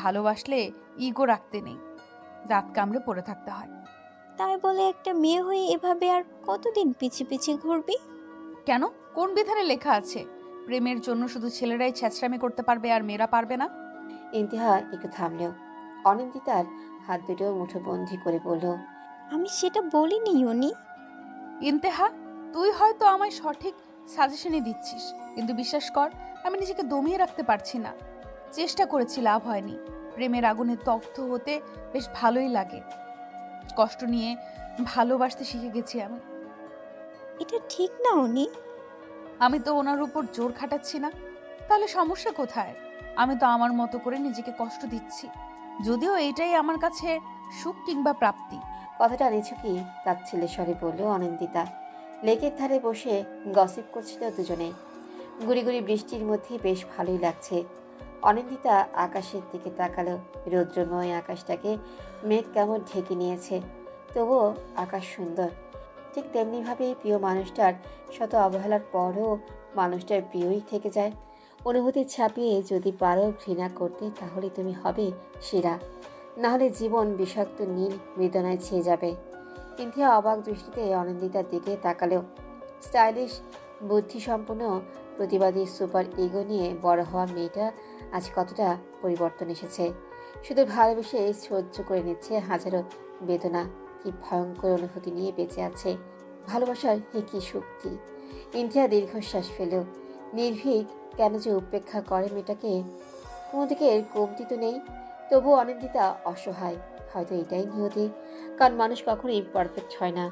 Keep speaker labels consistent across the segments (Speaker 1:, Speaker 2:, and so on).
Speaker 1: ভালোবাসলে ইগো রাখতে নেই, দাঁত কামড়ে পড়ে থাকতে হয়।
Speaker 2: তাই বলে একটা মেয়ে হয়ে এভাবে আর কতদিন পিছে পিছে ঘুরবি?
Speaker 1: কেন? কোন বিধানে লেখা আছে প্রেমের জন্য শুধু ছেলেরাই ছ্যাঁচড়ামি করতে পারবে আর মেয়েরা পারবে না?
Speaker 3: ইন্তিহা একটু থামলেও অনিন্দিতার হাত দুটো মুঠোবন্দি করে বলল,
Speaker 2: আমি সেটা বলিনি উনি।
Speaker 1: ইন্তেহা, তুই হয়তো আমায় সঠিক সাজেশনই দিচ্ছিস, কিন্তু বিশ্বাস কর, আমি নিজেকে দমিয়ে রাখতে পারছি না। চেষ্টা করেছি, লাভ হয়নি। প্রেমের আগুনে দগ্ধ হতে বেশ ভালোই লাগে। কষ্ট নিয়ে ভালোবাসতে শিখে গেছি আমি।
Speaker 2: এটা ঠিক না উনি।
Speaker 1: আমি তো ওনার উপর জোর খাটাচ্ছি না, তাহলে সমস্যা কোথায়? আমি তো আমার মতো করে নিজেকে কষ্ট দিচ্ছি, যদিও এটাই আমার কাছে সুখ কিংবা প্রাপ্তি।
Speaker 3: কথাটা নিছুকি তাচ্ছিল্যে স্বরে বলল অনিন্দিতা। লেকের ধারে বসে গসিপ করছিল দুজনে। গুড়ি গুড়ি বৃষ্টির মধ্যে বেশ ভালোই লাগছে। অনিন্দিতা আকাশের দিকে তাকালো। রৌদ্রময় আকাশটাকে মেঘ কেমন ঢেকে নিয়েছে, তবুও আকাশ সুন্দর। ঠিক তেমনিভাবেই প্রিয় মানুষটার শত অবহেলার পরও মানুষটার প্রিয়ই থেকে যায়। অনুভূতি ছাপিয়ে যদি পারো ঘৃণা করতে, তাহলে তুমি হবে সেরা, নাহলে জীবন বিষাক্ত নীল বেদনায় ছেয়ে যাবে। ইন্থিয়া অবাক দৃষ্টিতে অনিন্দিতার দিকে তাকালো। স্টাইলিশ, বুদ্ধিসম্পন্ন, প্রতিবাদী, সুপার ইগো নিয়ে বড় হওয়া মেয়েটা আজ কতটা পরিবর্তন এসেছে। শুধু ভালোবেসে সহ্য করে নিচ্ছে হাজারো বেদনা। কি ভয়ঙ্কর অনুভূতি নিয়ে বেঁচে আছে। ভালোবাসার কি শক্তি! ইন্থিয়া দীর্ঘশ্বাস ফেল। নির্ভীক কেন যে উপেক্ষা করে মেয়েটাকে। কোনো দিকে কমতি তো নেই, তবুও অনিন্দিতা অসহায়। হয়তো এটাই নিয়তি, কারণ মানুষ কখনোই পারফেক্ট হয় না।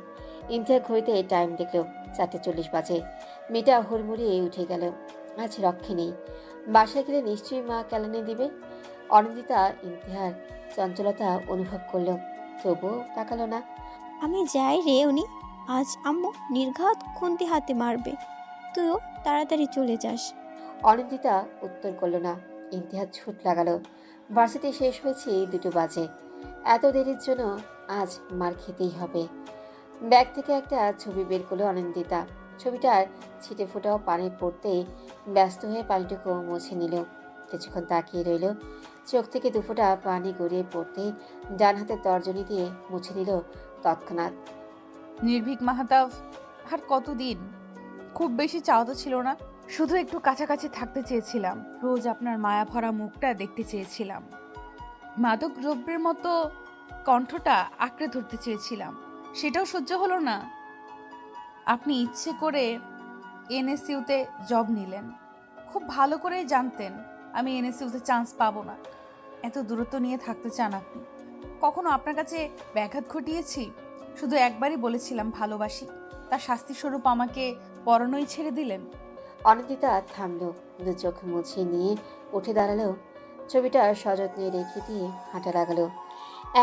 Speaker 3: ইন্থিয়া ঘড়িতে টাইম দেখলো 4:40 বাজে। মেয়েটা হুড়মুড়িয়ে উঠে গেল। আজ রক্ষে নেই। বাসায় গেলে নিশ্চয়ই মা কেলানি দিবে। অনিন্দিতা ইন্তিহার চঞ্চলতা অনুভব করলো, তবুও তাকালো না।
Speaker 2: আমি যাই রে উনি, আজ আম্মু নির্ঘাত খুন্তি হাতে মারবে। তুইও তাড়াতাড়ি চলে যাস।
Speaker 3: অনিন্দিতা উত্তর করলো না। ইন্তিহার ছুট লাগালো। ভার্সিটি শেষ হয়েছে 2 বাজে। এত দেরির জন্য আজ মার খেতেই হবে। ব্যাগ থেকে একটা ছবি বের করলো অনিন্দিতা। ছবিটার ছিটে ফোটাও পানি পড়তেই ব্যস্ত হয়ে পানিটুকু মুছে নিল। কিছুক্ষণ তাকিয়ে রইল। চোখ থেকে দুফোঁটা পানি গড়িয়ে পড়তে ডান হাতের তর্জনী দিয়ে মুছে নিল তৎক্ষণাৎ।
Speaker 1: নির্ভীক মাহাতাব আর কতদিন? খুব বেশি চাওয়া তো ছিল না, শুধু একটু কাছাকাছি থাকতে চেয়েছিলাম। রোজ আপনার মায়া ভরা মুখটা দেখতে চেয়েছিলাম। মাদক দ্রব্যের মতো কণ্ঠটা আঁকড়ে ধরতে চেয়েছিলাম, সেটাও সহ্য হলো না। আপনি ইচ্ছে করে এনএসইউতে জব নিলেন, খুব ভালো করেই জানতেন আমি এনএসইউতে চান্স পাবো না। এত দূরত্ব নিয়ে থাকতে চান আপনি। কখনো আপনার কাছে ব্যাঘাত ঘটিয়েছি? শুধু একবারই বলেছিলাম ভালোবাসি, তার শাস্তিস্বরূপ আমাকে পরনই ছেড়ে দিলেন।
Speaker 3: অনিন্দিতা থামল, দু চোখ মুছিয়ে নিয়ে উঠে দাঁড়ালো। ছবিটা সযত্নে রেখে দিয়ে হাঁটা লাগালো।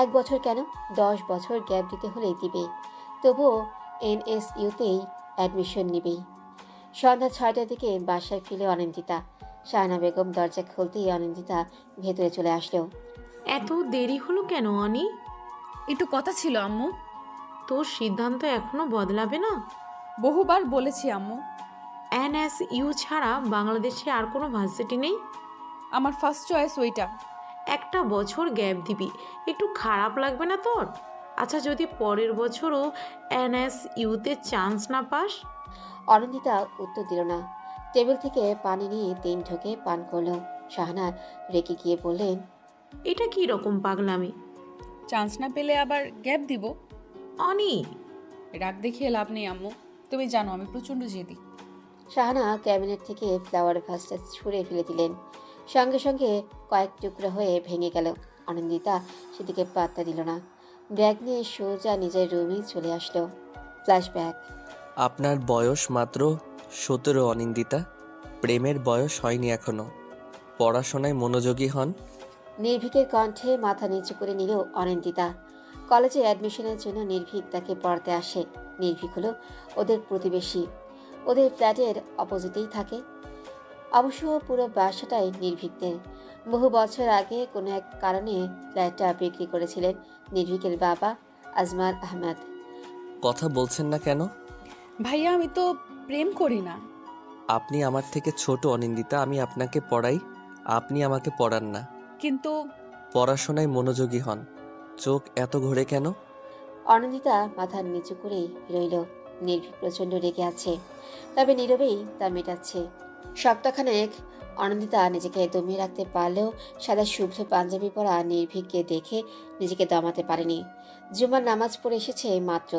Speaker 3: 1 বছর কেন, 10 বছর গ্যাপ দিতে হলে দিবে, তবুও এনএসইউতেই অ্যাডমিশন নিবেই। সন্ধ্যা 6টার দিকে বাসায় ফিরে অনিন্দিতা। শায়না বেগম দরজা খুলতেই অনিন্দিতা ভেতরে চলে আসলো।
Speaker 4: এত দেরি হলো কেন অনি?
Speaker 1: একটু কথা ছিল আম্মু।
Speaker 4: তোর সিদ্ধান্ত এখনো বদলাবে না?
Speaker 1: বহুবার বলেছি আম্মু,
Speaker 4: এনএসইউ ছাড়া বাংলাদেশে আর কোনো ভার্সিটি নেই।
Speaker 1: আমার ফার্স্ট চয়েস ওইটা।
Speaker 4: একটা বছর গ্যাপ দিবি, একটু খারাপ লাগবে না তোর? আচ্ছা, যদি পরের বছরও এনএসইউতে চান্স না পাস?
Speaker 3: অনিন্দিতা উত্তর দিল না। টেবিল থেকে পানি নিয়ে 3 ঢোকে পান করলো। শাহানা রেগে গিয়ে বললেন,
Speaker 4: এটা কি রকম পাগলামি?
Speaker 1: চান্স না পেলে আবার গ্যাপ দিব?
Speaker 4: অনি,
Speaker 1: রাগ দেখিয়ে লাভ নেই আম্মু, তুমি জানো আমি প্রচণ্ড জেদি।
Speaker 3: শাহানা ক্যাবিনেট থেকে ফ্লাওয়ার ভাসটা ছুঁড়ে ফেলে দিলেন। সঙ্গে সঙ্গে কয়েক টুকরো হয়ে ভেঙে গেল। অনিন্দিতা সেদিকে পাত্তা দিল না। ব্যাগ নিয়ে সোজা নিজের রুমেই চলে আসলো। ফ্ল্যাশব্যাক।
Speaker 5: আপনার বয়স মাত্র 17 অনিন্দিতা, প্রেমের বয়স হয়নি এখনো। পড়াশোনায় মনোযোগী হন।
Speaker 3: নির্ভীকের কণ্ঠে মাথা নিচু করে নিল অনিন্দিতা। কলেজে অ্যাডমিশনের জন্য নির্ভীক তাকে পড়াতে আসে। নির্ভীক হলো ওদের প্রতিবেশী, ওদের ফ্ল্যাটের অপোজিটেই থাকে। অবশ্য পুরো বাসাটাই নির্ভীকদের। বহু বছর আগে কোনো এক কারণে ফ্ল্যাটটা বিক্রি করেছিলেন নির্ভীকের বাবা আজমার আহমেদ।
Speaker 5: কথা বলছেন না কেন?
Speaker 1: ভাইয়া আমি তো প্রেম করি না।
Speaker 5: আপনি আমার থেকে ছোট অনিন্দিতা, আমি আপনাকে পড়াই, আপনি আমাকে পড়ান না।
Speaker 1: কিন্তু
Speaker 5: পড়াশোনায় মনোযোগী হন। চোখ এত ঘোরে কেন?
Speaker 3: অনন্দিতা মাথা নিচু করেই রইল। নির্ভীক প্রচণ্ড রেগে আছে, তবে নীরবেই তা মেটাচ্ছে। সপ্তাহখানেক অনন্দিতা নিজেকে দমিয়ে রাখতে পারলেও সাদা শুভ্র পাঞ্জাবি পরা নির্ভীককে দেখে নিজেকে দমাতে পারেনি। জুমার নামাজ পড়ে এসেছে মাত্র,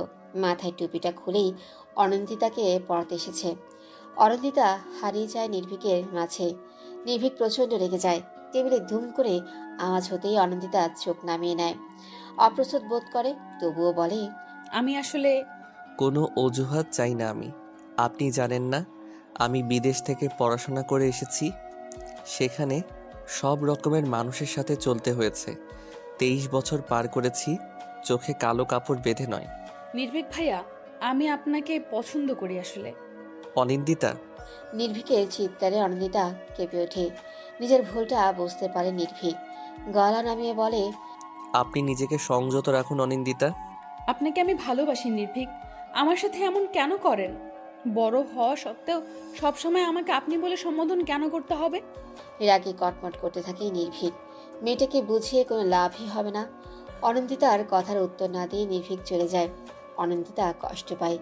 Speaker 3: মাথায় টুপিটা খুলেই অনন্দিতাকে পড়াতে এসেছে। অনন্দিতা হারিয়ে যায় নির্ভীকের মাঝে। নির্ভীক প্রচণ্ড রেগে যায়। টেবিলে ধুম করে আওয়াজ হতেই অনন্দিতা চোখ নামিয়ে নেয়। অপ্রস্তুত বোধ করে, তবুও বলে,
Speaker 1: আমি আসলে
Speaker 5: কোনো অজুহাত চাই না আমি। আপনি জানেন না আমি বিদেশ থেকে পড়াশোনা করে এসেছি। সেখানে সব রকমের মানুষের সাথে চলতে হয়েছে। 23 বছর পার করেছি, চোখে কালো কাপড় বেঁধে নয়।
Speaker 1: নির্ভীক ভাইয়া, আমি আপনাকে পছন্দ করি আসলে।
Speaker 5: অনিন্দিতা,
Speaker 3: নির্ভীকের চিৎকারে অনন্দিতা কেঁপে ওঠে। নিজের ভুলটা বুঝতে পারে নির্ভীক। গলা নামিয়ে বলে,
Speaker 5: আপনি নিজেকে সংযত রাখুন অনিন্দিতা।
Speaker 1: আপনাকে আমি ভালোবাসি নির্ভীক। আমার সাথে এমন কেন করেন? বড় হওয়া সত্ত্বেও সবসময় আমাকে আপনি বলে সম্বোধন কেন করতে হবে?
Speaker 3: রাগে কটমট করতে থাকে নির্ভীক। মেয়েটাকে বুঝিয়ে কোনো লাভই হবে না। অনন্দিতার কথার উত্তর না দিয়ে নির্ভীক চলে যায়। অনন্দিতা কষ্ট পায়,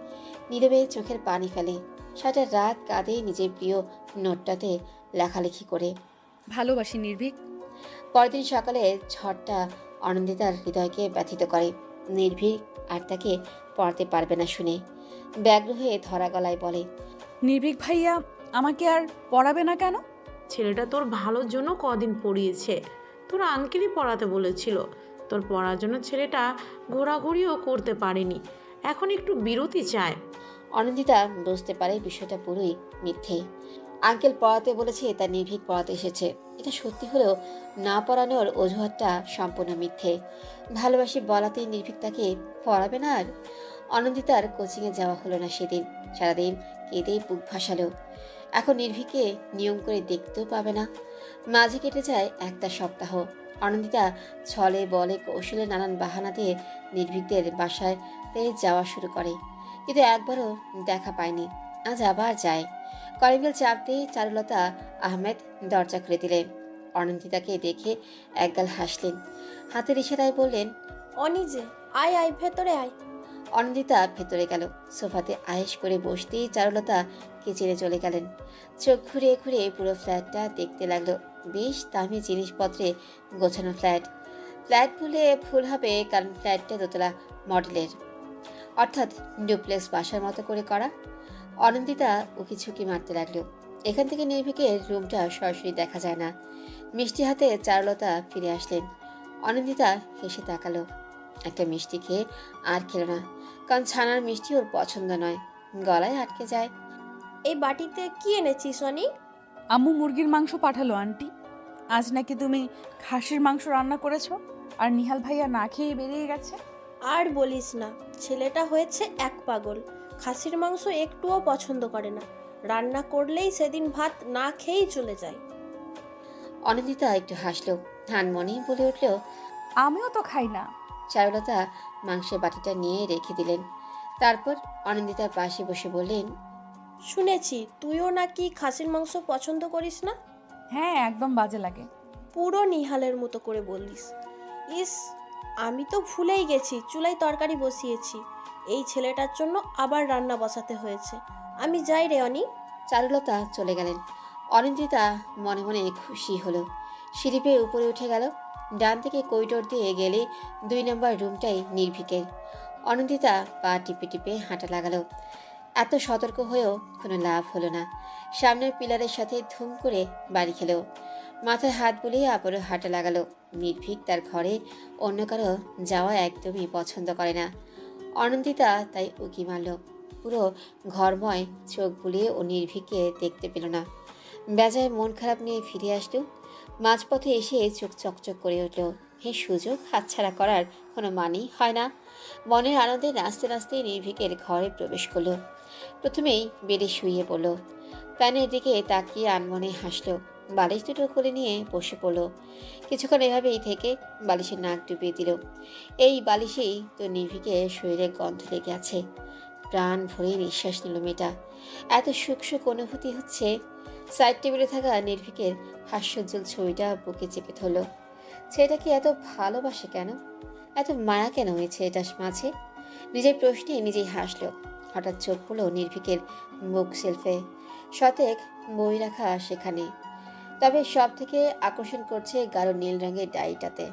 Speaker 3: নীরবে চোখের পানি ফেলে। সারা রাত কাঁদে নিজের প্রিয় নোটটাতে লেখালেখি করে।
Speaker 1: ভালোবাসি নির্ভীক।
Speaker 3: পরদিন সকালে ঝড়টা অনন্দিতার হৃদয়কে ব্যথিত করে। নির্ভীক আর তাকে পড়াতে পারবে না শুনে ব্যগ্র হয়ে ধরা গলায় বলে,
Speaker 1: নির্ভীক ভাইয়া, আমাকে আর পড়াবে না কেন?
Speaker 4: ছেলেটা তোর ভালোর জন্য কদিন পড়িয়েছে, তোর আঙ্কেলই পড়াতে বলেছিল। তোর পড়ার জন্য ছেলেটা ঘোরাঘুরিও করতে পারেনি, এখন একটু বিরতি চায়।
Speaker 3: অনন্দিতা বুঝতে পারে বিষয়টা পুরোই মিথ্যে। আঙ্কেল পড়াতে বলেছে, তা নির্ভীক পড়াতে এসেছে। এটা সত্যি হলেও না পড়ানোর অজুহাতটা সম্পূর্ণ মিথ্যে। ভালোবাসি বলাতেই নির্ভীক তাকে পড়াবে না। আর অনন্দিতার কোচিংয়ে যাওয়া হলো না সেদিন। সারাদিন কেঁদেই বুক ভাসালো। এখন নির্ভীককে নিয়ম করে দেখতেও পাবে না। মাঝে কেটে যায় একটা সপ্তাহ। অনন্দিতা ছলে বলে কৌশলে নানান বাহানা দিয়ে নির্ভীকদের বাসায় যাওয়া শুরু করে, কিন্তু একবারও দেখা পায়নি। আজ আবার যায়। কলিংবেল চাপ দিয়ে চারুলতা আহমেদ দরজা খুলে দিলেন। অনন্দিতাকে দেখে একগাল হাসলেন, হাতের ইশারায় বললেন,
Speaker 6: অনিজে, আয় আয়, ভেতরে আয়।
Speaker 3: অনন্দিতা ভেতরে গেল। সোফাতে আয়েশ করে বসতেই চারুলতা কিচেনে চলে গেলেন। চোখ ঘুরে ঘুরে পুরো ফ্ল্যাটটা দেখতে লাগলো। বেশ দামি জিনিসপত্রে গোছানো ফ্ল্যাট। ফ্ল্যাট বলে ভুল হবে, কারণ ফ্ল্যাটটা দোতলা মডেলের, অর্থাৎ ডুপ্লেক্স বাসার মতো করে করা। অনন্দিতা উকি ঝুঁকি মারতে লাগলো। এখান থেকে নির্ভীকের রুমটা সরাসরি দেখা যায় না। মিষ্টি হাতে চারুলতা ফিরে আসলেন। অনন্দিতা হেসে তাকালো। একটা মিষ্টি খেয়ে আর খেলো না, কারণ ছানার মিষ্টি ওর পছন্দ নয়। গলায় আটকে যায়।
Speaker 6: এই বাটিতে কি এনেছিস অনি?
Speaker 1: আম্মু মুরগির মাংস পাঠালো আন্টি। আজ নাকি তুমি খাসির মাংস রান্না করেছো, আর নিহাল ভাইয়া না খেয়ে বেরিয়ে গেছে।
Speaker 6: আর বলিস না, ছেলেটা হয়েছে এক পাগল। খাসির মাংস একটুও পছন্দ করে না, রান্না করলেই সেদিন ভাত না খেয়েই চলে যায়।
Speaker 3: অনন্দিতা একটু হাসলো, হানমনেই বলে উঠল,
Speaker 1: আমিও তো খাই না।
Speaker 3: চারুলতা মাংসের বাটিটা নিয়ে রেখে দিলেন। তারপর অনন্দিতার পাশে বসে বললেন,
Speaker 6: শুনেছি তুইও নাকি খাসির মাংস পছন্দ করিস না।
Speaker 1: হ্যাঁ, একদম বাজে লাগে।
Speaker 6: পুরো নিহালের মতো করে বললিস। ইস, আমি তো ভুলেই গেছি, চুলায় তরকারি বসিয়েছি। এই ছেলেটার জন্য আবার রান্না বসাতে হয়েছে। আমি যাই রে অনি।
Speaker 3: চারুলতা চলে গেলেন। অনিন্দিতা মনে মনে খুশি হলো। সিঁড়ি পেয়ে উপরে উঠে গেল। ডান থেকে করিডোর দিয়ে গেলে 2 নম্বর রুমটাই নির্ভীকের। অনিন্দিতা পা টিপে টিপে হাঁটা লাগালো। এত সতর্ক হয়েও কোনো লাভ হলো না। সামনের পিলারের সাথে ধুম করে বাড়ি খেলো। মাথায় হাত বুলিয়ে আবারও হাঁটা লাগালো। নির্ভীক তার ঘরে অন্য কারো যাওয়া একদমই পছন্দ করে না। অনন্দিতা তাই উকি মারল। পুরো ঘরময় চোখ বুলিয়ে ও নির্ভীককে দেখতে পেল না। বেজায় মন খারাপ নিয়ে ফিরে আসলো। মাঝপথে এসে চোখ চকচক করে উঠল। এই সুযোগ হাতছাড়া করার কোনো মানেই হয় না। মনের আনন্দে নাচতে নাচতে নির্ভীকের ঘরে প্রবেশ করলো। প্রথমেই বেডে শুয়ে পড়ল। ফ্যানের দিকে তাকিয়ে আনমনে হাসল। বালিশ দুটো করে নিয়ে বসে পড়ল। কিছুক্ষণ এভাবেই থেকে বালিশের নাক ডুবিয়ে দিল। এই বালিশেই তো নির্ভীকের শরীরে গন্ধ লেগে আছে। প্রাণ ভরে নিঃশ্বাস নিল মেয়েটা। এত সুখ সুখ অনুভূতি হচ্ছে। সাইড টেবিলে থাকা নির্ভীকের হাস্যোজ্জ্বল ছবিটা বুকে চেপে ধরল। ছেলেটা কি এত ভালোবাসে কেন? এত মায়া কেন ওই ছেলেটার মাঝে? নিজের প্রশ্নে নিজেই হাসলো। হঠাৎ চোখ পড়ল নির্ভীকের বুক সেলফে। শতেক বই রাখা সেখানে, তবে সব থেকে আকর্ষণ করছে গাঢ় নীল রঙের ডায়েরিটাতে।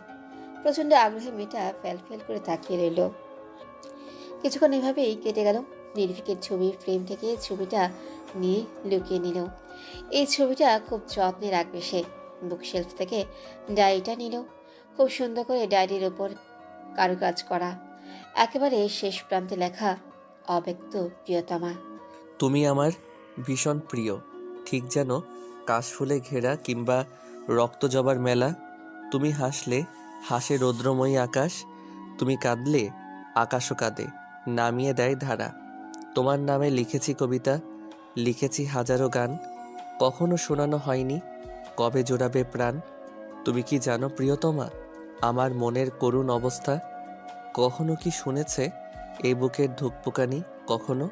Speaker 3: প্রচন্ড আগ্রহে মেয়েটা ফেল ফেল করে তাকিয়ে রইল। কিছুক্ষণ এভাবেই কেটে গেল। নির্ভীকের ছবির ফ্রেম থেকে ছবিটা নিয়ে লুকিয়ে নিল। এই ছবিটা খুব যত্নে রাখবে সে। বুকশেলফ থেকে ডায়েরিটা নিল। খুব সুন্দর করে ডায়েরির ওপর কারুকাজ করা, একেবারে শেষ প্রান্তে লেখা, অব্যক্ত প্রিয়তমা।
Speaker 5: তুমি আমার ভীষণ প্রিয়, ঠিক যেন কাশফুলে ঘেরা কিংবা রক্তজবার মেলা। তুমি হাসলে হাসে রৌদ্রময়ী আকাশ, তুমি কাঁদলে আকাশও কাঁদে, নামিয়ে দেয় ধারা। তোমার নামে লিখেছি কবিতা, লিখেছি হাজারো গান, কখনো শোনানো হয়নি, কবে জোড়াবে প্রাণ। তুমি কি জানো প্রিয়তমা আমার মনের করুণ অবস্থা? কখনো কি শুনেছে এই বুকের ধুকপুকানি কখনো?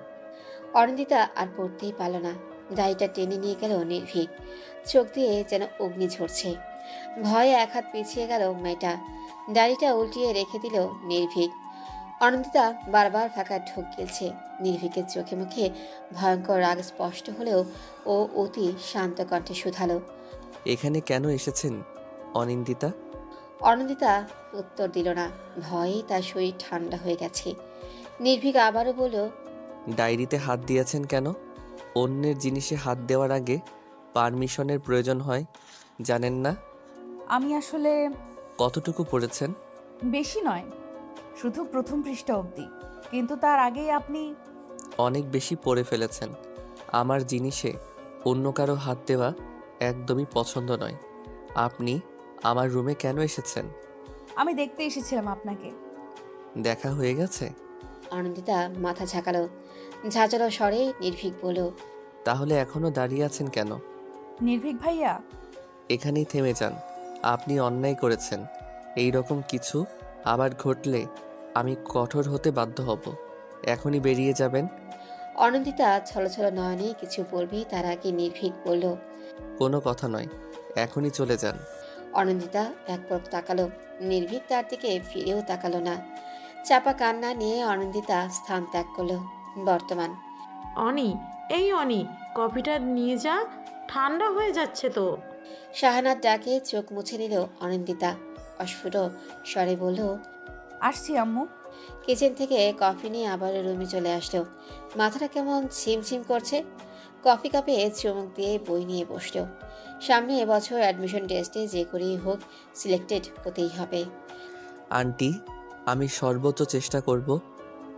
Speaker 3: অনিন্দিতা আর পড়তেই পারল না। ডায়েরিটা টেনে নিয়ে গেল নির্ভীক। চোখ দিয়ে যেন অগ্নি ঝরছে। ভয়ে এক হাত পিছিয়ে গেল মেয়েটা। ডায়েরিটা উল্টিয়ে রেখে দিল নির্ভীক। অনিন্দিতা বারবার ফাঁকা ঢোক গেলছে। নির্ভীকের চোখে মুখে ভয়ঙ্কর রাগ স্পষ্ট হলেও ও অতি শান্ত কণ্ঠে শুধালো,
Speaker 5: এখানে কেন এসেছেন অনিন্দিতা?
Speaker 3: অনিন্দিতা উত্তর দিল না। ভয়েই তার শরীর ঠান্ডা হয়ে গেছে। নির্ভীক আবারও বলল,
Speaker 5: ডায়েরিতে হাত দিয়েছেন কেন? অন্যের জিনিসে হাত দেওয়ার আগে পারমিশনের প্রয়োজন হয়, জানেন না?
Speaker 1: আমি আসলে
Speaker 5: কতটুকু পড়েছেন?
Speaker 1: বেশি নয়, শুধু প্রথম পৃষ্ঠা অবধি, কিন্তু তার আগেই আপনি।
Speaker 5: অনেক বেশি পড়ে ফেলেছেন। আমার জিনিসে অন্য কারো হাত দেওয়া একদমই পছন্দ নয়। আপনি আমার রুমে কেন এসেছেন?
Speaker 1: আমি দেখতে এসেছিলাম আপনাকে।
Speaker 5: দেখা হয়ে গেছে?
Speaker 3: অনিন্দিতা মাথা ঝাঁকালো। ঝাঁঝালো স্বরে নির্ভীক বলল,
Speaker 5: তাহলে এখনো দাঁড়িয়ে আছেন কেন?
Speaker 1: নির্ভীক ভাইয়া,
Speaker 5: এখানেই থেমে যান। আপনি অন্যায় করেছেন। এই রকম কিছু আবার ঘটলে আমি কঠোর হতে বাধ্য হব। এখনই বেরিয়ে যাবেন।
Speaker 3: অনিন্দিতা ছলছল নয়নে কিছু বলবেই তার আগে নির্ভীক বলল,
Speaker 5: কোনো কথা নয়, এখনই চলে যান।
Speaker 3: অনিন্দিতা এক পলক তাকালো। নির্ভীক তার দিকে ফিরেও তাকালো না। চাপা কান্না নিয়ে অনিন্দিতা স্থান ত্যাগ করলো। বর্তমান।
Speaker 4: অনি, এই অনি, কফিটা নিয়ে যা, ঠান্ডা হয়ে যাচ্ছে তো।
Speaker 3: শাহানার ডাকে চোখ মুছে নিল অনিন্দিতা। অস্ফুট স্বরে বলল,
Speaker 1: আসছি আম্মু।
Speaker 3: কিচেন থেকে কফি নিয়ে আবার রুমে চলে আসলো। মাথাটা কেমন ছিমছিম করছে। কফি কাপে চুমুক দিয়ে বই নিয়ে বসলো। সামনে এবছর অ্যাডমিশন টেস্টে যে করেই হোক সিলেক্টেড হতেই হবে।
Speaker 5: আন্টি, আমি সর্বোচ্চ চেষ্টা করব,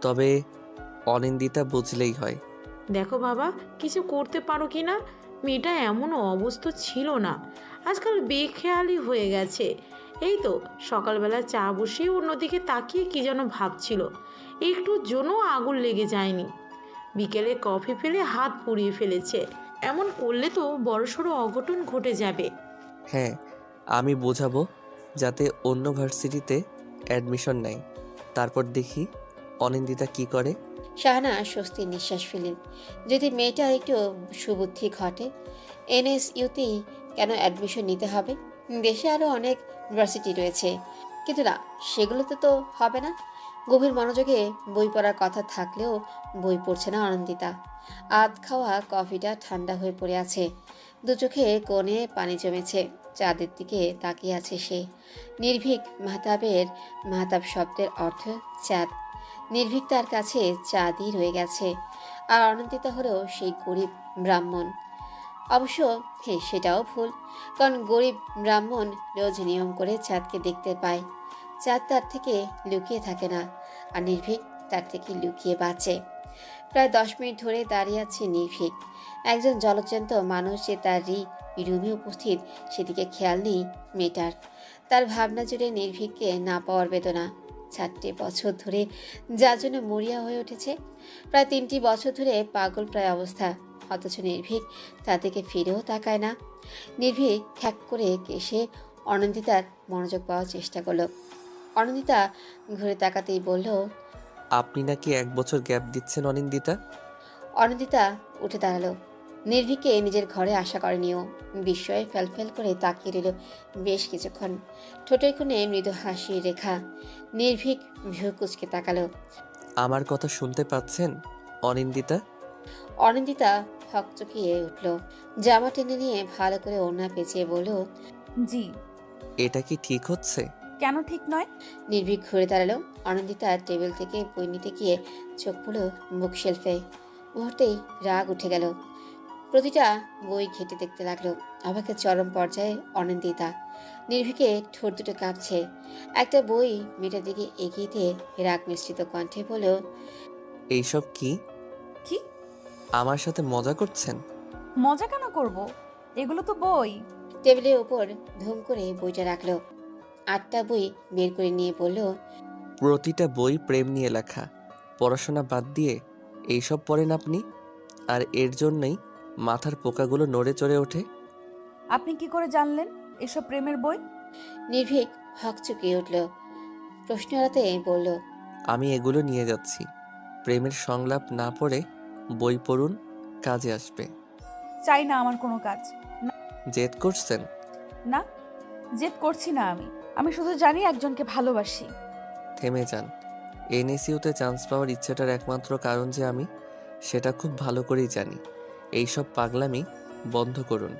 Speaker 5: তবে অনিন্দিতা বুঝলেই হয়।
Speaker 4: দেখো বাবা, কিছু করতে পারো কি না? মেয়েটা এমন অবস্থা ছিল না, আজকাল বেখেয়ালি হয়ে গেছে। এই তো সকালবেলা চা বসিয়ে অন্যদিকে তাকিয়ে কি যেন ভাবছিল, একটুর জন্য আগুন লেগে যায়নি। বিকেলে কফি ফেলে হাত পুড়িয়ে ফেলেছে। এমন করলে তো বড়সড় অঘটন ঘটে যাবে।
Speaker 5: হ্যাঁ, আমি বোঝাবো যাতে অন্য ভার্সিটিতে অ্যাডমিশন নেয়। তারপর দেখি অনিন্দিতা কি করে।
Speaker 3: শাহানা স্বস্তির নিঃশ্বাস ফেলেন। যদি মেয়েটা একটু সুবুদ্ধি ঘটে, এনএসইউতেই কেন অ্যাডমিশন নিতে হবে? দেশে আরও অনেক ইউনিভার্সিটি রয়েছে, কিন্তু না, সেগুলোতে তো হবে না। গভীর মনোযোগে বই পড়ার কথা থাকলেও বই পড়ছে না অনিন্দিতা। আধ খাওয়া কফিটা ঠান্ডা হয়ে পড়ে আছে। দু চোখে কোণে পানি জমেছে। চাঁদের দিকে তাকিয়ে আছে সে। নির্ভীক মাহতাব শব্দের অর্থ চাঁদ। নির্ভীক তার কাছে চাঁদই রয়ে গেছে। আর অনিন্দিতা হলো সেই গরিব ব্রাহ্মণ। অবশ্য সেটাও ভুল, কারণ গরিব ব্রাহ্মণ রোজ নিয়ম করে চাঁদকে দেখতে পায়। চাঁদ তার থেকে লুকিয়ে থাকে না, আর নির্ভীক তার থেকে লুকিয়ে বাঁচে। প্রায় 10 মিনিট ধরে দাঁড়িয়ে আছে নির্ভীক। একজন জলজ্যান্ত মানুষ যে তার রুমে উপস্থিত, সেদিকে খেয়াল নেই মেয়েটার। তার ভাবনা জুড়ে নির্ভীককে না পাওয়ার বেদনা। 4টি বছর ধরে যার জন্য মরিয়া হয়ে উঠেছে, প্রায় 3টি বছর ধরে পাগল প্রায় অবস্থা, অথচ নির্ভীক তাদেরকে ফিরেও তাকায় না। নির্ভীক খ্যাক করে কেসে অনিন্দিতার মনোযোগ পাওয়ার চেষ্টা করলো। অনিন্দিতা ঘুরে তাকাতেই বলল,
Speaker 5: আপনি নাকি 1 বছর গ্যাপ দিচ্ছেন অনিন্দিতা?
Speaker 3: অনিন্দিতা উঠে দাঁড়ালো। নির্ভীককে নিজের ঘরে আশা করেনিও। বিস্ময়ে ফেল করে তাকিয়ে রইল বেশ কিছুক্ষণ। ঠোঁটের কোণে মৃদু হাসির রেখা। নির্ভীক ভ্রু কুঁচকে তাকালো।
Speaker 5: আমার কথা শুনতে পাচ্ছেন অনিন্দিতা?
Speaker 3: অনিন্দিতা হকচকিয়ে উঠল। জামা টেনে নিয়ে ভালো করে ওড়না পেঁচিয়ে বলল,
Speaker 1: জি।
Speaker 5: এটা কি ঠিক হচ্ছে?
Speaker 1: কেন ঠিক নয়?
Speaker 3: নির্ভীক ঘুরে দাঁড়ালো। অনিন্দিতা টেবিল থেকে বই নিতে গিয়ে চোখ পড়ল বুক শেলফে। মুহূর্তেই রাগ উঠে গেল। প্রতিটা বই ঘেঁটে দেখতে লাগলো। অবাকের চরম পর্যায়ে অনিন্দিতা। নির্ভীকে ঠোঁট দুটো কাঁপছে। একটা বই মেয়েটার দিকে এগিয়ে দিয়ে রাগ মিশ্রিত কণ্ঠে বলল,
Speaker 5: এইসব কি?
Speaker 1: কি?
Speaker 5: আমার সাথে মজা করছেন?
Speaker 1: মজা কেন করব? এগুলো তো বই।
Speaker 3: টেবিলের ওপর ধুম করে বইটা রাখলো। 8টা বই বের করে নিয়ে বলল,
Speaker 5: প্রতিটা বই প্রেম নিয়ে লেখা। পড়াশোনা বাদ দিয়ে এইসব পড়েন আপনি, আর এর জন্যই মাথার পোকাগুলো নড়ে চড়ে ওঠে।
Speaker 1: আপনি কি করে জানলেন এসব প্রেমের বই?
Speaker 3: নির্ভীক হকচকিয়ে উঠল। প্রশ্ন এড়াতে বলল,
Speaker 5: আমি এগুলো নিয়ে যাচ্ছি। প্রেমের সংলাপ না পড়ে বই পড়ুন, কাজে আসবে।
Speaker 1: চাই না আমার কোনো কাজ।
Speaker 5: জেদ করছেন?
Speaker 1: না, জেদ করছি না আমি। আমি শুধু জানি একজনকে ভালোবাসি।
Speaker 5: থেমে যান। এনএসইউতে চান্স পাওয়ার ইচ্ছাটার একমাত্র কারণ যে আমি, সেটা খুব ভালো করেই জানি। এইসব পাগলামি বন্ধ করুন।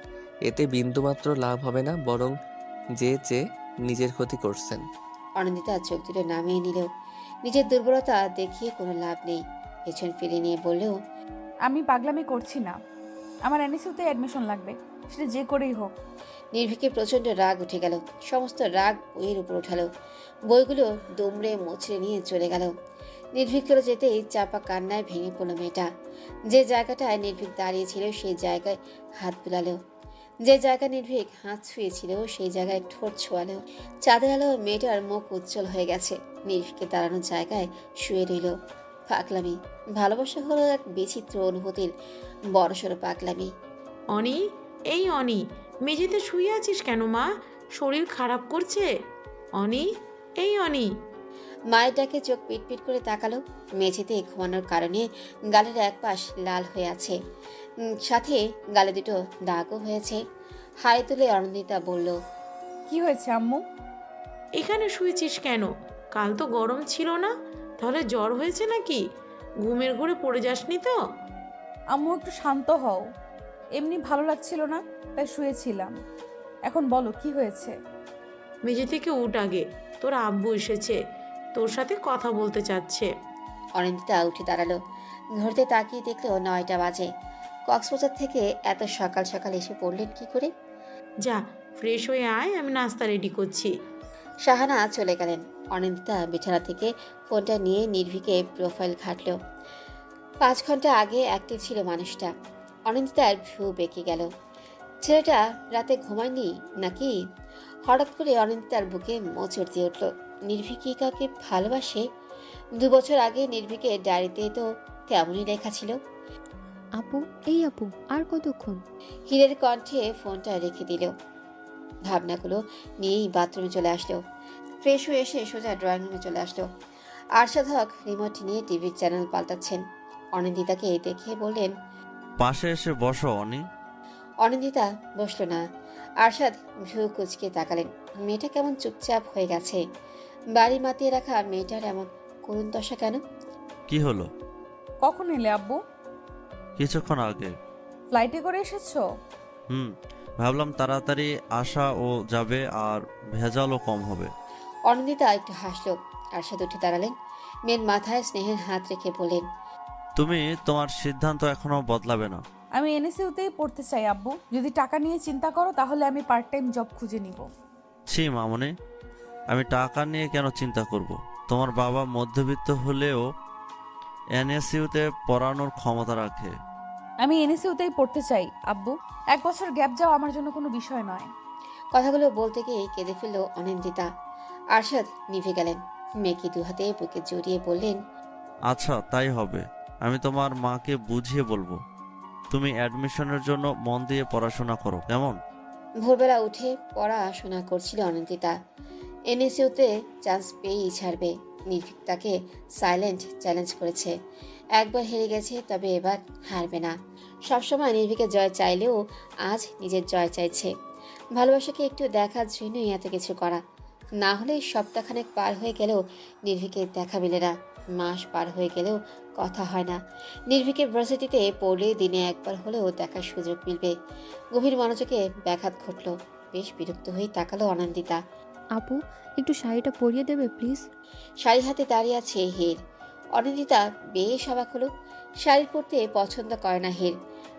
Speaker 5: এতে বিন্দুমাত্র লাভ হবে না, বরং যে চেয়ে নিজের ক্ষতি করছেন।
Speaker 3: অনিন্দিতা চোখ দুটো নামিয়ে নিল। নিজের দুর্বলতা দেখিয়ে কোনো লাভ নেই। পেছন ফিরে নিয়ে বলল,
Speaker 1: আমি পাগলামি করছি না। আমার এনএসইউতে অ্যাডমিশন লাগবে, সেটা যে করেই হোক।
Speaker 3: নির্ভীকে প্রচন্ড রাগ উঠে গেল। সমস্ত রাগ বইয়ের উপর উঠালো। বইগুলো দুমড়ে মুচড়ে নিয়ে চলে গেল। নির্ভীক চলে যেতেই চাপা কান্নায় ভেঙে পড়ল মেয়েটা। যে জায়গাটায় নির্ভীক দাঁড়িয়েছিল সেই জায়গায় হাত বুলালো। যে জায়গায় নির্ভীক হাত ছুঁয়েছিল সেই জায়গায় ঠোঁট ছোঁয়ালো। চাঁদের আলো মেয়েটার মুখ উজ্জ্বল হয়ে গেছে। নির্ভীকের দাঁড়ানোর জায়গায় শুয়ে রইল। পাগলামি। ভালোবাসা হলো এক বিচিত্র অনুভূতির বড়সড় পাগলামি।
Speaker 4: অনি, এই অনি, মেঝেতে শুয়ে আছিস কেন মা? শরীর খারাপ করছে? অনি, এই অনি।
Speaker 3: মায়ের ডাকে চোখ পিটপিট করে তাকালো। মেঝেতে ঘুমানোর কারণে গালের এক পাশ লাল হয়ে আছে। সাথে গালে দুটো দাগও হয়েছে। হাই তুলে অনিন্দিতা বলল,
Speaker 1: কি হয়েছে আম্মু?
Speaker 4: এখানে শুয়েছিস কেন? কাল তো গরম ছিল না, তাহলে জ্বর হয়েছে নাকি? ঘুমের ঘোরে পড়ে যাসনি তো?
Speaker 1: আম্মু একটু শান্ত হও। এমনি ভালো লাগছিল না, তাই শুয়েছিলাম। এখন বলো কি হয়েছে?
Speaker 4: মেঝে থেকে উঠ আগে, তোর আব্বু এসেছে, তোর সাথে কথা বলতে চাচ্ছে।
Speaker 3: অনিন্দিতা উঠে দাঁড়ালো। ঘড়িতে তাকিয়ে দেখলো 9টা বাজে। কক্সবাজার থেকে এত সকাল সকাল এসে পড়লেন কি করে?
Speaker 4: যা, ফ্রেশ হয়ে আয়, আমি নাস্তা রেডি করছি।
Speaker 3: শাহানা চলে গেলেন। অনিন্দিতা বিছানা থেকে ফোনটা নিয়ে নির্ভীকে প্রোফাইল ঘাটল। 5 ঘন্টা আগে অ্যাক্টিভ ছিল মানুষটা। অনিন্দিতার ভ্রু বেঁকে গেল। ছেলেটা রাতে ঘুমায়নি নাকি? হঠাৎ করে অনিন্দিতার বুকে মোচড় দিয়ে উঠল। নির্ভীক কি কাউকে ভালোবাসে? 2 বছর আগে নির্ভীকের ডায়েরিতে তো তেমনই লেখা ছিল।
Speaker 7: আপু, এই আপু, আর কতক্ষণ?
Speaker 3: হীরের কণ্ঠে ফোনটা রেখে দিল। ভাবনাগুলো নিয়েই বাথরুমে চলে আসলো। ফ্রেশ হয়ে এসে সোজা ড্রয়িং রুমে চলে আসলো। আরশাদ হক রিমোট নিয়ে টিভির চ্যানেল পাল্টাচ্ছেন। অনিন্দিতাকে দেখে বললেন,
Speaker 8: পাশে এসে বসো অনি।
Speaker 3: অনিন্দিতা বসলো না। আরশাদ ভ্রু কুচকে তাকালেন। মেয়েটা কেমন চুপচাপ হয়ে গেছে। বাড়ি মাতিয়ে রাখা মেয়েটার এমন করুণ দশা কেন?
Speaker 8: কি হলো?
Speaker 1: কখন এলে আব্বু?
Speaker 8: কিছুক্ষণ আগে।
Speaker 1: ফ্লাইটে করে এসেছো?
Speaker 8: ভাবলাম তাড়াতাড়ি আসা ও যাবে, আর ভেজালও কম হবে।
Speaker 3: অনিন্দিতা একটু হাসলো। আরশাদ উঠে দাঁড়ালেন। মেয়ের মাথায় স্নেহের হাত রেখে বললেন,
Speaker 8: তুমি তোমার সিদ্ধান্ত এখনো বদলাবে না।
Speaker 1: আমি এনএসইউতেই পড়তে চাই আব্বু। যদি টাকা নিয়ে চিন্তা করো তাহলে আমি পার্ট টাইম জব খুঁজে নিব।
Speaker 8: ছি মামনি, আমি টাকা নিয়ে কেন চিন্তা করব? তোমার বাবা মধ্যবিত্ত হলেও এনএসইউতে পড়ানোর ক্ষমতা রাখে।
Speaker 1: আমি এনএসইউতেই পড়তে চাই আব্বু। 1 বছর গ্যাপ যাওয়া আমার জন্য কোনো বিষয় নয়।
Speaker 3: কথাগুলো বলতে গিয়ে কেঁদে ফেলল অনিন্দিতা। আরশাদ নিভে গেলেন। মেয়েকে 2 হাতে বুকে জড়িয়ে বললেন,
Speaker 8: আচ্ছা তাই হবে। আমি তোমার মাকে বুঝিয়ে বলবো। তুমি অ্যাডমিশনের জন্য মন দিয়ে পড়াশোনা করো, কেমন?
Speaker 3: ভোরবেলা উঠে পড়াশোনা করছিল অনিন্দিতা। এনএসইউতে চান্স পেয়েই ছাড়বে। নির্ভীক তাকে সাইলেন্ট চ্যালেঞ্জ করেছে। একবার হেরে গেছে, তবে এবার হারবে না। সবসময় নির্ভীকের জয় চাইলেও আজ নিজের জয় চাইছে। ভালোবাসাকে একটু দেখার জন্যই এত কিছু করা। না হলে সপ্তাহখানেক পার হয়ে গেলেও নির্ভীকের দেখা মেলে না, মাস পার হয়ে গেলেও কথা হয় না। নির্ভীকের ভার্সিটিতে পড়লে দিনে একবার হলেও দেখার সুযোগ মিলবে। গভীর মনোযোগে ব্যাঘাত ঘটল। বেশ বিরক্ত হয়ে তাকালো অনন্দিতা।
Speaker 7: আপু একটু শাড়িটা পরিয়ে দেবে প্লিজ?
Speaker 3: শাড়ি হাতে দাঁড়িয়ে আছে হের। অনিন্দিতা বেশ অবাক হলো। শাড়ি পরতে পছন্দ করে না হের।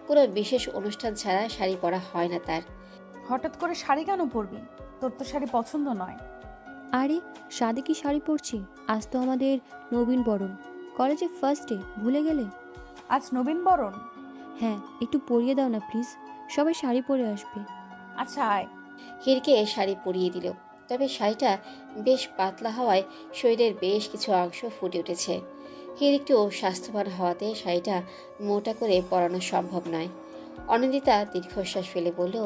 Speaker 3: কোনো বিশেষ অনুষ্ঠান ছাড়া শাড়ি পরা হয় না তার।
Speaker 1: হঠাৎ করে শাড়ি কেন পরবি? তোর তো শাড়ি পছন্দ নয়।
Speaker 7: আরে সাদে কি শাড়ি পরছি? আজ তো আমাদের নবীন বরণ, কলেজে ফার্স্ট ডে, ভুলে গেলে?
Speaker 1: আজ নবীন বরণ?
Speaker 7: হ্যাঁ, একটু পরিয়ে দাও না প্লিজ, সবাই শাড়ি পরে আসবে।
Speaker 1: আচ্ছা আয়।
Speaker 3: হিরকে শাড়ি পরিয়ে দিল। তবে শাড়িটা বেশ পাতলা হওয়ায় শরীরের বেশ কিছু অংশ ফুটে উঠেছে। হির একটু স্বাস্থ্যবান হওয়াতে শাড়িটা মোটা করে পরানো সম্ভব নয়। অনিন্দিতা দীর্ঘশ্বাস ফেলে বলল,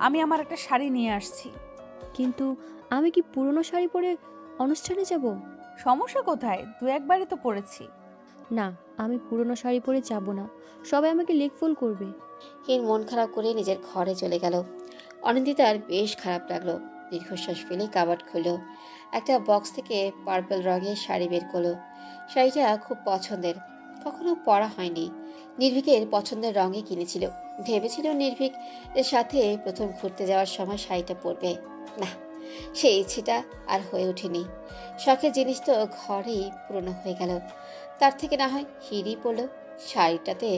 Speaker 1: আমি আমার একটা শাড়ি নিয়ে আসছি।
Speaker 7: কিন্তু আমি কি পুরনো শাড়ি পরে অনুষ্ঠানে যাব?
Speaker 1: সমস্যা কোথায়? দু একবারই তো পরেছি।
Speaker 7: না, আমি পুরনো শাড়ি পরে যাব না, সবাই আমাকে লেকফুল করবে।
Speaker 3: হির মন খারাপ করে নিজের ঘরে চলে গেল। অনিন্দিতার বেশ খারাপ লাগলো। দীর্ঘশ্বাস ফেলে কাবার্ড খুলল। একটা বক্স থেকে পার্পল রঙের শাড়ি বের করলো। শাড়িটা খুব পছন্দের, কখনো পরা হয়নি। নির্ভীকের পছন্দের রঙে কিনেছিল। ভেবেছিল নির্ভীক এর সাথে প্রথম ঘুরতে যাওয়ার সময় শাড়িটা পরবে। না, সেই ইচ্ছেটা আর হয়ে ওঠেনি। শখের জিনিস তো ঘরেই পুরনো হয়ে গেল। তার থেকে না হয় হিরই পড়ল। শাড়িটাতে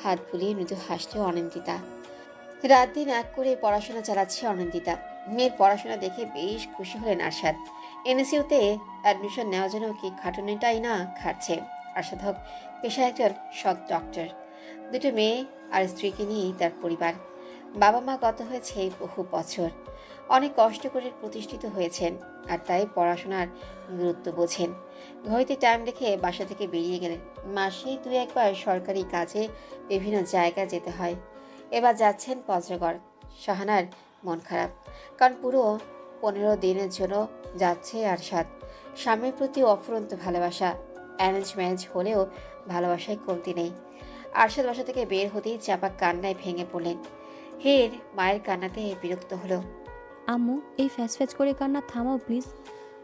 Speaker 3: হাত বুলিয়ে মৃদু হাসল অনিন্দিতা। রাত দিন এক করে পড়াশোনা চালাচ্ছে অনিন্দিতা। মেয়ের পড়াশোনা দেখে বেশ খুশি হলেন আরশাদ। এনএসইউতে অ্যাডমিশন নেওয়ার জন্য কি খাটুনিটাই না খাটছে। আরশাদ হক পেশায় একজন সৎ ডক্টর। দুটো মেয়ে আর স্ত্রীকে নিয়েই তার পরিবার। বাবা মা গত হয়েছে বহু বছর। অনেক কষ্ট করে প্রতিষ্ঠিত হয়েছেন, আর তাই পড়াশোনার গুরুত্ব বোঝেন। ঘড়িতে টাইম দেখে বাসা থেকে বেরিয়ে গেলেন। মাসে দু একবার সরকারি কাজে বিভিন্ন জায়গায় যেতে হয়। এবার যাচ্ছেন পঞ্চগড়। শাহানার মন খারাপ, কারণ পুরো 15 দিনের জন্য যাচ্ছে আরশাদ। স্বামীর প্রতি অফুরন্ত ভালোবাসা। অ্যারেঞ্জ ম্যারেজ হলেও ভালোবাসায় কমতি নেই। আরশাদ বাসা থেকে বের হতেই চাপা কান্নায় ভেঙে পড়লেন। হের মায়ের কান্নাতে বিরক্ত হলো।
Speaker 7: আম্মু এই ফ্যাচ ফ্যাচ করে কান্না থামাও প্লিজ।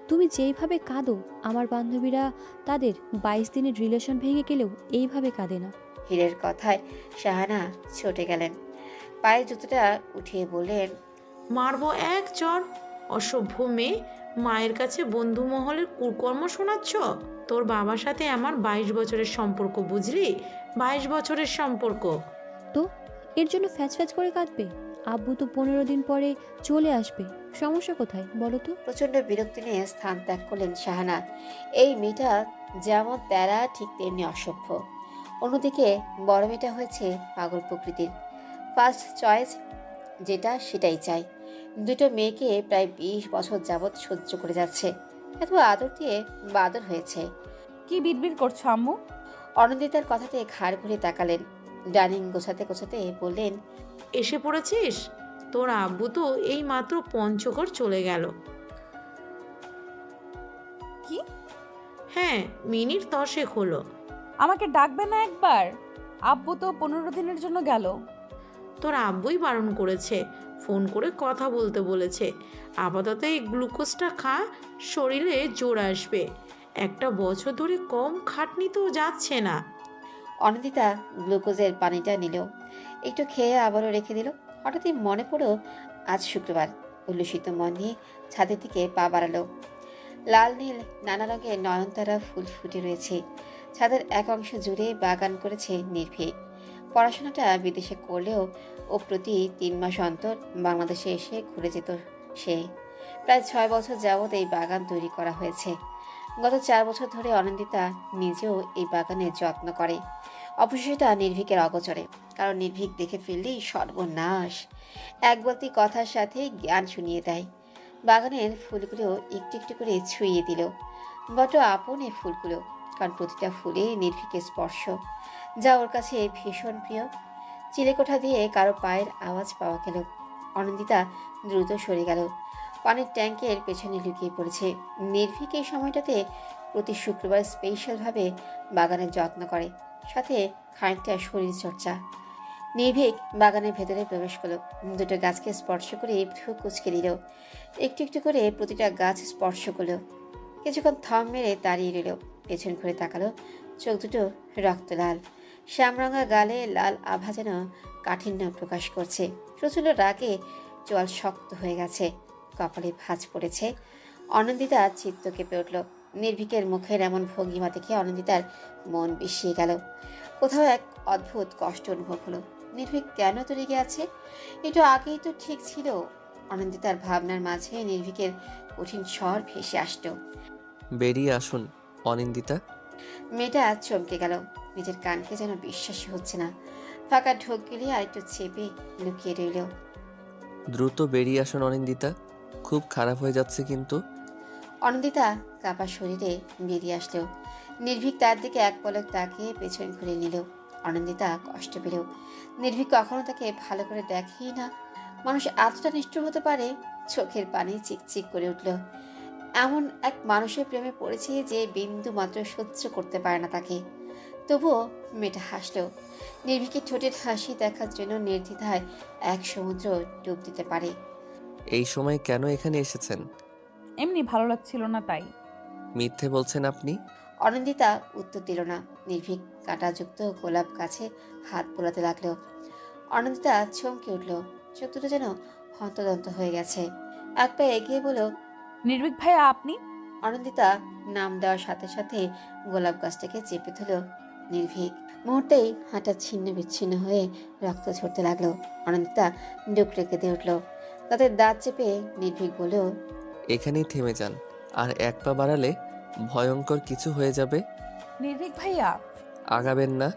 Speaker 7: তুমি যেইভাবে কাঁদো, আমার বান্ধবীরা তাদের 22 দিনের রিলেশন ভেঙে গেলেও এইভাবে কাঁদে না।
Speaker 3: হীরের কথায় শাহানা ছুটে গেলেন। পায়ের জুতোটা উঠিয়ে বললেন,
Speaker 4: মারবো এক চর। অসভ্য মেয়ে, মায়ের কাছে বন্ধু মহলের কুকর্ম শোনাচ্ছ? তোর বাবার সাথে আমার 22 বছরের সম্পর্ক, বুঝলি? 22 বছরের সম্পর্ক।
Speaker 7: তো এর জন্য ফ্যাচ ফ্যাচ করে কাঁদবে? আব্বু তো 15 দিন পরে চলে আসবে, সমস্যা কোথায় বলো তো?
Speaker 3: প্রচন্ড বিরক্তি নিয়ে স্থান ত্যাগ করলেন শাহানা। এই মেয়েটা যেমন তেরা ঠিক তেমনি অসভ্য। অন্যদিকে বড় মেয়েটা হয়েছে পাগল প্রকৃতির। ফার্স্ট চয়েস যেটা সেটাই চাই। দুটো মেয়েকে প্রায় 20 বছর যাবৎ সহ্য করে যাচ্ছে। এত আদর দিয়ে বাদর হয়েছে।
Speaker 1: কি বিড়বিড় করছো আম্মু?
Speaker 3: অনন্দিতার কথাতে ঘাড় ঘুরে তাকালেন। ডাইনিং গোছাতে গোছাতে বললেন,
Speaker 4: এসে পড়েছিস? তোর আব্বু তো এই মাত্র পঞ্চগড় চলে গেল।
Speaker 1: কি?
Speaker 4: হ্যাঁ, মিনিট 10 হলো।
Speaker 1: আমাকে ডাকবে না একবার? আব্বু তো 15 দিনের জন্য গেল।
Speaker 4: তোর আব্বুই বারণ করেছে, ফোন করে কথা বলতে বলেছে। আপাতত এই গ্লুকোজটা খা, শরীরে জোর আসবে। একটা বছর ধরে কম খাটনি তো যাচ্ছে না।
Speaker 3: অনন্দিতা গ্লুকোজের পানিটা নিল, একটু খেয়ে আবারও রেখে দিল। হঠাৎই মনে পড়ো আজ শুক্রবার। উল্লসিত মন নিয়ে ছাদের দিকে পা বাড়ালো। লাল নীল নানা রঙের নয়নতারা ফুল ফুটে রয়েছে। ছাদের এক অংশ জুড়ে বাগান করেছে নির্ভীক। পড়াশোনাটা বিদেশে করলেও ও প্রতি 3 মাস অন্তর বাংলাদেশে এসে ঘুরে যেত সে। প্রায় 6 বছর যাবৎ এই বাগান তৈরি করা হয়েছে। গত 4 বছর ধরে অনন্দিতা নিজেও এই বাগানের যত্ন করে। অবশ্যইটা নির্ভীকের অগোচরে, কারণ নির্ভীক দেখে ফেললেই সর্বনাশ। এক বলতি কথার সাথে জ্ঞান শুনিয়ে দেয়। বাগানের ফুলগুলো একটু একটু করে ছুঁয়ে দিল। বড় আপন এই ফুলগুলো, কারণ প্রতিটা ফুলে নির্ভীকের স্পর্শ, যা ওর কাছে ভীষণ প্রিয়। চিলেকোঠা দিয়ে কারো পায়ের আওয়াজ পাওয়া গেল। অনন্দিতা দ্রুত সরে গেল। পানির ট্যাঙ্কের পেছনে লুকিয়ে পড়েছে। নির্ভীক এই সময়টাতে প্রতি শুক্রবার স্পেশালভাবে বাগানের যত্ন করে, সাথে খানিকটা শরীর চর্চা। নির্ভীক বাগানের ভেতরে প্রবেশ করলো, দুটো গাছকে স্পর্শ করে ভ্রু কুচকে দিল, একটু একটু করে প্রতিটা গাছ স্পর্শ করলো। কিছুক্ষণ থম মেরে দাঁড়িয়ে রইল, পেছন ঘুরে তাকালো, চোখ দুটো রক্ত লাল, শ্যামরঙা গালে লাল আভা যেন কাঠিন্য প্রকাশ করছে। প্রচণ্ড রাগে জল শক্ত হয়ে গেছে, কপালে ভাঁজ পড়েছে। অনন্দিতা চিত্ত কেঁপে উঠল। নির্ভীকের মুখের এমন ভঙ্গিমা দেখে অনন্দিতার মন বিষিয়ে গেল। কোথাও এক অদ্ভুত কষ্ট অনুভব হলো। নির্ভীক কেন তো রেগে আছে? একটু আগেই তো ঠিক ছিল। অনন্দিতার ভাবনার মাঝে নির্ভীকের কঠিন স্বর ভেসে আসলো।
Speaker 5: বেরিয়ে আসুন অনিন্দিতা।
Speaker 3: মেয়েটা চমকে গেল, নিজের কানকে যেন বিশ্বাসই হচ্ছে না। ফাঁকা ঢোক গেলে আরেকটু চেপে লুকিয়ে রইল।
Speaker 5: দ্রুত বেরিয়ে আসুন অনিন্দিতা, খুব খারাপ হয়ে যাচ্ছে কিন্তু।
Speaker 3: অনন্দিতা কাপা শরীরে বেরিয়ে আসলো। নির্ভীক তার দিকে এক পলক তাকিয়ে পেছন ঘুরে নিল। অনন্দিতা কষ্ট পেল। নির্ভীক কখনো তাকে ভালো করে দেখেই না। মানুষ এতটা নিষ্ঠুর হতে পারে? চোখের পানি চিকচিক করে উঠল। এমন এক মানুষের প্রেমে পড়েছে যে বিন্দু মাত্র সহ্য করতে পারে না তাকে। তবুও মেয়েটা হাসলো। নির্ভীকের ঠোঁটের হাসি দেখার জন্য নির্দ্বিধায় এক সমুদ্র ডুব দিতে পারে।
Speaker 5: এই সময় কেন এখানে এসেছেন?
Speaker 1: এমনি ভালো লাগছিল না তাই।
Speaker 5: মিথ্যে বলছেন আপনি।
Speaker 3: অনন্দিতা উত্তর দিল না। নির্ভীক কাঁটাযুক্ত গোলাপ গাছে হাত বোলাতে লাগলো। অনন্দিতা চমকে উঠল, চোখ দুটো যেন হন্তদন্ত হয়ে গেছে। এক পা এগিয়ে বলল,
Speaker 1: নির্ভীক ভাইয়া আপনি?
Speaker 3: অনন্দিতা নাম দেওয়ার সাথে সাথে গোলাপ গাছটাকে চেপে ধরল নির্ভীক। মুহূর্তেই হাঁটা ছিন্ন বিচ্ছিন্ন হয়ে রক্ত ঝরতে লাগলো। অনন্দিতা ডুকরে কেঁদে উঠল। তাদের দাঁত চেপে নির্ভীক বলল,
Speaker 5: এখানেই থেমে যান, আর এক পা বাড়ালে ভয়ঙ্কর কিছু হয়ে যাবে।
Speaker 1: নির্ভীক ভাইয়া।
Speaker 5: আগাবেন না।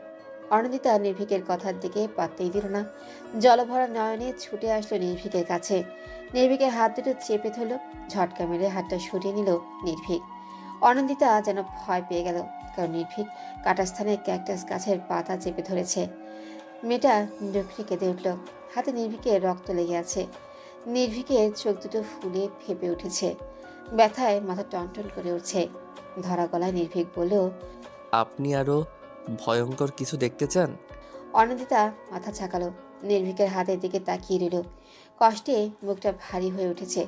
Speaker 3: অনন্দিতা নির্ভীকের কথার দিকে পাত্তেই দিল না। জলভরা নয়নে ছুটে আসলো নির্ভীকের কাছে। নির্ভীকের হাত দুটো চেপে ধরল, ঝটকা মেরে হাতটা সরিয়ে নিল নির্ভীক। অনন্দিতা যেন ভয় পেয়ে গেল, কারণ নির্ভীক কাটা স্থানে ক্যাকটাস গাছের পাতা চেপে ধরেছে। মেয়েটা ডুকরে কেঁদে উঠল, হাতে নির্ভীকের রক্ত লেগে আছে। নির্ভীকের চোখ দুটো ফুলে ফেপে উঠেছে, ব্যথায় মাথা টনটন করে উঠছে। ধরা গলায় নির্ভীক বলল,
Speaker 5: আপনি আরো ভয়ঙ্কর কিছু দেখতে চান?
Speaker 3: অনন্দিতা মাথা ঝাঁকালো, নির্ভীকের হাতের দিকে তাকিয়ে রইল। কষ্টে মুখটা ভারী হয়ে উঠেছে,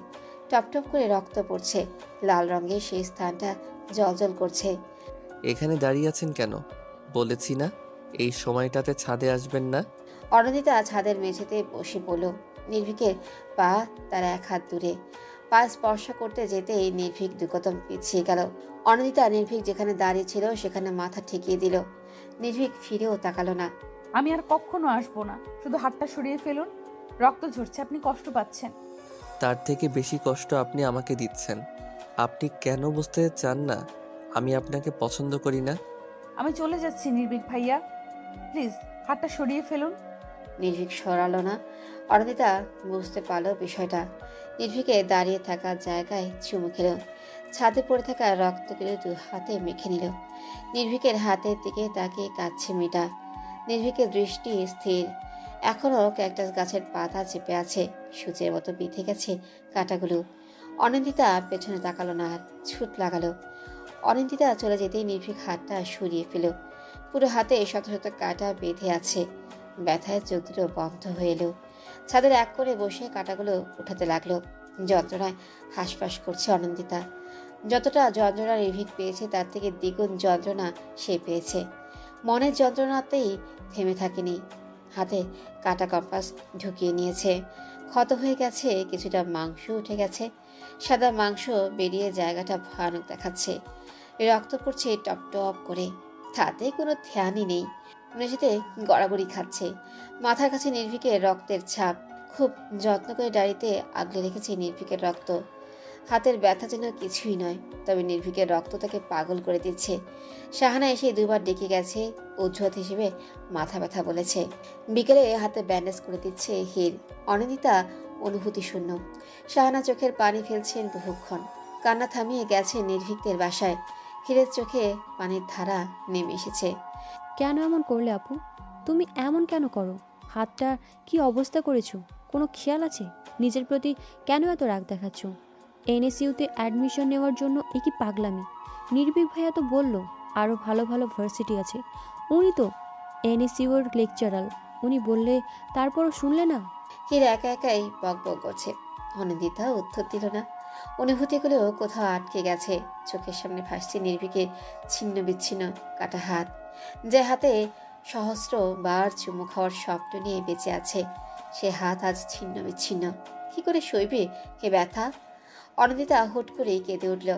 Speaker 3: টপটপ করে রক্ত পড়ছে। লাল রঙের সেই স্থানটা জ্বলজ্বল করছে।
Speaker 5: এখানে দাঁড়িয়ে আছেন কেন? বলেছি না এই সময়টাতে ছাদে আসবেন না।
Speaker 3: অনন্দিতা ছাদের মেঝেতে বসে পড়ল। নির্ভীকের পা তার এক হাত দূরে। পা স্পর্শ করতে যেতেই নির্ভীক দুকদম পিছিয়ে গেল। অনন্দিতা নির্ভীক যেখানে দাঁড়িয়ে ছিল সেখানে মাথা ঠেকিয়ে দিল। নির্ভীক ফিরেও তাকালো না।
Speaker 1: আমি আর কখনো আসবো না, শুধু হাতটা সরিয়ে ফেলুন। রক্ত ঝরছে, আপনি কষ্ট পাচ্ছেন।
Speaker 5: তার থেকে বেশি কষ্ট আপনি আমাকে দিচ্ছেন। আপনি কেন বুঝতে চান না আমি আপনাকে পছন্দ করি না?
Speaker 1: আমি চলে যাচ্ছি নির্ভীক ভাইয়া, প্লিজ হাতটা সরিয়ে ফেলুন।
Speaker 3: নির্ভীক সরালো না। অনন্দিতা বুঝতে পারল বিষয়টা। নির্ভীকে দাঁড়িয়ে থাকা জায়গায় চুমু খেল, ছাদে পড়ে থাকা রক্তগুলো দু হাতে মেখে নিল। নির্ভীকের হাতের দিকে তাকিয়ে কাঁদছে মেয়েটা। নির্ভীকের দৃষ্টি স্থির, এখনো ক্যাকটাস গাছের পাতা চেপে আছে, সূচের মতো বিঁধে গেছে কাঁটাগুলো। অনন্দিতা পেছনে তাকালো না, আর ছুট লাগালো। অনন্দিতা চলে যেতেই নির্ভীক হাতটা সরিয়ে ফেল। পুরো হাতে শত শত কাঁটা বেঁধে আছে, ব্যথায় চোখ দুটো বন্ধ হয়ে এলো। ছাদের এক করে বসে কাঁটাগুলো উঠাতে লাগলো। যন্ত্রণায় হাঁসফাঁস করছে অনন্দিতা। যতটা যন্ত্রণা নির্ভীক পেয়েছে তার থেকে দ্বিগুণ যন্ত্রণা সে পেয়েছে। মনের যন্ত্রণাতেই থেমে থাকেনি। হাতে কাটা কম্পাস ঢুকিয়ে নিয়েছে, ক্ষত হয়ে গেছে, কিছুটা মাংস উঠে গেছে। সাদা মাংস বেরিয়ে জায়গাটা ভয়ানক দেখাচ্ছে। রক্ত পড়ছে টপ টপ করে, তাতে কোনো ধ্যানই নেই। মেঝেতে গড়াগড়ি খাচ্ছে। মাথার কাছে নির্ভীকের রক্তের ছাপ। খুব যত্ন করে ডাড়িতে আগলে রেখেছে নির্ভীকের রক্ত। হাতের ব্যথা যেন কিছুই নয়, তবে নির্ভীকের রক্ত তাকে পাগল করে দিচ্ছে। শাহানা এসে দুবার ডেকে গেছে, অজুহাত হিসেবে মাথা ব্যথা বলেছে। বিকেলে হাতে ব্যান্ডেজ করে দিচ্ছে হির। অনিন্দিতা অনুভূতি শূন্য। শাহানা চোখের পানি ফেলছেন বহুক্ষণ। কান্না থামিয়ে গেছে নির্ভীকদের বাসায়। হিরের চোখে পানির ধারা নেমে এসেছে।
Speaker 7: কেন এমন করলে আপু? তুমি এমন কেন করো? হাতটা কি অবস্থা করেছো? কোনো খেয়াল আছে? নিজের প্রতি কেন এত রাগ দেখাচ্ছ? এনএসইউতে অ্যাডমিশন নেওয়ার জন্য এ কি পাগলামি? নির্ভীক ভাইয়া তো বলল আরও ভালো ভালো ভার্সিটি আছে। উনি তো এনএসইউর লেকচারার, উনি বললে তারপরও শুনলে না।
Speaker 3: হীর একা একাই বক বক করছে। অনিন্দিতা উত্তর দিল না। অনুভূতিগুলো কোথাও আটকে গেছে। চোখের সামনে ভাসছে নির্ভীকের ছিন্ন বিচ্ছিন্ন কাটা হাত, যে হাতে সহস্র বার চুমু খাওয়ার স্বপ্ন নিয়ে বেঁচে আছে। সে হাত আজ ছিন্ন বিচ্ছিন্ন। কি করে সইবে হে ব্যথা? অনিন্দিতা হুট করেই কেঁদে উঠল।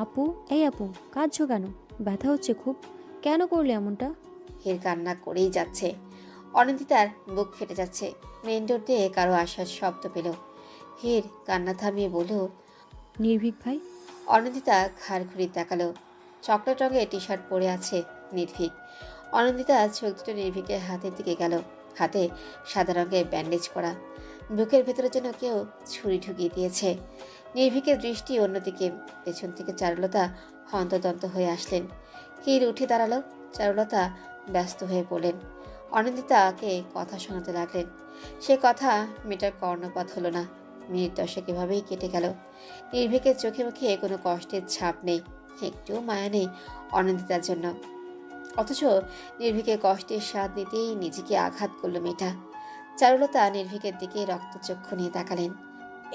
Speaker 7: আপু, এই আপু, কাঁদছো কেন? ব্যথা হচ্ছে খুব? কেন করলে এমনটা?
Speaker 3: হীর কান্না করেই যাচ্ছে। অনিন্দিতার বুক ফেটে যাচ্ছে। মেন ডোর দিয়ে কারো আসার শব্দ পেল। হীর কান্না থামিয়ে বলল,
Speaker 7: নির্ভীক ভাই।
Speaker 3: অনিন্দিতা ঘাড় ঘুরে তাকালো। চকলেট রঙের টি শার্ট পরে আছে নির্ভীক। অনিন্দিতা চোখ দুটো নির্ভীকের হাতের দিকে গেল। হাতে সাদা রঙের ব্যান্ডেজ করা, বুকের ভেতরে যেন কেউ ছুরি ঢুকিয়ে দিয়েছে। নির্ভীকের দৃষ্টি অন্যদিকে। পেছন থেকে চারুলতা হন্তদন্ত হয়ে আসলেন। হীর উঠে দাঁড়ালো। চারুলতা ব্যস্ত হয়ে পড়লেন। অনিন্দিতাকে কথা শোনাতে লাগলেন। সে কথা মেয়েটার কর্ণপাত হলো না। মিনিট 10 এভাবেই কেটে গেল। নির্ভীকের চোখে মুখে কোনো কষ্টের ছাপ নেই, একটুও মায়া নেই অনিন্দিতার জন্য। অথচ নির্ভীকের কষ্টের স্বাদ নিতেই নিজেকে আঘাত করলো মেয়েটা। চারুলতা নির্ভীকের দিকে রক্তচক্ষু নিয়ে তাকালেন।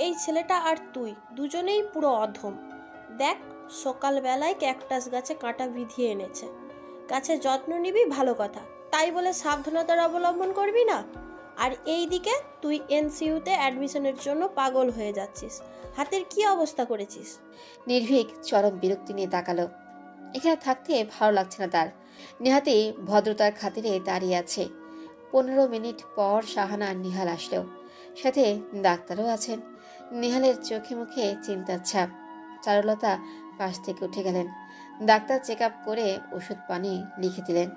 Speaker 6: এই ছেলেটা আর তুই দুজনেই পুরো অধম। দেখ, সকালবেলায় ক্যাকটাস গাছে কাঁটা বিধিয়ে এনেছে। গাছের যত্ন নিবি ভালো কথা, তাই বলে সাবধানতার অবলম্বন করবি না। আর এই দিকে তুই এনসিইউতে অ্যাডমিশনের জন্য পাগল হয়ে যাচ্ছিস। হাতের কি অবস্থা করেছিস?
Speaker 3: নির্ভীক চরম বিরক্তি নিয়ে তাকালো। এখানে থাকতে ভালো লাগছে না তার। নেহাতি ভদ্রতার খাতিরে দাঁড়িয়ে আছে। 15 মিনিট পর শাহানা আর নিহাল আসলো। সাথে ডাক্তারও আছেন। নিহালের চোখে মুখে চিন্তার ছাপ। চারুলতা পাশ থেকে উঠে গেলেন। ডাক্তার চেক আপ করে ওষুধ পানি লিখে দিলেন।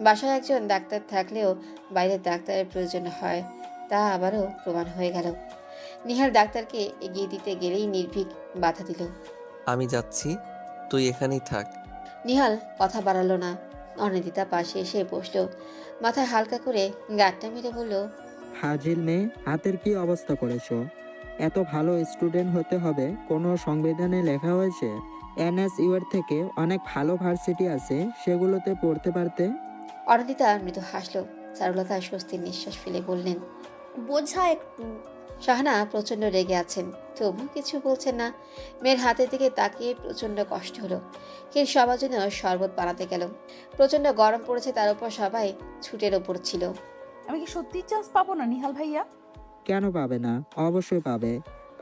Speaker 3: বাসায় একজন ডাক্তার থাকলেও বাইরের ডাক্তারের প্রয়োজন হয়, তা আবারও প্রমাণ হয়ে গেল। নিহাল ডাক্তারকে এগিয়ে দিতে গেলেই নির্ভীক বাধা দিল।
Speaker 5: আমি যাচ্ছি, তুই এখানেই থাক।
Speaker 3: নিহাল কথা বাড়ালো না। অনিন্দিতা পাশে এসে বসলো। মাথায় হালকা করে গাঁটটা মেরে বলল,
Speaker 9: ফাজিল মেয়ে, হাতের কি অবস্থা করেছো? এত ভালো স্টুডেন্ট হতে হবে কোনো সংবিধানে লেখা হয়েছে? এনএসইউ এর থেকে অনেক ভালো ভার্সিটি আছে, সেগুলোতে পড়তে পারতে।
Speaker 3: অনিন্দিতা মৃদু হাসলো। চারুলতা স্বস্তির নিঃশ্বাস ফেলে বললেন,
Speaker 6: বোঝা একটু।
Speaker 3: শাহানা প্রচন্ড রেগে আছেন, তবু কিছু বলছেন না। মেয়ের হাতের দিকে তাকিয়ে প্রচন্ড কষ্ট হলো। হির সবার জন্য শরবত বানাতে গেল। প্রচন্ড গরম পড়েছে, তার উপর সবাই ছুটের ওপর ছিল।
Speaker 1: আমি কি সত্যি চান্স পাবো না নিহাল ভাইয়া?
Speaker 9: কেন পাবে না? অবশ্যই পাবে।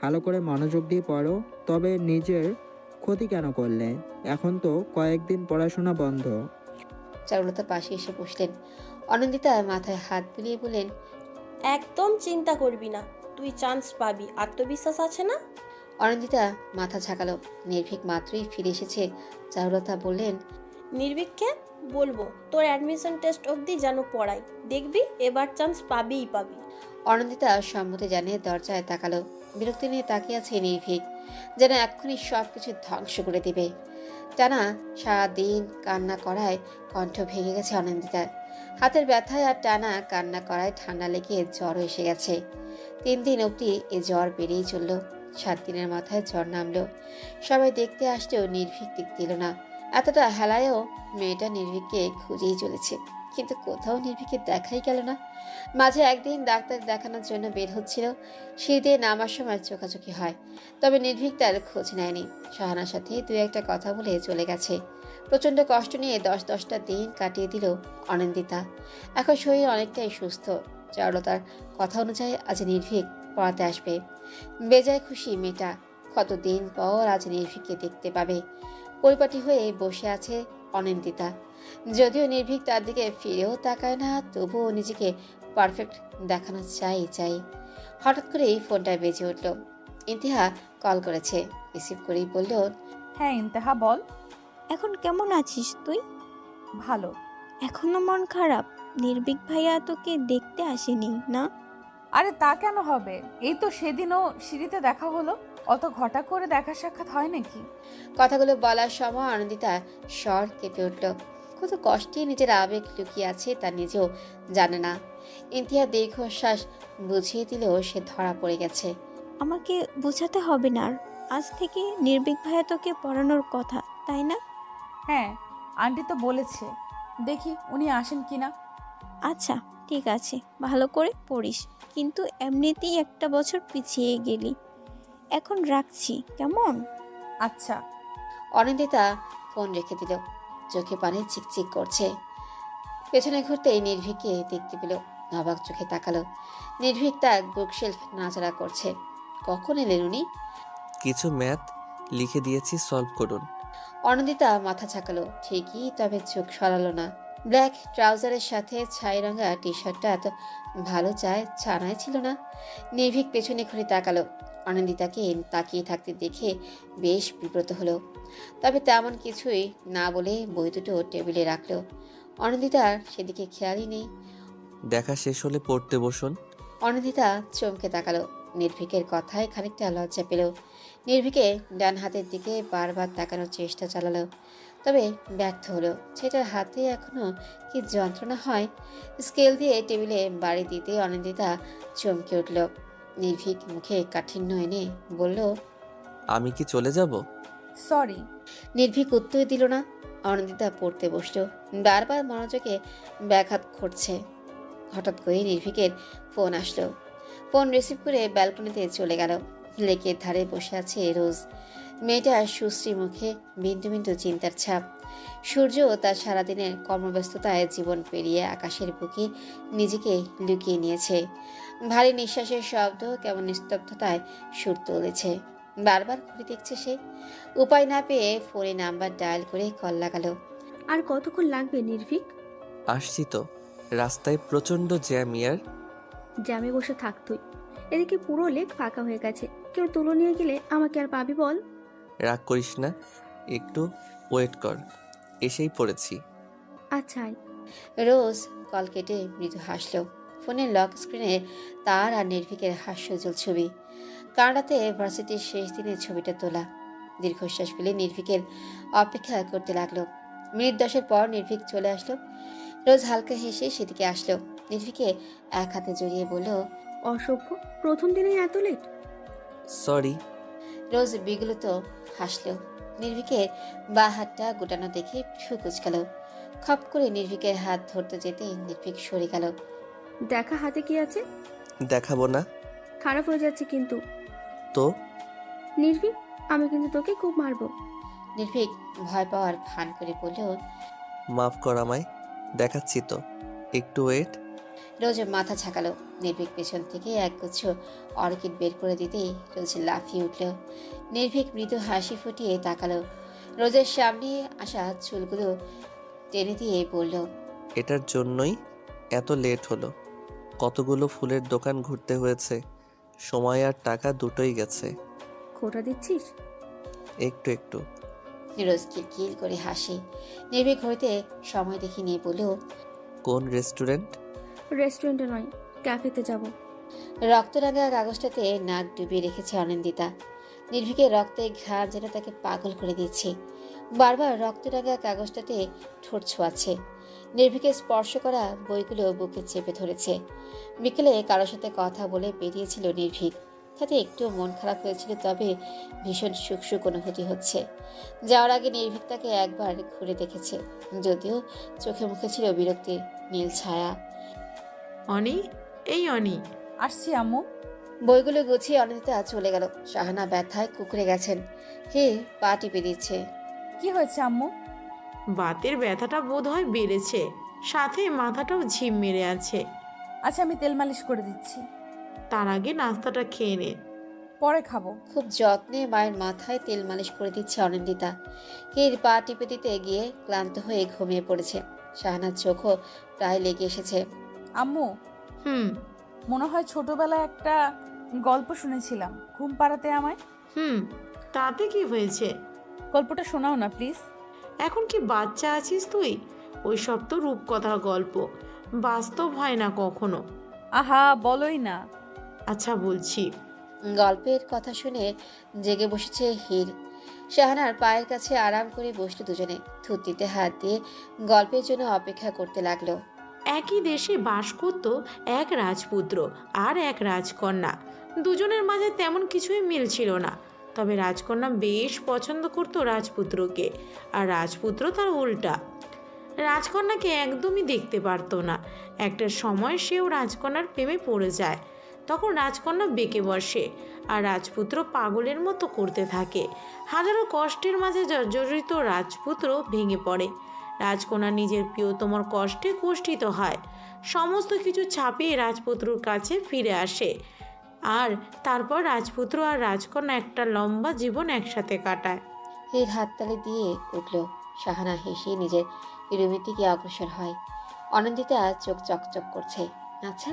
Speaker 9: ভালো করে মনোযোগ দিয়ে পড়ো। তবে নিজের ক্ষতি কেন করলে? এখন তো কয়েকদিন পড়াশোনা বন্ধ।
Speaker 3: চারুলতা পাশে এসে বসলেন। অনিন্দিতা মাথায় হাত বুলিয়ে বললেন,
Speaker 6: একদম চিন্তা করবি না, তুই চান্স পাবি। আত্মবিশ্বাস আছে না?
Speaker 3: অনিন্দিতা মাথা ঝাঁকালো। নির্ভীক মাত্রই ফিরে এসেছে। চারুলতা বললেন,
Speaker 6: নির্ভীককে বলবো তোর অ্যাডমিশন টেস্ট অবধি যেন পড়াই, দেখবি এবার চান্স পাবিই পাবি।
Speaker 3: অনিন্দিতা সম্মতি জানিয়ে দরজায় তাকালো। বিরক্তি নিয়ে তাকিয়ে আছে নির্ভীক, যেন এক্ষুনি সবকিছু ধ্বংস করে দিবে। টানা সারাদিন কান্না করায় কণ্ঠ ভেঙে গেছে অনিন্দিতার। হাতের ব্যথায় আর টানা কান্না করায় ঠান্ডা লেগে জ্বর এসে গেছে। 3 দিন অবধি এ জ্বর বেড়েই চলল। 7 দিনের মাথায় জ্বর নামলো। সবাই দেখতে আসলেও নির্ভীক দিক দিল না। এতটা হেলায়ও মেয়েটা নির্ভীককে খুঁজেই চলেছে, কিন্তু কোথাও নির্ভীকে দেখাই গেল না। মাঝে একদিন ডাক্তার দেখানোর জন্য বের হচ্ছিল, সিঁড়ি দিয়ে নামার সময় চোখাচোখি হয়। তবে নির্ভীক তার খোঁজ নেয়নি। শাহানার সাথে 2-1টা কথা বলে চলে গেছে। প্রচন্ড কষ্ট নিয়ে 10-10টা দিন কাটিয়ে দিল অনিন্দিতা। এখন শরীর অনেকটাই সুস্থ। চারুলতার কথা অনুযায়ী আজ নির্ভীক পড়াতে আসবে। বেজায় খুশি মেয়েটা। কতদিন পর আজ নির্ভীককে দেখতে পাবে। পরিপাটি হয়ে বসে আছে অনিন্দিতা। যদিও নির্ভীক তার দিকে ফিরেও তাকায় না, তবুও নিজেকে পারফেক্ট দেখানো চাই। হঠাৎ করেই ফোনটা বেজে উঠল। ইন্তিহা কল করেছে। রিসিভ করেই বলল,
Speaker 1: হ্যাঁ ইন্তেহা বল।
Speaker 2: এখন কেমন আছিস তুই?
Speaker 1: ভালো।
Speaker 2: এখনো মন খারাপ? নির্ভীক ভাইয়া তোকে দেখতে আসেনি না?
Speaker 1: আরে তা কেন হবে, এই তো সেদিনও সিঁড়িতে দেখা হলো। অত ঘটা করে দেখা সাক্ষাৎ হয় নাকি?
Speaker 3: কথাগুলো বলার সময় আনন্দিতা স্বর কেঁপে উঠল। কত কষ্টে নিজের আবেগ লুকিয়ে আছে তা নিজেও জানে না। ইন্তিহা দীর্ঘশ্বাস বুঝিয়ে দিলেও সে ধরা পড়ে গেছে।
Speaker 2: আমাকে বোঝাতে হবে না আর। আজ থেকে নির্ভীক ভাইয়া তোকে পড়ানোর কথা, তাই না?
Speaker 1: হ্যাঁ, আন্টি তো বলেছে। দেখি উনি আসেন কি না।
Speaker 2: আচ্ছা ঠিক আছে, ভালো করে পড়িস, কিন্তু এমনিতেই একটা বছর পিছিয়ে গেলি। এখন রাখছি কেমন?
Speaker 1: আচ্ছা।
Speaker 3: অনিন্দিতা ফোন রেখে দিল। চোখে পানি চিকচিক করছে। পেছনে ঘুরতেই নির্ভীককে দেখতে পেল। অবাক চোখে তাকালো। নির্ভীক তার বুকশেলফ নাড়াচাড়া করছে। কখন এলেন উনি?
Speaker 5: কিছু ম্যাথ লিখে দিয়েছি, সলভ করুন।
Speaker 3: অনিন্দিতা মাথা ঝাঁকালো ঠিকই, তবে চোখ সরালো না। ব্ল্যাক ট্রাউজারের সাথে ছাই রঙা টি শার্টটা এত ভালো ছানায় ছিল না। নির্ভীক পেছনে ঘুরে তাকালো। অনিন্দিতাকে তাকিয়ে থাকতে দেখে বেশ বিব্রত হলো, তবে তেমন কিছুই না বলে বই দুটো টেবিলে রাখলো। অনিন্দিতার সেদিকে খেয়ালই নেই।
Speaker 5: দেখা শেষ হলে পড়তে বসুন।
Speaker 3: অনিন্দিতা চমকে তাকালো। নির্ভীকের কথায় খানিকটা লজ্জা পেল। নির্ভীকে ডান হাতের দিকে বারবার তাকানোর চেষ্টা চালালো, তবে ব্যর্থ হলো। ছেলেটার হাতে এখনো কি যন্ত্রণা হয়। স্কেল দিয়ে টেবিলে বাড়ি দিতে অনিন্দিতা চমকে উঠল। নির্ভীক মুখে কাঠিন্য এনে বলল,
Speaker 5: আমি কি চলে যাব?
Speaker 1: সরি।
Speaker 3: নির্ভীক উত্তর দিল না। অনিন্দিতা পড়তে বসলো। বারবার মনোযোগে ব্যাঘাত ঘটছে। হঠাৎ করে নির্ভীকের ফোন আসলো। ফোন রিসিভ করে ব্যালকনিতে চলে গেল। লেকের ধারে বসে আছে রোজ। মেয়েটার সুশ্রী মুখে বিন্দু বিন্দু চিন্তার ছাপ। সূর্য তার সারাদিনের কর্মব্যস্ততায় জীবন পেরিয়ে আকাশের বুকে নিজেকে লুকিয়ে নিয়েছে। ভারী নিঃশ্বাসের শব্দ কেমন নিস্তব্ধতায় সুর তুলেছে। বারবার ঘুরে দেখছে সে। উপায় না পেয়ে ফোনে নাম্বার ডায়াল করে কল লাগালো।
Speaker 10: আর কতক্ষণ লাগবে নির্ভীক?
Speaker 5: আসছি তো। রাস্তায় প্রচণ্ড জ্যাম ইয়ার।
Speaker 10: জ্যামে বসে থাক তুই। এদিকে পুরো লেক ফাঁকা হয়ে গেছে, কেউ তুলো নিয়ে গেলে আমাকে আর পাবি বল?
Speaker 5: রাগ করিস না, একটু ওয়েট কর, এসেই পড়েছি।
Speaker 10: আচ্ছা আয়।
Speaker 3: রোজ কল কেটে মৃদু হাসল। ফোনের লক স্ক্রিনে তার আর নির্ভীকের হাস্যজ্জ্বল ছবি। কানাডাতে ভার্সিটির শেষ দিনের ছবিটা তোলা। দীর্ঘশ্বাস ফেলে নির্ভীকের অপেক্ষা করতে লাগলো। মিনিট 10 পর নির্ভীক চলে আসলো। রোজ হালকা হেসে সেদিকে আসলো। নির্ভীকে এক হাতে জড়িয়ে বলল,
Speaker 10: অসভ্য, প্রথম দিনেই এত লেট?
Speaker 5: সরি।
Speaker 3: রোজ বিগলিত হাসলো। নির্ভীকের বা হাতটা গোটানো দেখে ভ্রু কুচকালো। খপ করে নির্ভীকের হাত ধরতে যেতে নির্ভীক সরে গেল।
Speaker 10: দেখা হাতে কি আছে?
Speaker 5: দেখাবো না
Speaker 10: খারাপ হয়ে যাচ্ছে কিন্তু।
Speaker 5: তো?
Speaker 10: নির্ভীক, আমি কিন্তু তোকে খুব মারবো।
Speaker 3: নির্ভীক ভয় পাওয়ার ভান করে বলল,
Speaker 5: মাফ কর আমায়, দেখাচ্ছি তো, একটু ওয়েট।
Speaker 3: রোজ মাথা ঝাঁকালো। নির্ভীক পেছন থেকে একগুচ্ছ অর্কিড বের করে দিতেই রোজ লাফিয়ে উঠল। নির্ভীক মৃদু হাসি ফুটিয়ে তাকালো। রোজের সামনে আসা চুলগুলো টেনে দিয়ে বলল,
Speaker 5: এটার জন্যই এত লেট হলো। কতগুলো ফুলের দোকান ঘুরতে হয়েছে, সময় আর টাকা দুটোই গেছে।
Speaker 10: খোটা দিচ্ছিস?
Speaker 5: একটু একটু।
Speaker 3: রোজ কিলকিল করে হাসি। নির্ভীক হইতে সময় দেখে নিয়ে বলল,
Speaker 5: কোন রেস্টুরেন্ট?
Speaker 10: রেস্টুরেন্টে নয়, ক্যাফেতে যাব।
Speaker 3: রক্তরাঙা কাগজটাতে নাক ডুবিয়ে রেখেছে অনিন্দিতা। নির্ভীকের রক্তে ঘ্রাণ যেন তাকে পাগল করে দিচ্ছে। বারবার রক্তরাঙা কাগজটাতে ঠোঁট ছোঁয়াচ্ছে। নির্ভীকের স্পর্শ করা বইগুলো বুকে চেপে ধরেছে। বিকেলে কারোর সাথে কথা বলে বেরিয়েছিল নির্ভীক। তাতে একটু মন খারাপ হয়েছিল, তবে ভীষণ সুখ সুখ অনুভূতি হচ্ছে। যাওয়ার আগে নির্ভীক তাকে একবার ঘুরে দেখেছে, যদিও চোখে মুখে ছিল বিরক্তির নীল ছায়া।
Speaker 4: অনি, এই অনি।
Speaker 1: আসছি আম্মু।
Speaker 3: বইগুলো গুছিয়ে অনিন্দিতা চলে গেল। শাহানা ব্যথায় কুকড়ে গেছেন। হে পা টিপে দিচ্ছে।
Speaker 1: কি হয়েছে আম্মু?
Speaker 4: বাতের ব্যথাটা বোধ হয় বেড়েছে, সাথে মাথাটাও ঝিম মেরে আছে।
Speaker 1: আচ্ছা, আমি তেল মালিশ করে দিচ্ছি।
Speaker 4: তার আগে নাস্তাটা খেয়ে নে।
Speaker 1: পরে খাবো।
Speaker 3: খুব যত্নে মায়ের মাথায় তেল মালিশ করে দিচ্ছে অনিন্দিতা। হির পা টিপে দিতে গিয়ে ক্লান্ত হয়ে ঘুমিয়ে পড়েছে। শাহানার চোখও প্রায় লেগে এসেছে।
Speaker 1: আম্মু,
Speaker 4: হুম
Speaker 1: মনে হয় ছোটবেলায় একটা গল্প শুনেছিলাম, ঘুম পাড়াতে আমায়।
Speaker 4: হুম তাতে কি হয়েছে?
Speaker 1: গল্পটা শোনাও না প্লিজ।
Speaker 4: এখন কি বাচ্চা আছিস তুই? ওই সব তো রূপকথার গল্প, বাস্তব হয় না কখনো।
Speaker 1: আহা, বলোই না।
Speaker 4: আচ্ছা বলছি।
Speaker 3: গল্পের কথা শুনে জেগে বসেছে হির। শাহানার পায়ের কাছে আরাম করে বসলো দুজনে। থুতনিতে হাত দিয়ে গল্পের জন্য অপেক্ষা করতে লাগলো।
Speaker 4: একই দেশে বাস করত এক রাজপুত্র আর এক রাজকন্যা। দুজনের মাঝে তেমন কিছুই মিল ছিল না। তবে রাজকন্যা বেশ পছন্দ করতো রাজপুত্রকে, আর রাজপুত্র তার উল্টা। রাজকন্যাকে একদমই দেখতে পারতো না। একটা সময় সেও রাজকন্যার প্রেমে পড়ে যায়। তখন রাজকন্যা বেঁকে বসে আর রাজপুত্র পাগলের মতো করতে থাকে। হাজারো কষ্টের মাঝে জর্জরিত রাজপুত্র ভেঙে পড়ে। রাজকন্যা নিজের প্রিয়তমর কষ্টে কষ্টিত হয়। সমস্ত কিছু ছাপিয়ে রাজপুত্রর কাছে ফিরে আসে, আর তারপর রাজপুত্র আর রাজকন্যা একটা লম্বা জীবন একসাথে কাটায়।
Speaker 3: হীর হাততালি দিয়ে উঠল। শাহানা হেসে নিজের রুমের দিকে অগ্রসর হয়। অনন্দিতা চোখ চকচক করছে। আচ্ছা,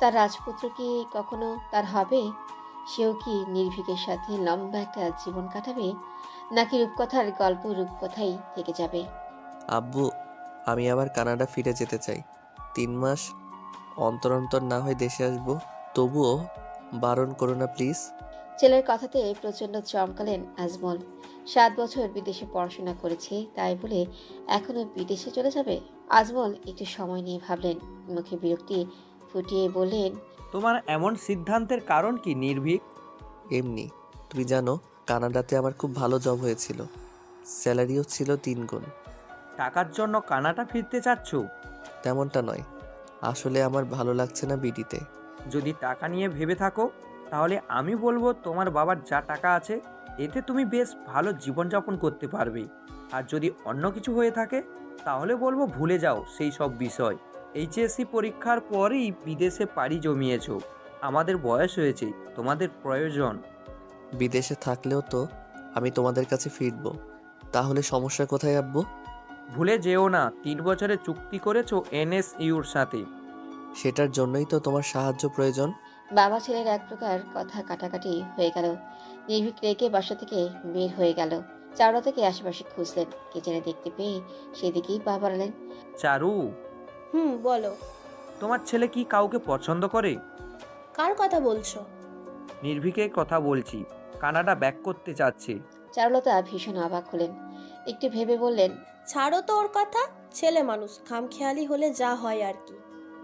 Speaker 3: তার রাজপুত্র কি কখনো তার হবে? সেও কি নির্ভীকের সাথে লম্বা একটা জীবন কাটাবে, নাকি রূপকথার গল্প রূপকথাই থেকে যাবে?
Speaker 5: আব্বু, আমি আবার কানাডা ফিরে যেতে চাই। 3 মাস অন্তর অন্তর না হয় দেশে আসবো, তবুও বারণ করো না প্লিজ।
Speaker 3: ছেলের কথাতে প্রচণ্ড চমকালেন আজমল। 7 বছর বিদেশে পড়াশোনা করেছে, তাই বলে এখনো বিদেশে চলে যাবে? আজমল একটু সময় নিয়ে ভাবলেন, মুখে বিরক্তি ফুটিয়ে বললেন,
Speaker 11: তোমার এমন সিদ্ধান্তের কারণ কি নির্ভীক?
Speaker 5: এমনি, তুমি জানো কানাডাতে আমার খুব ভালো জব হয়েছিল, স্যালারিও ছিল 3 গুণ।
Speaker 11: টাকার জন্য কানাডা ফিরতে চাচ্ছ?
Speaker 5: তেমনটা নয়, আসলে আমার ভালো লাগছে না বিডিতে।
Speaker 11: যদি টাকা নিয়ে ভেবে থাকো, তাহলে আমি বলবো তোমার বাবার যা টাকা আছে এতে তুমি বেশ ভালো জীবনযাপন করতে পারবে। আর যদি অন্য কিছু হয়ে থাকে তাহলে বলবো ভুলে যাও সেই সব বিষয়। এইচএসসি পরীক্ষার পরই বিদেশে পাড়ি জমিয়েছো। আমাদের বয়স হয়েছে, তোমাদের প্রয়োজন।
Speaker 5: বিদেশে থাকলেও তো আমি তোমাদের কাছে ফিরবো, তাহলে সমস্যা কোথায় আব্বু?
Speaker 11: ভুলে যেও না 3 বছরের চুক্তি করেছো এনএসইউর সাথে।
Speaker 5: সেটার জন্যই তো তোমার সাহায্য প্রয়োজন।
Speaker 3: বাবা ছেলের এক প্রকার কথা কাটাকাটি হয়ে গেল। নির্ভীক রেগে বাসা থেকে বের হয়ে গেল। চাওড়া থেকে আশেপাশে খুঁজলেন, কে যেন দেখতে পেয়ে সেদিকেই পা বাড়ালেন।
Speaker 11: চারু,
Speaker 6: বলো।
Speaker 11: তোমার ছেলে কি কাউকে পছন্দ করে?
Speaker 6: কার কথা বলছো?
Speaker 11: নির্ভীকের কথা বলছি, কানাডা ব্যাক করতে চাচ্ছে।
Speaker 3: চারুলতা ভীষণ অবাক হলেন, একটু ভেবে বললেন,
Speaker 6: ছাড়ো তো ওর কথা, ছেলে মানুষ, খামখেয়ালি হলে যা হয় আর কি।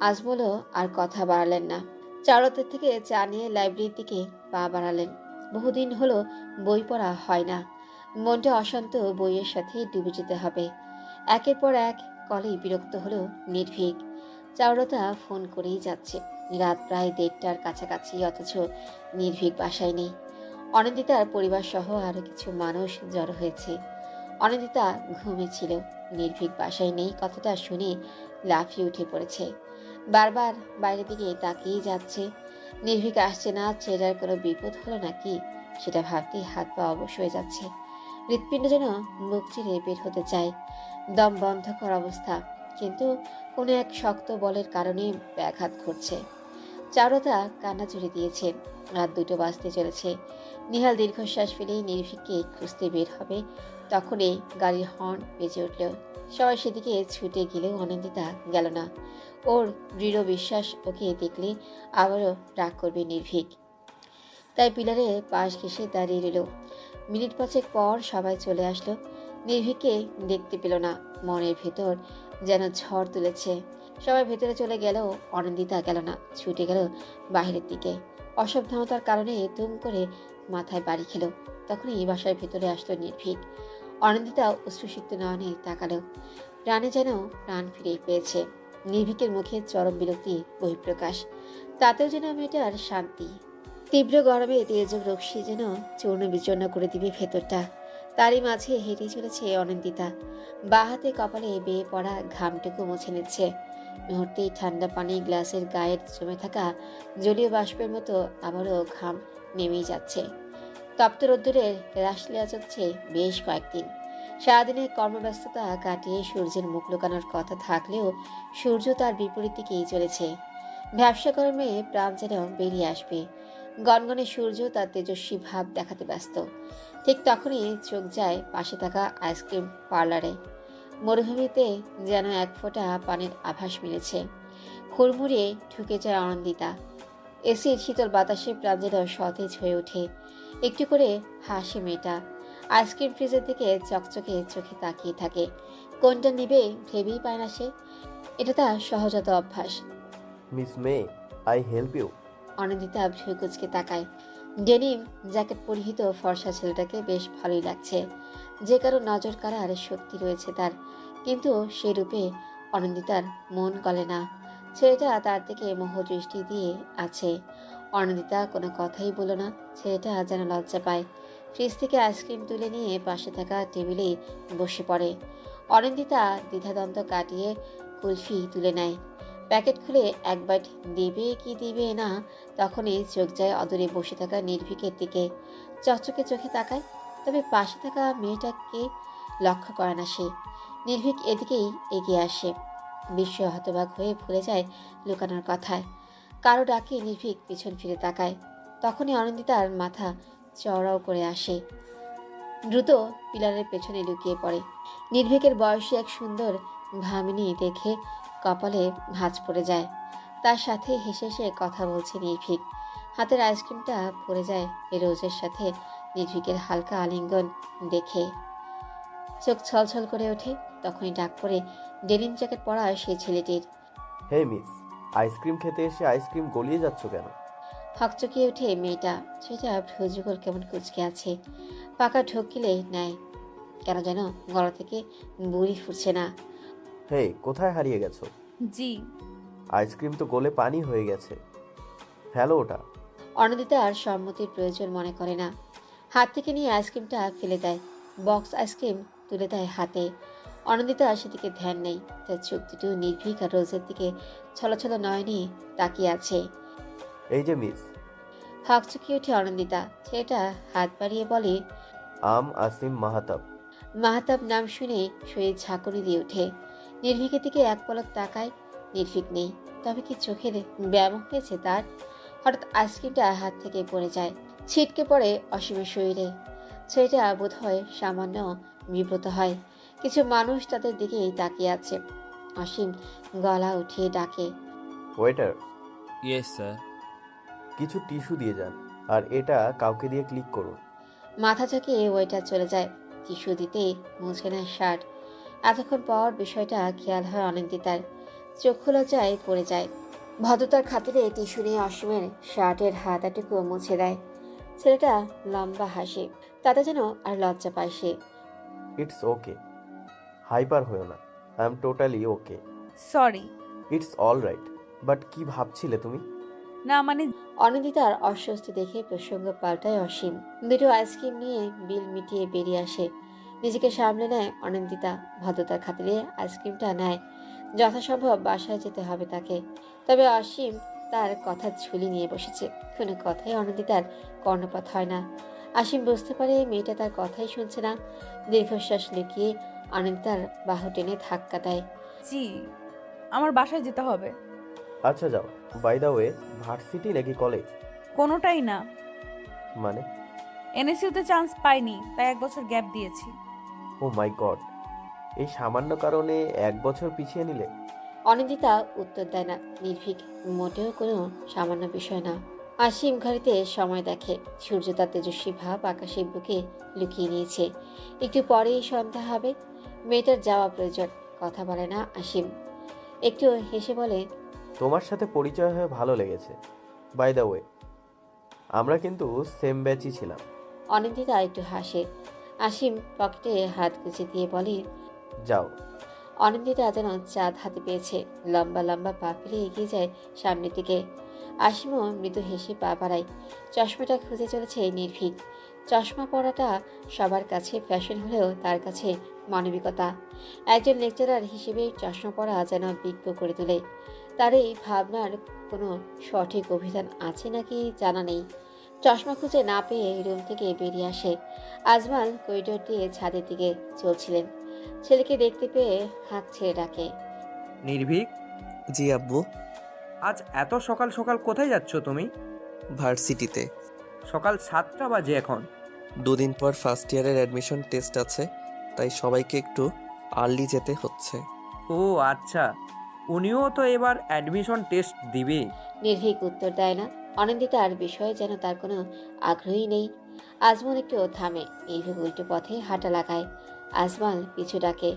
Speaker 3: আজমলও আর কথা বাড়ালেন না। চারুলতার থেকে চা নিয়ে লাইব্রেরির দিকে পা বাড়ালেন। বহুদিন হলো বই পড়া হয় না, মনটা অশান্ত, বইয়ের সাথে ডুবে যেতে হবে। একের পর এক কলেই বিরক্ত হলো নির্ভীক। চারুলতা ফোন করেই যাচ্ছে। রাত প্রায় 1:30টার কাছাকাছি, অথচ নির্ভীক বাসায় নেই। অনিন্দিতার পরিবার সহ আরো কিছু মানুষ জড়ো হয়েছে। অনিন্দিতা ঘুমিয়েছিল। নির্ভীক বাসায় নেই কথাটা শুনে লাফিয়ে উঠে পড়েছে। বারবার বাইরের দিকে তাকিয়ে যাচ্ছে। নির্ভীক আসছে না, ছেলের কোনো বিপদ হলো নাকি সেটা ভাবতেই হাত পা অবশ হয়ে যাচ্ছে। হৃৎপিণ্ড যেন মুখ চিরে বের হতে চায়। দম বন্ধ করা অবস্থা, কিন্তু কোনো এক শক্ত বলের কারণে ব্যাঘাত ঘটছে। চারুলতা কান্না জুড়ে দিয়েছে। রাত 2টো বাজতে চলেছে। নিহাল দীর্ঘশ্বাস ফেলেই নির্ভীককে খুঁজতে বের হবে, তখনই গাড়ির হর্ন বেজে উঠল। সবাই সেদিকে ছুটে গেলেও অনিন্দিতা গেল না। ওর দৃঢ় বিশ্বাস ওকে দেখলে আবারও রাগ করবে নির্ভীক। তাই পিলারে পাশ ঘেঁষে দাঁড়িয়ে রইল। মিনিট 5 পর সবাই চলে আসলো। নির্ভীককে দেখতে পেল না। মনের ভেতর যেন ঝড় তুলেছে। সবাই ভেতরে চলে গেলেও অনিন্দিতা গেল না, ছুটে গেল বাহিরের দিকে। অসাবধানতার কারণে দুম করে মাথায় বাড়ি খেল। তখনই বাসার ভেতরে আসলো নির্ভীক। অনিন্দিতা অশ্রুসিক্ত নয়নে তাকালো। প্রাণে যেন প্রাণ ফিরে পেয়েছে। নির্ভীকের মুখে চরম বিরক্তি বহিঃপ্রকাশ, তাতেও যেন মেয়েটার শান্তি। তীব্র গরমে তেজক রশ্মি যেন চূর্ণ বিচূর্ণ করে দিবে ভেতরটা। তারই মাঝে হেঁটে চলেছে অনিন্দিতা। বাঁ হাতে কপালে বেয়ে পড়া ঘামটুকু মুছে নিচ্ছে। মুহূর্তেই ঠান্ডা পানি গ্লাসের গায়ে জমে থাকা জলীয় বাষ্পের মতো আবারও ঘাম নেমেই যাচ্ছে। তপ্ত রোদ্দুরের রাসলীলা চলছে বেশ কয়েকদিন। সারাদিনের কর্মব্যস্ততা কাটিয়ে সূর্যের মুখ লুকানোর কথা থাকলেও সূর্য তার বিপরীত দিকেই চলেছে। ব্যবসা কর্মে প্রাণ যেন বেরিয়ে আসবে। গনগনে সূর্য তার তেজস্বী ভাব দেখাতে ব্যস্ত। ঠিক তখনই চোখ যায় পাশে থাকা আইসক্রিম পার্লারে। মরুভূমিতে যেন এক ফোঁটা পানির আভাস মিলেছে। হুড়মুড়িয়ে ঢুকে যায় অনন্দিতা। এসির শীতল বাতাসে প্রাণ যেন সতেজ হয়ে ওঠে। একটু করে হাসি মেয়েটা। আইসক্রিম ফ্রিজের দিকে চকচকে চোখে তাকিয়ে থাকে। কোনটা নিবে ভেবেই পায় না সে। এটা তার সহজাত অভ্যাস।
Speaker 12: Miss may, I help you.
Speaker 3: Anindita ভ্রু কুঁচকে তাকায়। ডেনিম জ্যাকেট পরিহিত ফর্সা ছেলেটাকে বেশ ভালোই লাগছে। যে কারো নজর কাড়ার শক্তি রয়েছে তার, কিন্তু সে রূপে অনন্দিতার মন গলে না। ছেলেটা তার দিকে মোহদৃষ্টি দিয়ে আছে। অনন্দিতা কোনো কথাই বলল না। ছেলেটা যেন লজ্জা পায়। ফ্রিজ থেকে আইসক্রিম তুলে নিয়ে পাশে থাকা টেবিলে বসে পড়ে। অনন্দিতা দ্বিধাদ্বন্দ্ব কাটিয়ে কুলফি তুলে নেয়। প্যাকেট খুলে এক বাইট দিবে কি দিবে না, তখনই চোখ যায় অদূরে বসে থাকা নির্ভীকের দিকে। চকচকে চোখে তাকায়, তবে পাশে থাকা মেয়েটাকে লক্ষ্য করে না সে। নির্ভীক এদিকেই এগিয়ে আসে। বিস্ময় হতবাক হয়ে ভুলে যায় লুকানোর কথায়। কারো ডাকে নির্ভীক পিছন ফিরে তাকায়। তখনই অনন্দিতার মাথা চওড়াও করে আসে। দ্রুত পিলারের পেছনে লুকিয়ে পড়ে। নির্ভীকের বয়সী এক সুন্দর ভামিনী দেখে কপালে ভাঁজ পড়ে যায়। তার সাথে হেসে হেসে কথা বলছে নির্ভীক। হাতের আইসক্রিমটা পড়ে যায় রোজের সাথে নির্ভীকের হালকা আলিঙ্গন দেখে চোখ ছলছল করে ওঠে। তখনই ডাক পড়ে ডেনিম জ্যাকেট পরা সেই ছেলেটির।
Speaker 12: হে মিস, আইসক্রিম খেতে এসে আইসক্রিম গলিয়ে যাচ্ছ কেন?
Speaker 3: হকচকিয়ে ওঠে মেয়েটা। সেটা ভ্রুযুগল কেমন কুচকে আছে। পাকা ঢোকিলে নেয়, কেন যেন গলা থেকে বুড়ি ফুটছে না।
Speaker 12: হে, কোথায় হারিয়ে গেছো?
Speaker 1: জি।
Speaker 12: আইসক্রিম তো গলে পানি হয়ে গেছে, ফেলো ওটা।
Speaker 3: অনন্দিতা আর সম্মতির প্রয়োজন মনে করে না। হাত থেকে নিয়ে আইসক্রিমটা ফেলে দেয়। বক্স আইসক্রিম তুলে দেয় হাতে। অনন্দিতা সেদিকে ধ্যান নেই। তার চোখ দুটো নির্ভীক আর রোজের দিকে ছলছল নয়নে তাকিয়ে আছে।
Speaker 12: এই যে মিস।
Speaker 3: হকচকিয়ে ওঠে অনন্দিতা। ছেলেটা হাত বাড়িয়ে বলে,
Speaker 12: আসিম মাহাতাব।
Speaker 3: মাহাতাব নাম শুনে শরীর ঝাঁকুনি দিয়ে ওঠে। নির্ভীকের দিকে এক পলক তাকায়। নির্ভীক নেই। তবে কি চোখের ব্যায়াম হয়েছে তার? হঠাৎ আইসক্রিমটা হাত থেকে পড়ে যায়, ছিটকে পড়ে অসীমের শরীরে। ছেলেটা বোধ হয় সামান্য বিব্রত হয়। কিছু মানুষ তাদের দিকেই তাকিয়ে আছে। অসীম গলা উঠিয়ে ডাকে,
Speaker 12: ওয়েটার,
Speaker 13: ইয়েস স্যার।
Speaker 12: কিছু টিস্যু দিয়ে যান, আর এটা কাউকে দিয়ে ক্লিক করুন।
Speaker 3: মাথা ঝাঁকিয়ে ওয়েটার চলে যায়। টিস্যু দিতে মুছে নেয় শার্ট। এতক্ষণ পর বিষয়টা খেয়াল হয় অনন্দিতার। চক্ষু লজ্জায় পড়ে যায়। ভদ্রতার খাতিরে টিস্যু নিয়ে অসীমের শার্টের হাতাটুকু মুছে দেয়। ছেলেটা লম্বা হাসে। তাতে যেন আর লজ্জা পায় সে।
Speaker 12: ইটস ওকে, হাইপার হয়েও না, I am totally okay.
Speaker 1: Sorry.
Speaker 12: It's all right. But কি ভাবছিলে তুমি?
Speaker 1: না মানে
Speaker 3: অনন্দিতার অস্বস্তি দেখে প্রসঙ্গ পাল্টায় অসীম। দুটো আইসক্রিম নিয়ে বিল মিটিয়ে বেরিয়ে আসে। নিজেকে সামলে নেয় অনন্দিতা। ভদ্রতার খাতিরে আইসক্রিমটা নেয়। যথাসম্ভব বাসায় যেতে হবে তাকে। তবে অসীম তার কথা ঝুলি নিয়ে বসেছে। কোনো কথাই অনন্দিতার কর্ণপাত হয় না। অসীম বুঝতে পারে মেয়েটা তার কথাই শুনছে না। দীর্ঘশ্বাস লুকিয়ে অনন্দিতার বাহু টেনে ধাক্কা দেয়।
Speaker 1: জি, আমার বাসায় যেতে হবে।
Speaker 12: আচ্ছা যাও। বাই দ্য ওয়ে, ভার্সিটি নাকি কলেজ?
Speaker 1: কোনোটাই না।
Speaker 12: মানে?
Speaker 1: এনএসইউতে চান্স পাইনি, তাই 1 বছর গ্যাপ দিয়েছি।
Speaker 12: ও মাই গড, এই সামান্য কারণে 1 বছর পিছিয়ে নিলে?
Speaker 3: অনিন্দিতা উত্তর দেয় না। নির্ভীক মোটেও কোনো সামান্য বিষয় না। অসীম ঘড়িতে সময় দেখে। সূর্য তার তেজস্বী ভাব আকাশের বুকে লুকিয়ে নিয়েছে। একটু পরেই সন্ধ্যা হবে। মেয়েটার যাওয়া প্রয়োজন। কথা বলে না অসীম। একটু হেসে বলে,
Speaker 12: তোমার সাথে পরিচয় হয়ে ভালো লেগেছে। বাই দ্য ওয়ে, আমরা কিন্তু সেম ব্যাচই ছিলাম।
Speaker 3: অনিন্দিতা একটু হাসে। অসীম পকেটে হাত গুজে দিয়ে বলে,
Speaker 12: যাও।
Speaker 3: অনিন্দিতা যেন চাঁদ হাতে পেয়েছে। লম্বা লম্বা পা ফেলে এগিয়ে যায় সামনের দিকে। অসীমও মৃদু হেসে পা বাড়ায়। চশমাটা খুঁজে চলেছে নির্ভীক। চশমা পরাটা সবার কাছে ফ্যাশন হলেও তার কাছে মানবিকতা। একজন লেকচারার হিসেবে চশমা পরা যেন বিজ্ঞ করে তোলে। তার এই ভাবনার কোনো সঠিক অভিধান আছে নাকি জানা নেই। চশমা খুঁজে না পেয়ে রুম থেকে বেরিয়ে আসে। আজমাল করিডোর দিয়ে ছাদের দিকে চলছিলেন। ছেলেকে দেখতে পেয়ে হাঁক ছেড়ে ডাকে,
Speaker 11: নির্ভীক,
Speaker 5: জি আব্বু।
Speaker 11: আজ এত সকাল সকাল কোথায় যাচ্ছ তুমি?
Speaker 5: ভার্সিটিতে।
Speaker 11: সকাল 7টা বাজে এখন।
Speaker 5: 2 দিন পর ফার্স্ট ইয়ারের অ্যাডমিশন টেস্ট আছে, তাই সবাইকে একটু আর্লি যেতে হচ্ছে।
Speaker 11: ও আচ্ছা, উনিও তো এবার অ্যাডমিশন টেস্ট দিবে।
Speaker 3: নির্ভীক উত্তর দেয় না। অনিন্দিতার বিষয়ে যেন তার কোনো আগ্রহই নেই। আজমল একটু থামে। নির্ভীক উল্টো পথে হাঁটা লাগায়। আজমাল পিছু ডাকে,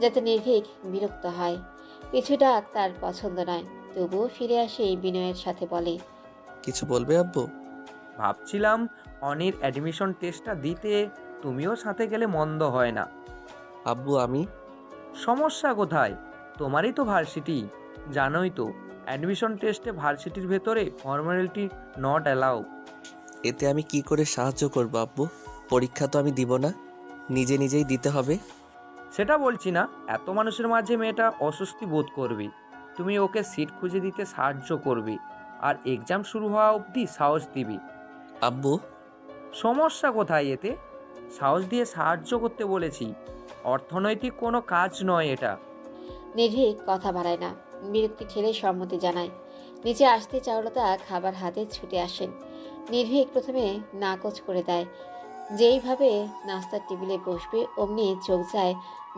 Speaker 3: যাতে নির্ভীক বিরক্ত হয়। পিছু ডাক তার পছন্দ নয়, তবুও ফিরে আসে বিনয়ের সাথে বলে,
Speaker 5: কিছু বলবে আব্বু?
Speaker 11: ভাবছিলাম অনির অ্যাডমিশন টেস্টটা দিতে তুমিও সাথে গেলে মন্দ হয় না।
Speaker 5: আব্বু আমি
Speaker 11: সমস্যা কোথায়? তোমারই তো ভার্সিটি, জানোই তো অ্যাডমিশন টেস্টে ভার্সিটির ভেতরে ফর্মালিটি নট অ্যালাউ।
Speaker 5: এতে আমি কি করে সাহায্য করব আব্বু? পরীক্ষা তো আমি দিব না, নিজে নিজেই দিতে হবে।
Speaker 11: সেটা বলছি না, এত মানুষের মাঝে মেয়েটা অস্বস্তি বোধ করবে। তুমি ওকে সিট খুঁজে দিতে সাহায্য করবে আর এক্সাম শুরু হওয়া অবধি সাহস দিবি।
Speaker 5: আব্বু
Speaker 11: সমস্যা কোথায় এতে? সাহস দিয়ে সাহায্য করতে বলেছি, অর্থনৈতিক কোনো কাজ নয় এটা।
Speaker 3: নির্ভীক কথা বাড়ায় না, বিরক্তি ঠেলে সম্মতি জানায়। নিচে আসতে চারুলতা খাবার হাতে ছুটে আসেন। নির্ভীক প্রথমে নাকচ করে দেয়। যেইভাবে নাস্তার টেবিলে বসবে অমনি চোখ যায়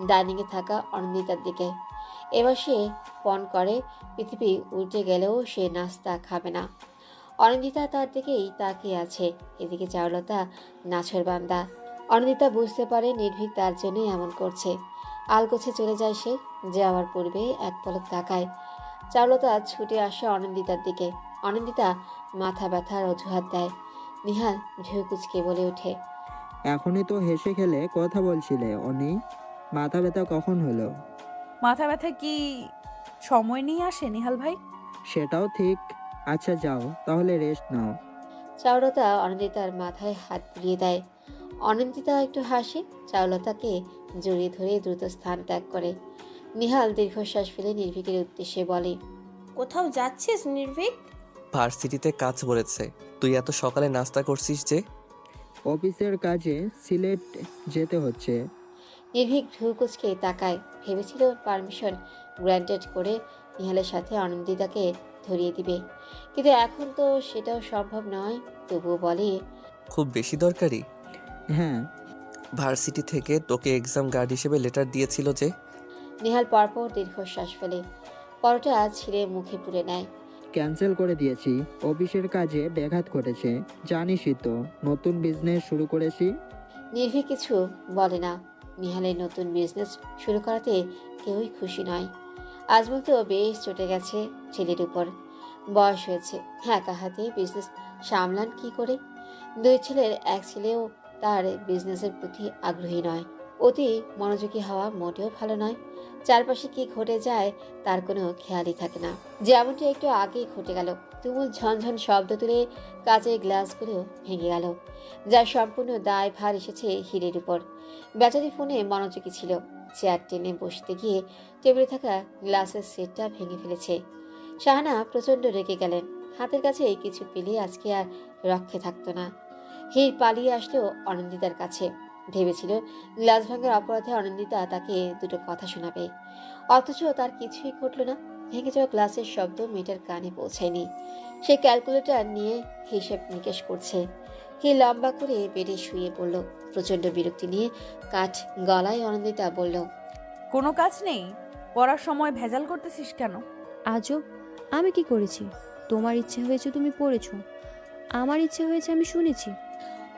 Speaker 3: ডাইনিংয়ে থাকা অনিন্দিতার দিকে। এবার সে পণ করে পৃথিবী উল্টে গেলেও সে নাস্তা খাবে না। অনিন্দিতা তার দিকেই তাকিয়ে আছে, এদিকে চারুলতা নাছরবান্দা। অনিন্দিতা বুঝতে পারে নির্ভীক তার জন্যই এমন করছে। আলগোছে চলে যায় সে, যাওয়ার পূর্বে এক পলক তাকায়। চারুলতা ছুটে আসে অনিন্দিতার দিকে। অনিন্দিতা মাথা ব্যথার অজুহাত দেয়। নিহাল ঢেউ কুচকে বলে ওঠে,
Speaker 9: এখনই তো হেসে খেলে কথা বলছিলে অনি, মাথা ব্যথা কখন হলো?
Speaker 1: মাথা ব্যথা কি সময় নিয়ে আসে নিহাল ভাই?
Speaker 9: সেটাও ঠিক। আচ্ছা যাও তাহলে রেস্ট নাও।
Speaker 3: চারুলতা অনিন্দিতার মাথায় হাত বুলিয়ে দেয়। অনিন্দিতা একটু হাসে, চারুলতাকে জড়িয়ে ধরে দ্রুত স্থান ত্যাগ করে। নিহাল দীর্ঘশ্বাস ফেলে নির্ভীকের উদ্দেশ্যে বলে,
Speaker 6: কোথাও যাচ্ছিস নির্ভীক?
Speaker 5: ভার্সিটিতে কাজ বলেছে। তুই এত সকালে নাস্তা করছিস যে?
Speaker 9: অফিসের কাজে সিলেট যেতে হচ্ছে।
Speaker 3: নির্ভীক ভ্রু কুচকে তাকায়। ভেবেছিল পারমিশন গ্র্যান্টেড করে নিহালের সাথে অনিন্দিতাকে ধরিয়ে দিবে, কিন্তু এখন তো সেটাও সম্ভব নয়। তবুও বলে,
Speaker 5: খুব বেশি দরকারি?
Speaker 9: হ্যাঁ।
Speaker 5: ভার্সিটি থেকে তোকে এক্সাম গার্ড হিসেবে লেটার দিয়েছিল যে?
Speaker 3: নিহাল পরপর দীর্ঘশ্বাস ফেলে পরোটা ছিঁড়ে মুখে পুরে নেয়।
Speaker 9: ক্যান্সেল করে দিয়েছি, অফিসের কাজে ব্যাঘাত ঘটেছে। জানিসই তো নতুন বিজনেস শুরু করেছি।
Speaker 3: নির্ভীক কিছু বলে না। নিহালের নতুন বিজনেস শুরু করাতে কেউই খুশি নয়। আজমল তো বেশ চটে গেছে ছেলের উপর। বয়স হয়েছে, একা হাতে বিজনেস সামলান কি করে? দুই ছেলের এক ছেলেও তার বিজনেসের প্রতি আগ্রহী নয়। অতি মনোযোগী হওয়া মোটেও ভালো নয়। চারপাশে কি ঘটে যায় তার কোনো খেয়ালই থাকে না। যেমনটি একটু আগেই ঘটে গেল, তুমুল ঝনঝন শব্দ তুলে কাচের গ্লাসগুলো ভেঙে গেল, যার সম্পূর্ণ দায় ভার এসেছে হীরের উপর। বেচারি ফোনে মনোযোগী ছিল, চেয়ার টেনে বসতে গিয়ে টেবিলে থাকা গ্লাসের সেটটা ভেঙে ফেলেছে। শাহানা প্রচণ্ড রেগে গেলেন। হাতের কাছে কিছু পেলে আজকে আর রক্ষে থাকতো না। হীর পালিয়ে আসলো অনিন্দিতার কাছে। ভেবেছিল গ্লাস ভাঙার অপরাধে অনিন্দিতা তাকে দুটো কথা শোনাবে, অথচ তার কিছুই ঘটল না। ভেঙে যাওয়া গ্লাসের শব্দ মেয়েটার কানে পৌঁছায়নি। সে ক্যালকুলেটর নিয়ে হিসেব নিকেশ করছে। হি লম্বা করে বেডে শুয়ে পড়ল। প্রচণ্ড বিরক্তি নিয়ে কাঠ গলায় অনিন্দিতা বলল,
Speaker 1: কোনো কাজ নেই? পড়ার সময় ভেজাল করতেছিস কেন?
Speaker 7: আজব, আমি কি করেছি? তোমার ইচ্ছে হয়েছে তুমি পড়েছো, আমার ইচ্ছে হয়েছে আমি শুনেছি।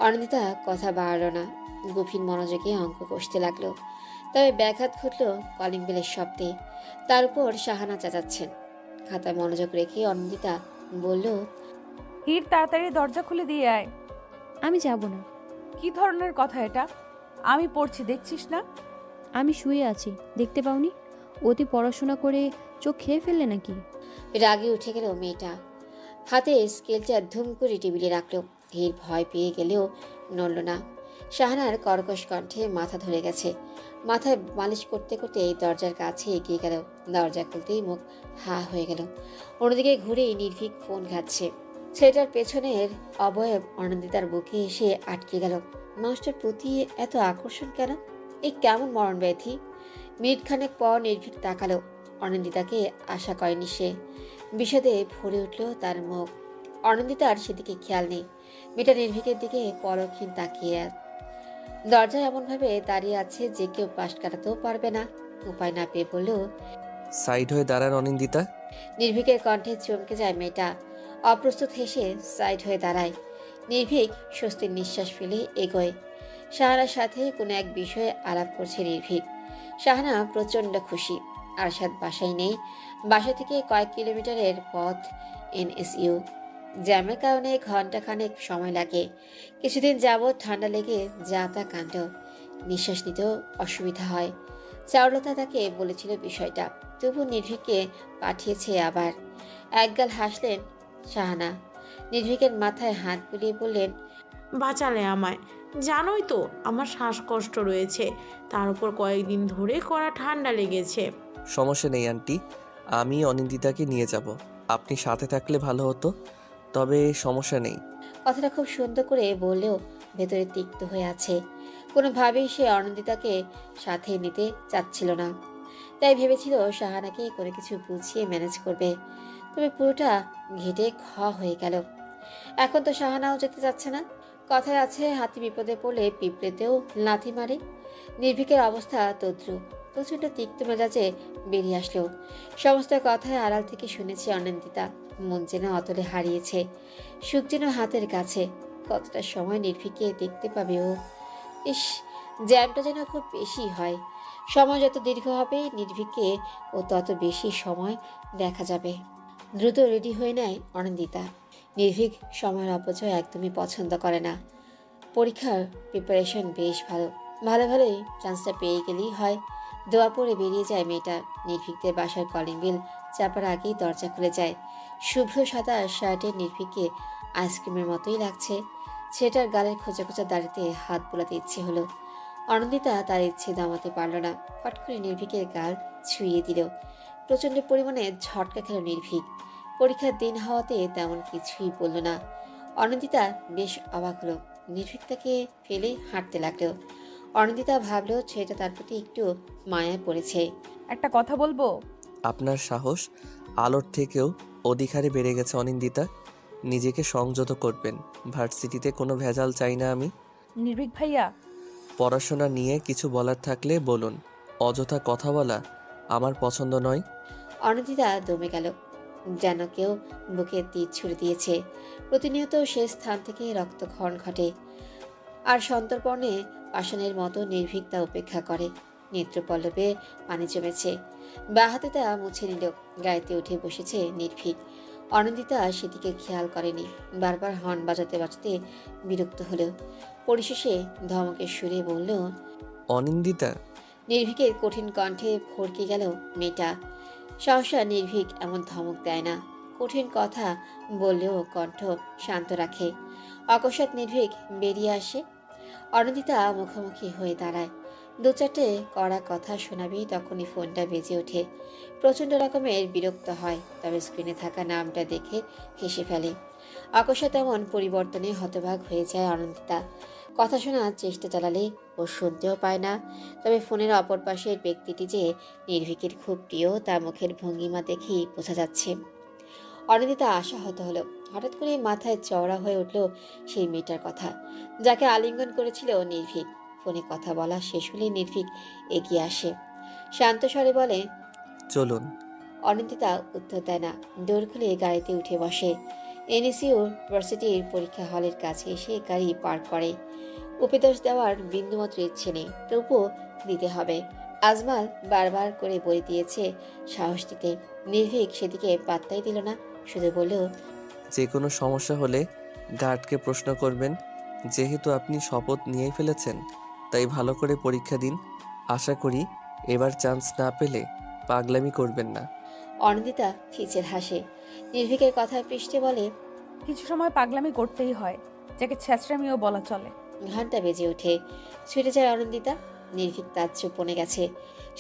Speaker 3: অনিন্দিতা কথা বাড়ল না, গভীর মনোযোগে অঙ্ক কষতে লাগলো। তবে ব্যাঘাত ঘটল কলিং বেলের শব্দে। তার উপর শাহানা চেঁচাচ্ছেন। খাতায় মনোযোগ রেখে অনিন্দিতা বলল,
Speaker 1: হীর তাড়াতাড়ি দরজা খুলে দিয়ে আয়।
Speaker 7: আমি যাব না।
Speaker 1: কি ধরনের কথা এটা? আমি পড়ছি, দেখছিস না?
Speaker 7: আমি শুয়ে আছি, দেখতে পাওনি? অতি পড়াশোনা করে চোখ খেয়ে ফেললে নাকি?
Speaker 3: রাগে উঠে গেল মেয়েটা। হাতে স্কেলটা ধুম করে টেবিলে রাখলো। হীর ভয় পেয়ে গেলেও নড়ল না। শাহানার কর্কশ কণ্ঠে মাথা ধরে গেছে। মাথায় মালিশ করতে করতে এই দরজার কাছে এগিয়ে গেল। দরজা খুলতেই মুখ হা হয়ে গেল। অন্যদিকে ঘুরেই নির্ভীক ফোন ঘাটছে। ছেলেটার পেছনের অবয়ব অনিন্দিতার বুকে এসে আটকে গেল। মানুষটার প্রতি এত আকর্ষণ কেন? এই কেমন মরণ ব্যাধি? মিনিট খানেক পর নির্ভীক তাকালো। অনিন্দিতাকে আশা করেনি সে। বিষাদে ভরে উঠল তার মুখ। অনিন্দিতার সেদিকে খেয়াল নেই। মেয়েটা নির্ভীকের দিকে পলকহীন তাকিয়ে দরজায় এমনভাবে দাঁড়িয়ে আছে যে কেউ পাশ কাটাতেও পারবে না। উপায় না পেয়ে বলল,
Speaker 5: সাইড হয়ে দাঁড়ান অনিন্দিতা।
Speaker 3: নির্ভীকের কণ্ঠে চমকে যায় মেয়েটা। অপ্রস্তুত হেসে সাইড হয়ে দাঁড়ায়। নির্ভীক স্বস্তির নিঃশ্বাস ফেলে এগোয়। শাহানার সাথে কোনো এক বিষয়ে আলাপ করছে নির্ভীক। শাহানা প্রচণ্ড খুশি। আরশাদ বাসায় নেই। বাসা থেকে কয়েক কিলোমিটারের পথ NSU। জ্যামের কারণে ঘন্টাখানেক সময় লাগে। কিছুদিন যাবৎ ঠান্ডা লেগে যা তা কাণ্ড, নিঃশ্বাস নিতেও অসুবিধা হয়। চারুলতা তাকে বলেছিল বিষয়টা, তবু নির্ভীককে পাঠিয়েছে আবার। একগাল হাসলেন শাহানা। নির্ভীকের মাথায় হাত বুলিয়ে বললেন,
Speaker 4: বাঁচালে আমায়। জানোই তো আমার শ্বাসকষ্ট রয়েছে, তার উপর কয়েকদিন ধরে কড়া ঠান্ডা লেগেছে।
Speaker 5: সমস্যা নেই আন্টি, আমি অনিন্দিতাকে নিয়ে যাব। আপনি সাথে থাকলে ভালো হতো, তবে সমস্যা নেই।
Speaker 3: কথাটা খুব সুন্দর করে বললেও ভেতরে তিক্ত হয়ে আছে। কোনোভাবেই সে অনন্দিতাকে সাথে নিতে চাচ্ছিল না। তাই ভেবেছিল শাহানাকে কোনো কিছু বুঝিয়ে ম্যানেজ করবে, তবে পুরোটা ঘেটে খ হয়ে গেল। এখন তো শাহানাও যেতে চাচ্ছে না। কথায় আছে, হাতি বিপদে পড়লে পিঁপড়েতেও লাথি মারে। নির্ভীকের অবস্থা তদ্রুপ। প্রচণ্ড তিক্ত মেজাজে বেরিয়ে আসলো। সমস্ত কথায় আড়াল থেকে শুনেছে অনন্দিতা। মন যেন অতলে হারিয়েছে, সুখ যেন হাতের কাছে। কতটা সময় নির্ভীককে দেখতে পাবে ও। ইস, জ্যামটা যেন খুব বেশি হয়। সময় যত দীর্ঘ হবে নির্ভীককে ও তত বেশি সময় দেখা যাবে। দ্রুত রেডি হয়ে নেয় অনন্দিতা। নির্ভীক সময়ের অপচয় একদমই পছন্দ করে না। পরীক্ষার প্রিপারেশন বেশ ভালো, ভালোই চান্সটা পেয়ে গেলেই হয়। দোয়া পড়ে বেরিয়ে যায় মেয়েটা। নির্ভীকদের বাসার কলিং বেল চাপার আগেই দরজা খুলে যায়। শুভ্র সাদা শার্টের নির্ভীককে আইসক্রিমের মতোই লাগছে। ছেলেটার গালের খোঁচা খোঁচা দাড়িতে হাত বোলাতে ইচ্ছে হলো। অনন্দিতা তার ইচ্ছে দমাতে পারল না, ফট করে নির্ভীকের গাল ছুঁয়ে দিল। প্রচণ্ড পরিমাণে ঝটকা খেল নির্ভীক। পরীক্ষার দিন হওয়াতে তেমন কিছুই বলল না। অনন্দিতা বেশ অবাক হলো। নির্ভীক তাকে ফেলে হাঁটতে লাগলো। অনন্দিতা ভাবলো ছেলেটা তার প্রতি একটু মায়া পড়েছে।
Speaker 1: একটা কথা বলবো?
Speaker 5: আপনার সাহস আলোর থেকেও অধিক হারে বেড়ে গেছে অনিন্দিতা। নিজেকে সংযত করবেন। ভার্সিটিতে কোনো ভেজাল চাই না আমি।
Speaker 1: নির্ভীক ভাইয়া,
Speaker 5: পড়াশোনা নিয়ে কিছু বলার থাকলে বলুন, অযথা কথা বলা আমার পছন্দ নয়।
Speaker 3: অনন্দিতা দমে গেল, যেন কেউ বুকে তীর ছুড়ে দিয়েছে। প্রতিনিয়ত সে স্থান থেকে রক্তক্ষরণ ঘটে, আর সন্তর্পণে পাষাণের মতো নির্ভীক তা উপেক্ষা করে। নেত্রপল্লবে পানি জমেছে, বা হাতে তা মুছে নিল। গাড়িতে উঠে বসেছে নির্ভীক। অনন্দিতা সেদিকে খেয়াল করেনি। বারবার হর্ন বাজাতে বাজাতে বিরক্ত হলো। পরিশেষে ধমকের সুরে বলল,
Speaker 5: অনিন্দিতা।
Speaker 3: নির্ভীকের কঠিন কণ্ঠে ভড়কে গেল মেয়েটা। সহসা নির্ভীক এমন ধমক দেয় না, কঠিন কথা বললেও কণ্ঠ শান্ত রাখে। অকস্মাৎ নির্ভীক বেরিয়ে আসে। অনন্দিতা মুখোমুখি হয়ে দাঁড়ায়। দু চারটে কড়া কথা শোনাবেই তখনই ফোনটা বেজে ওঠে। প্রচণ্ড রকমের বিরক্ত হয়, তবে স্ক্রিনে থাকা নামটা দেখে হেসে ফেলে। অকস্মাৎ এমন পরিবর্তনে হতবাক হয়ে যায় অনন্দিতা। কথা শোনার চেষ্টা চালালে ও শুনতেও পায় না। তবে ফোনের অপর পাশের ব্যক্তিটি যে নির্ভীকের খুব প্রিয় তা মুখের ভঙ্গিমা দেখেই বোঝা যাচ্ছে। অনিন্দিতা আশাহত হলো। হঠাৎ করে মাথায় চওড়া হয়ে উঠল সেই মেয়েটার কথা, যাকে আলিঙ্গন করেছিল নির্ভীক। ফোনে কথা বলা শেষ হলেই নির্ভীক এগিয়ে আসে, শান্ত স্বরে বলে,
Speaker 5: চলুন।
Speaker 3: অনিন্দিতা উত্তর দেয় না। ডোর খুলে গাড়িতে উঠে বসে। এনএসইউ ভার্সিটির পরীক্ষা হলের কাছে এসে গাড়ি পার্ক করে। উপদেশ দেওয়ার বিন্দুমাত্র ইচ্ছে নেই, তবুও দিতে হবে। আজমাল বারবার করে বলে দিয়েছে সাহস দিতে। নির্ভীক সেদিকে পাত্তাই দিল না, শুধু বলল,
Speaker 5: যে কোনো সমস্যা হলে গার্ডকে প্রশ্ন করবেন। যেহেতু আপনি শপথ নিয়েই ফেলেছেন, তাই ভালো করে পরীক্ষা দিন। আশা করি এবার চান্স না পেলে পাগলামি করবেন না।
Speaker 3: অনিন্দিতা খিচের হাসে। নির্ভীকের কথায় পৃষ্ঠে বলে,
Speaker 1: কিছু সময় পাগলামি করতেই হয়, যাকে ছেঁচড়ামিও বলা চলে।
Speaker 3: ঘন্টা বেজে ওঠে। ছুটে যায় অনিন্দিতা। নির্ভীক তাজ্জব বনে গেছে।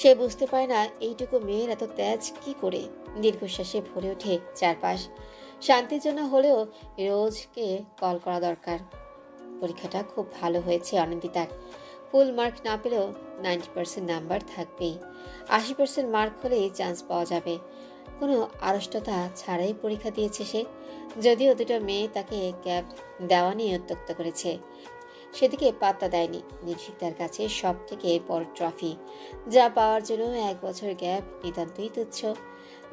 Speaker 3: সে বুঝতে পারে না এইটুকু মেয়ের এত তেজ কি করে। দীর্ঘশ্বাসে ভরে ওঠে চারপাশ। শান্তির জন্য হলেও রোজকে কল করা দরকার। পরীক্ষাটা খুব ভালো হয়েছে অনিন্দিতার। ফুল মার্ক না পেলেও 90% নাম্বার থাকবেই। 80% মার্ক হলেই চান্স পাওয়া যাবে। কোনো আড়ষ্টতা ছাড়াই পরীক্ষা দিয়েছে সে। যদিও দুটো মেয়ে তাকে গ্যাপ দেওয়া নিয়ে উত্ত্যক্ত করেছে, সেদিকে পাত্তা দেয়নি। নির্ভীক তার কাছে সব থেকে বড় ট্রফি, যা পাওয়ার জন্য 1 বছর গ্যাপ নিতান্তই তুচ্ছ।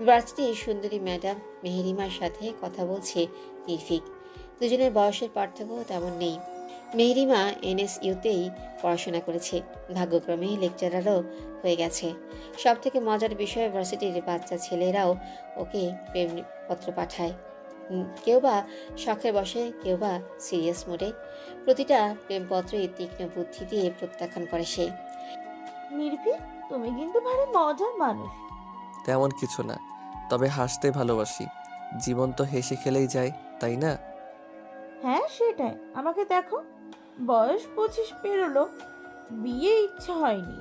Speaker 3: ভার্সিটির সুন্দরী ম্যাডাম মেহেরিমার সাথে কথা বলছে নির্ভীক। দুজনের বয়সের পার্থক্য তেমন নেই। মেহেরিমা এনএসইউতেই পড়াশোনা করেছে, ভাগ্যক্রমে লেকচারারও হয়ে গেছে। সব থেকে মজার বিষয়, ভার্সিটির বাচ্চা ছেলেরাও ওকে প্রেমপত্র পাঠায়। কেউ বা শখের বসে, কেউ বা সিরিয়াস মুডে। প্রতিটা প্রেমপত্রই তীক্ষ্ণ বুদ্ধি দিয়ে প্রত্যাখ্যান করে সে।
Speaker 13: নির্ভীক, তুমি কিন্তু ভারী মজার মানুষ।
Speaker 5: তেমন কিছু না, তবে হাসতে ভালোবাসি। জীবন তো হেসে খেলেই যায়, তাই না?
Speaker 13: হ্যাঁ সেটাই, আমাকে দেখো, বয়স 25 পেরোলো, বিয়ে ইচ্ছা হয়নি,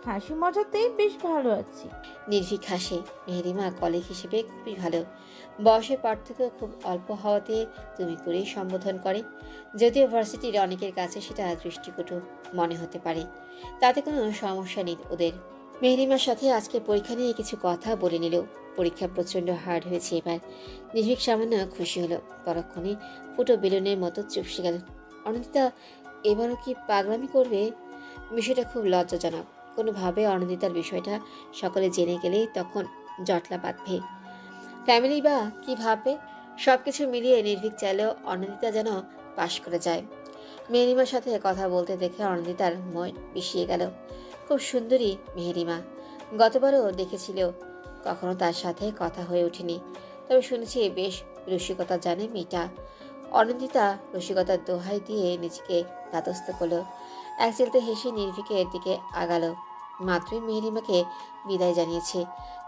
Speaker 13: হাসি মজাতেই বেশ ভালো আছি।
Speaker 3: নির্ভীক হাসে। মেহেরিমা কলিগ হিসেবে খুবই ভালো। বয়সের পার্থক্য খুব অল্প হওয়াতে তুমি করেই সম্বোধন করে। যদিও ভার্সিটির অনেকের কাছে সেটা দৃষ্টিকটু মনে হতে পারে, তাতে কোনো সমস্যা নেই ওদের। মেহেরিমার সাথে আজকে পরীক্ষা নিয়ে কিছু কথা বলে নিল। পরীক্ষা প্রচণ্ড হার্ড হয়েছে এবার। নির্ভীক সামান্য খুশি হলো, পরক্ষণে ফুটো বেলুনের মতো চুপসে গেল। অনন্দিতা এবারও কি পাগলামি করবে? বিষয়টা খুব লজ্জাজনক। কোনোভাবে অনন্দিতার বিষয়টা সকলে জেনে গেলেই তখন জটলা বাঁধবে। ফ্যামিলি বা কি ভাববে? সব কিছু মিলিয়ে নির্ভীক চাইলেও অনন্দিতা যেন পাশ করে যায়। মেহেরিমার সাথে কথা বলতে দেখে অনন্দিতার মন বিষিয়ে গেল। খুব সুন্দরী মেহেরিমা, গতবারও দেখেছিল, কখনো তার সাথে কথা হয়ে ওঠেনি, তবে শুনেছি বেশ রসিকতা জানে মেয়েটা। অনন্দিতা রসিকতার দোহাই দিয়ে নিজেকে ধাতস্থ করলো। এক চিলতে হেসে নির্ভীকের দিকে আগালো। মাত্রই মেহেরিমাকে বিদায় জানিয়েছে,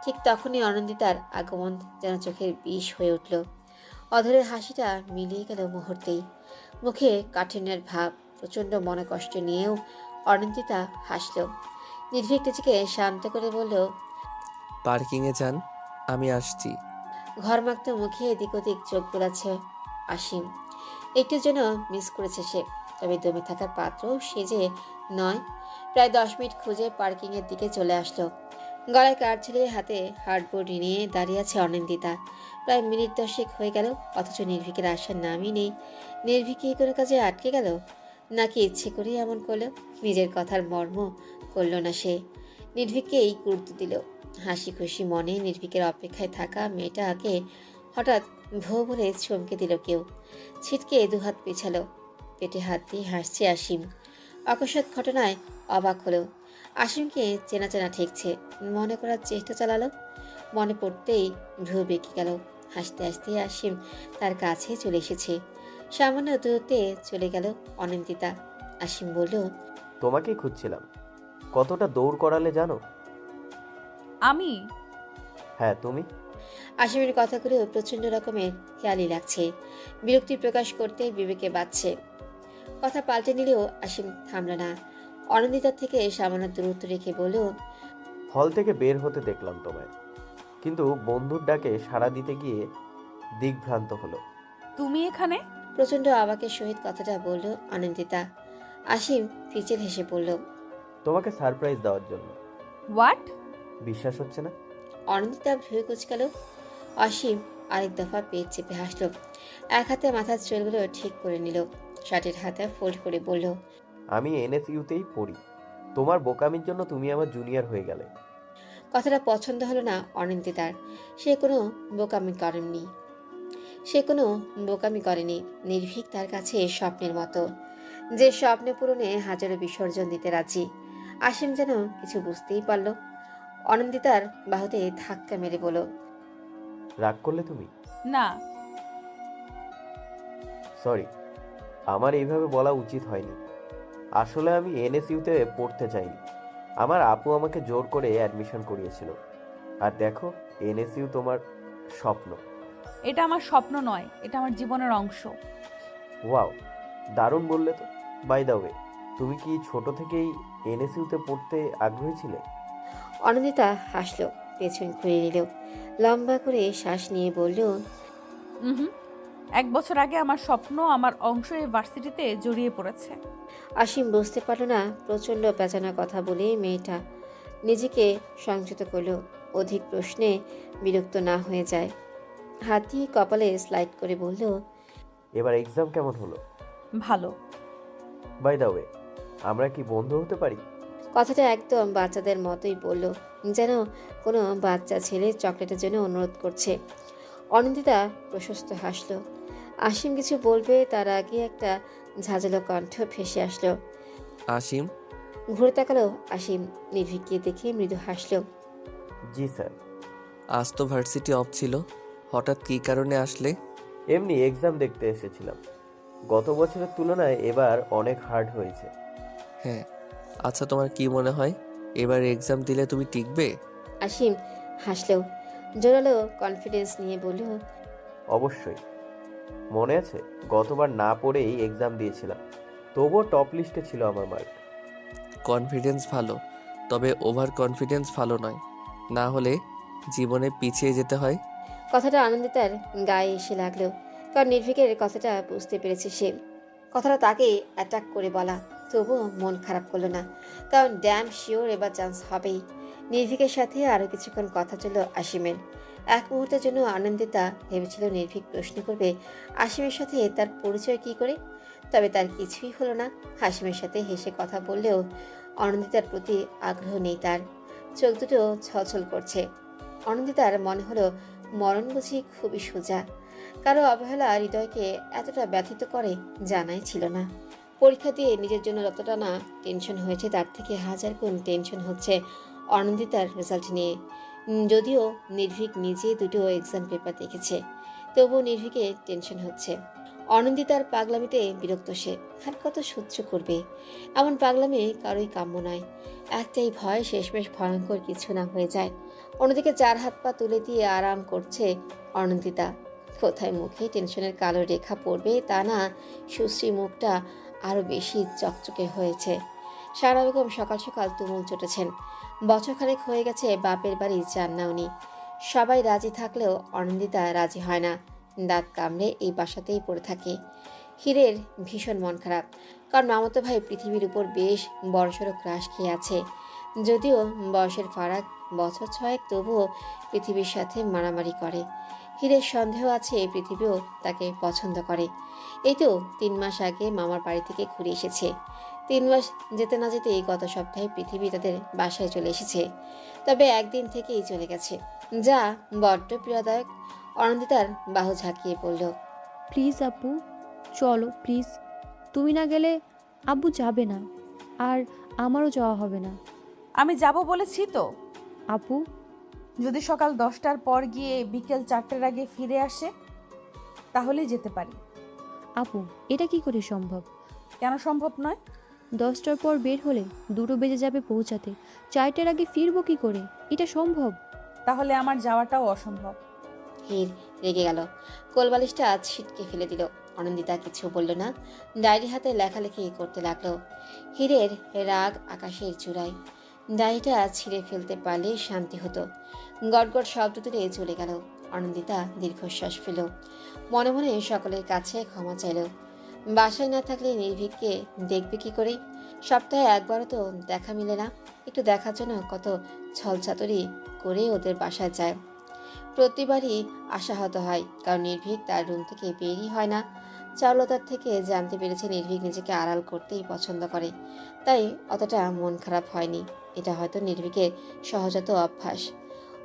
Speaker 3: ঠিক তখনই অনন্দিতার আগমন যেন চোখের বিষ হয়ে উঠল। অধরের হাসিটা মিলিয়ে গেল মুহূর্তেই। মুখে কাঠিন্যের ভাব, প্রচণ্ড মনে কষ্ট নিয়েও অনন্দিতা হাসল। নির্ভীক নিজেকে শান্ত করে বলল,
Speaker 5: পার্কিংয়ে যান, আমি আসছি।
Speaker 3: ঘরমাক্ত মুখে এদিক ওদিক চোখ বোলাচ্ছে আসিম। একটুর জন্য মিস করেছে সে, তবে দমে থাকার পাত্র সে যে নয়। প্রায় 10 মিনিট খুঁজে পার্কিংয়ের দিকে চলে আসলো। গলায় কাঠ ঝুলিয়ে হাতে হার্ডবোর্ড নিয়ে দাঁড়িয়ে আছে অনিন্দিতা। প্রায় মিনিট 10 হয়ে গেল, অথচ নির্ভীকের আসার নামই নেই। নির্ভীক কি কোনো কাজে আটকে গেল, নাকি ইচ্ছে করেই এমন করলো? নিজের কথার মর্ম করল না সে, নির্ভীককেই গুরুত্ব দিল। হাসি খুশি মনে নির্ভীকের অপেক্ষায় থাকা মেয়েটাকে হঠাৎ ভো বলে চমকে দিল কেউ। ছিটকে দুহাত পিছালো, পেটে হাত দিয়ে হাসছে আসিম। অকস্মাৎ ঘটনায় অবাক হলো। আসিমকে চেনা চেনা ঠেকছে, মনে করার চেষ্টা চালালো। মনে পড়তেই ভ্রু বেঁকে গেল। হাসতে হাসতে আসিম তার কাছে চলে এসেছে। সামান্য দূরত্বে চলে গেল অনিন্দিতা। আসিম বলল,
Speaker 12: তোমাকেই খুঁজছিলাম। কতটা দৌড় করালে জানো?
Speaker 1: আমি?
Speaker 12: হ্যাঁ তুমি।
Speaker 3: আসিমের কথাগুলো প্রচণ্ড রকমের খেয়ালি লাগছে। বিরক্তি প্রকাশ করতে বিবেকে বাজছে। কথা পাল্টে নিলেও আসিম থামল না। অনন্দিতার থেকে সামান্য দূরত্ব রেখে বলল,
Speaker 12: হল থেকে বের হতে দেখলাম তোমায়, কিন্তু বন্ধুর ডাকে সাড়া দিতে গিয়ে দিগ্ভ্রান্ত হলো।
Speaker 1: তুমি এখানে?
Speaker 3: প্রচণ্ড অবাকের সহিত কথাটা বলল অনন্দিতা। আসিম ফিচেল হেসে বলল,
Speaker 12: তোমাকে সারপ্রাইজ দেওয়ার জন্য।
Speaker 1: হোয়াট?
Speaker 12: বিশ্বাস হচ্ছে না?
Speaker 3: অনন্দিতা ভ্রু কুচকাল। অসীম আরেক দফা পেট চেপে হাসল। এক হাতে মাথার চুলগুলো ঠিক করে নিল, শার্টের হাতে ফোল্ড করে বলল,
Speaker 12: আমি এনএসইউতেই পড়ি। তোমার বোকামির জন্য তুমি আমার জুনিয়র হয়ে গেলে।
Speaker 3: কথাটা পছন্দ হলো না অনিন্দিতার। সে কোনো বোকামি করেনি। নির্ভীক তার কাছে স্বপ্নের মতো, যে স্বপ্ন পূরণে হাজারো বিসর্জন দিতে রাজি। আসিম যেন কিছু বুঝতেই পারল। অনিন্দিতার বাহুতে ধাক্কা মেরে বলল,
Speaker 12: রাগ করলে তুমি?
Speaker 1: না।
Speaker 12: সরি, আমার এইভাবে বলা উচিত হয়নি। আসলে আমি এনএসইউতে পড়তে চাইনি। আমার আপু আমাকে জোর করে অ্যাডমিশন করিয়েছিল। আর দেখো, এনএসইউ তোমার স্বপ্ন।
Speaker 1: এটা আমার স্বপ্ন নয়, এটা আমার জীবনের অংশ।
Speaker 12: ওয়াও, দারুণ বললে তো। বাই দ্য ওয়ে, তুমি কি ছোট থেকেই এনএসইউতে পড়তে আগ্রহী ছিলে?
Speaker 3: অনিন্দিতা হাসল, পেছন ঘুরে নিল, লম্বা করে শ্বাস নিয়ে বলল,
Speaker 1: 1 বছর আগে আমার স্বপ্ন, আমার অংশ এই ভার্সিটিতে জড়িয়ে পড়েছে।
Speaker 3: আসিম বুঝতে পারল না প্রচণ্ড পেঁচানো কথা বলে মেয়েটা নিজেকে সংযত করল, অধিক প্রশ্নে বিরক্ত না হয়ে যায়। হাত দিয়ে কপালে স্লাইড করে বলল,
Speaker 12: এবার এক্সাম কেমন হলো?
Speaker 1: ভালো।
Speaker 12: বাই দ্য ওয়ে, আমরা কি বন্ধু হতে পারি?
Speaker 3: কথাটা একদম বাচ্চাদের মতোই বলল, যেন কোনো বাচ্চা ছেলে চকলেটের জন্য অনুরোধ করছে। অনিন্দিতা প্রশস্ত হাসল। আসিম কিছু বলবে তার আগে একটা ঝাঁঝালো কণ্ঠ ভেসে আসলো।
Speaker 5: আসিম?
Speaker 3: ঘুরে তাকালো আসিম, নির্ভীককে দেখে মৃদু হাসল।
Speaker 12: জি স্যার।
Speaker 5: আজ তো ভার্সিটি অফ ছিল, হঠাৎ কী কারণে আসলে?
Speaker 12: এমনি এক্সাম দেখতে এসেছিলাম। গত বছরের তুলনায় এবার অনেক হার্ড হয়েছে।
Speaker 5: হ্যাঁ, আচ্ছা তোমার কি মনে হয় এবার এক্সাম দিলে তুমি টিকবে?
Speaker 3: আসিম হাসলেও জোরালো কনফিডেন্স নিয়ে বলল,
Speaker 12: অবশ্যই। মনে আছে গতবার না পড়েই এক্সাম দিয়েছিলাম, তবুও টপ লিস্টে ছিল আমার মার্ক।
Speaker 5: কনফিডেন্স ভালো, তবে ওভার কনফিডেন্স ভালো নয়, না হলে জীবনে পিছিয়ে যেতে হয়।
Speaker 3: কথাটা আনন্দিতার গায়ে এসে লাগলো, কারণ নির্ভীকের কথাটা বুঝতে পেরেছে সে। কথাটা তাকে অ্যাটাক করে বলা, তবুও মন খারাপ করলো না, কারণ ড্যাম শিওর এবার চান্স হবেই। নির্ভীকের সাথে আরও কিছুক্ষণ কথা চলল আসিমের। এক মুহূর্তের জন্য আনন্দিতা ভেবেছিল নির্ভীক প্রশ্ন করবে আসিমের সাথে তার পরিচয় কি করে, তবে তার কিছুই হলো না। হাসিমের সাথে হেসে কথা বললেও অনন্দিতার প্রতি আগ্রহ নেই তার, চোখ দুটো ছলছল করছে। অনন্দিতার মনে হলো মরণ বুঝি খুবই সোজা, কারো অবহেলা হৃদয়কে এতটা ব্যথিত করে জানাই ছিল না। পরীক্ষা দিয়ে নিজের জন্য যতটা না টেনশন হয়েছে তার থেকে হাজার গুণ টেনশন হচ্ছে অনন্দিতার রেজাল্ট নিয়ে। যদিও নির্ভীক নিজে দুটো এক্সাম পেপার দেখেছে, তবুও নির্ভীকে টেনশন হচ্ছে। অনন্দিতার পাগলামিতে বিরক্ত সে, আর কত সহ্য করবে? এমন পাগলামি কারোই কাম্য নয়। একটাই ভয় শেষমেশ ভয়ঙ্কর কিছু না হয়ে যায়। অন্যদিকে 4 হাত পা তুলে দিয়ে আরাম করছে অনন্দিতা। কোথায় মুখে টেনশনের কালো রেখা পড়বে তা না, সুশ্রী মুখটা আরও বেশি চকচকে হয়েছে। সারা বেগম সকাল সকাল তুমুল চটেছেন। বছরখানেক হয়ে গেছে বাপের বাড়ি যান না উনি। সবাই রাজি থাকলেও অনন্দিতা রাজি হয় না, দাঁত কামড়ে এই বাসাতেই পড়ে থাকে। হীরের ভীষণ মন খারাপ, কারণ মামাতো ভাই পৃথিবীর উপর বেশ বড়সড় ক্রাশ খেয়ে আছে। যদিও বয়সের ফারাক বছর 6, তবুও পৃথিবীর সাথে মারামারি করে। হীরের সন্দেহ আছে পৃথিবীও তাকে পছন্দ করে। এই তো 3 মাস আগে মামার বাড়ি থেকে ঘুরে এসেছে। 3 মাস যেতে না যেতেই গত সপ্তাহে পৃথিবী তাদের বাসায় চলে এসেছে, তবে একদিন থেকেই চলে গেছে, যা বড্ড পীড়াদায়ক। অনন্দিতার বাহু ঝাঁকিয়ে বলল,
Speaker 7: প্লিজ আপু, চলো প্লিজ। তুমি না গেলে আব্বু যাবে না, আর আমারও যাওয়া হবে না।
Speaker 1: আমি যাব বলেছি তো।
Speaker 7: আপু,
Speaker 1: যদি সকাল 10টার পর গিয়ে বিকেল 4টার আগে ফিরে আসে তাহলেই যেতে পারি।
Speaker 7: আপু এটা কি করে সম্ভব?
Speaker 1: কেন সম্ভব নয়?
Speaker 7: 10টার পর বের হলে 2টো বেজে যাবে পৌঁছাতে, 4টার আগে ফিরবো কি করে? এটা সম্ভব?
Speaker 1: তাহলে আমার যাওয়াটাও অসম্ভব।
Speaker 3: হীর রেগে গেল, কোলবালিশটা ছিটকে ফেলে দিল। অনন্দিতা কিছু বলল না, ডায়েরি হাতে লেখালেখি করতে লাগলো। হীরের রাগ আকাশের চূড়ায়। ডায়েরিটা ছিঁড়ে ফেলতে পারলে শান্তি হতো। গটগট শব্দ তুলে চলে গেল। অনন্দিতা দীর্ঘশ্বাস ফেল, মনে মনে সকলের কাছে ক্ষমা চাইল। বাসায় না থাকলে নির্ভীককে দেখবে কি করে? সপ্তাহে একবারও তো দেখা মিলে না। একটু দেখার জন্য কত ছলচাতুরি করে ওদের বাসায় যায়। প্রতিবারই আশাহত হয়, কারণ নির্ভীক তার রুম থেকে বেরই হয় না। চারুলতার থেকে জানতে পেরেছে নির্ভীক নিজেকে আড়াল করতেই পছন্দ করে, তাই অতটা মন খারাপ হয়নি। এটা হয়তো নির্ভীকের সহজাত অভ্যাস।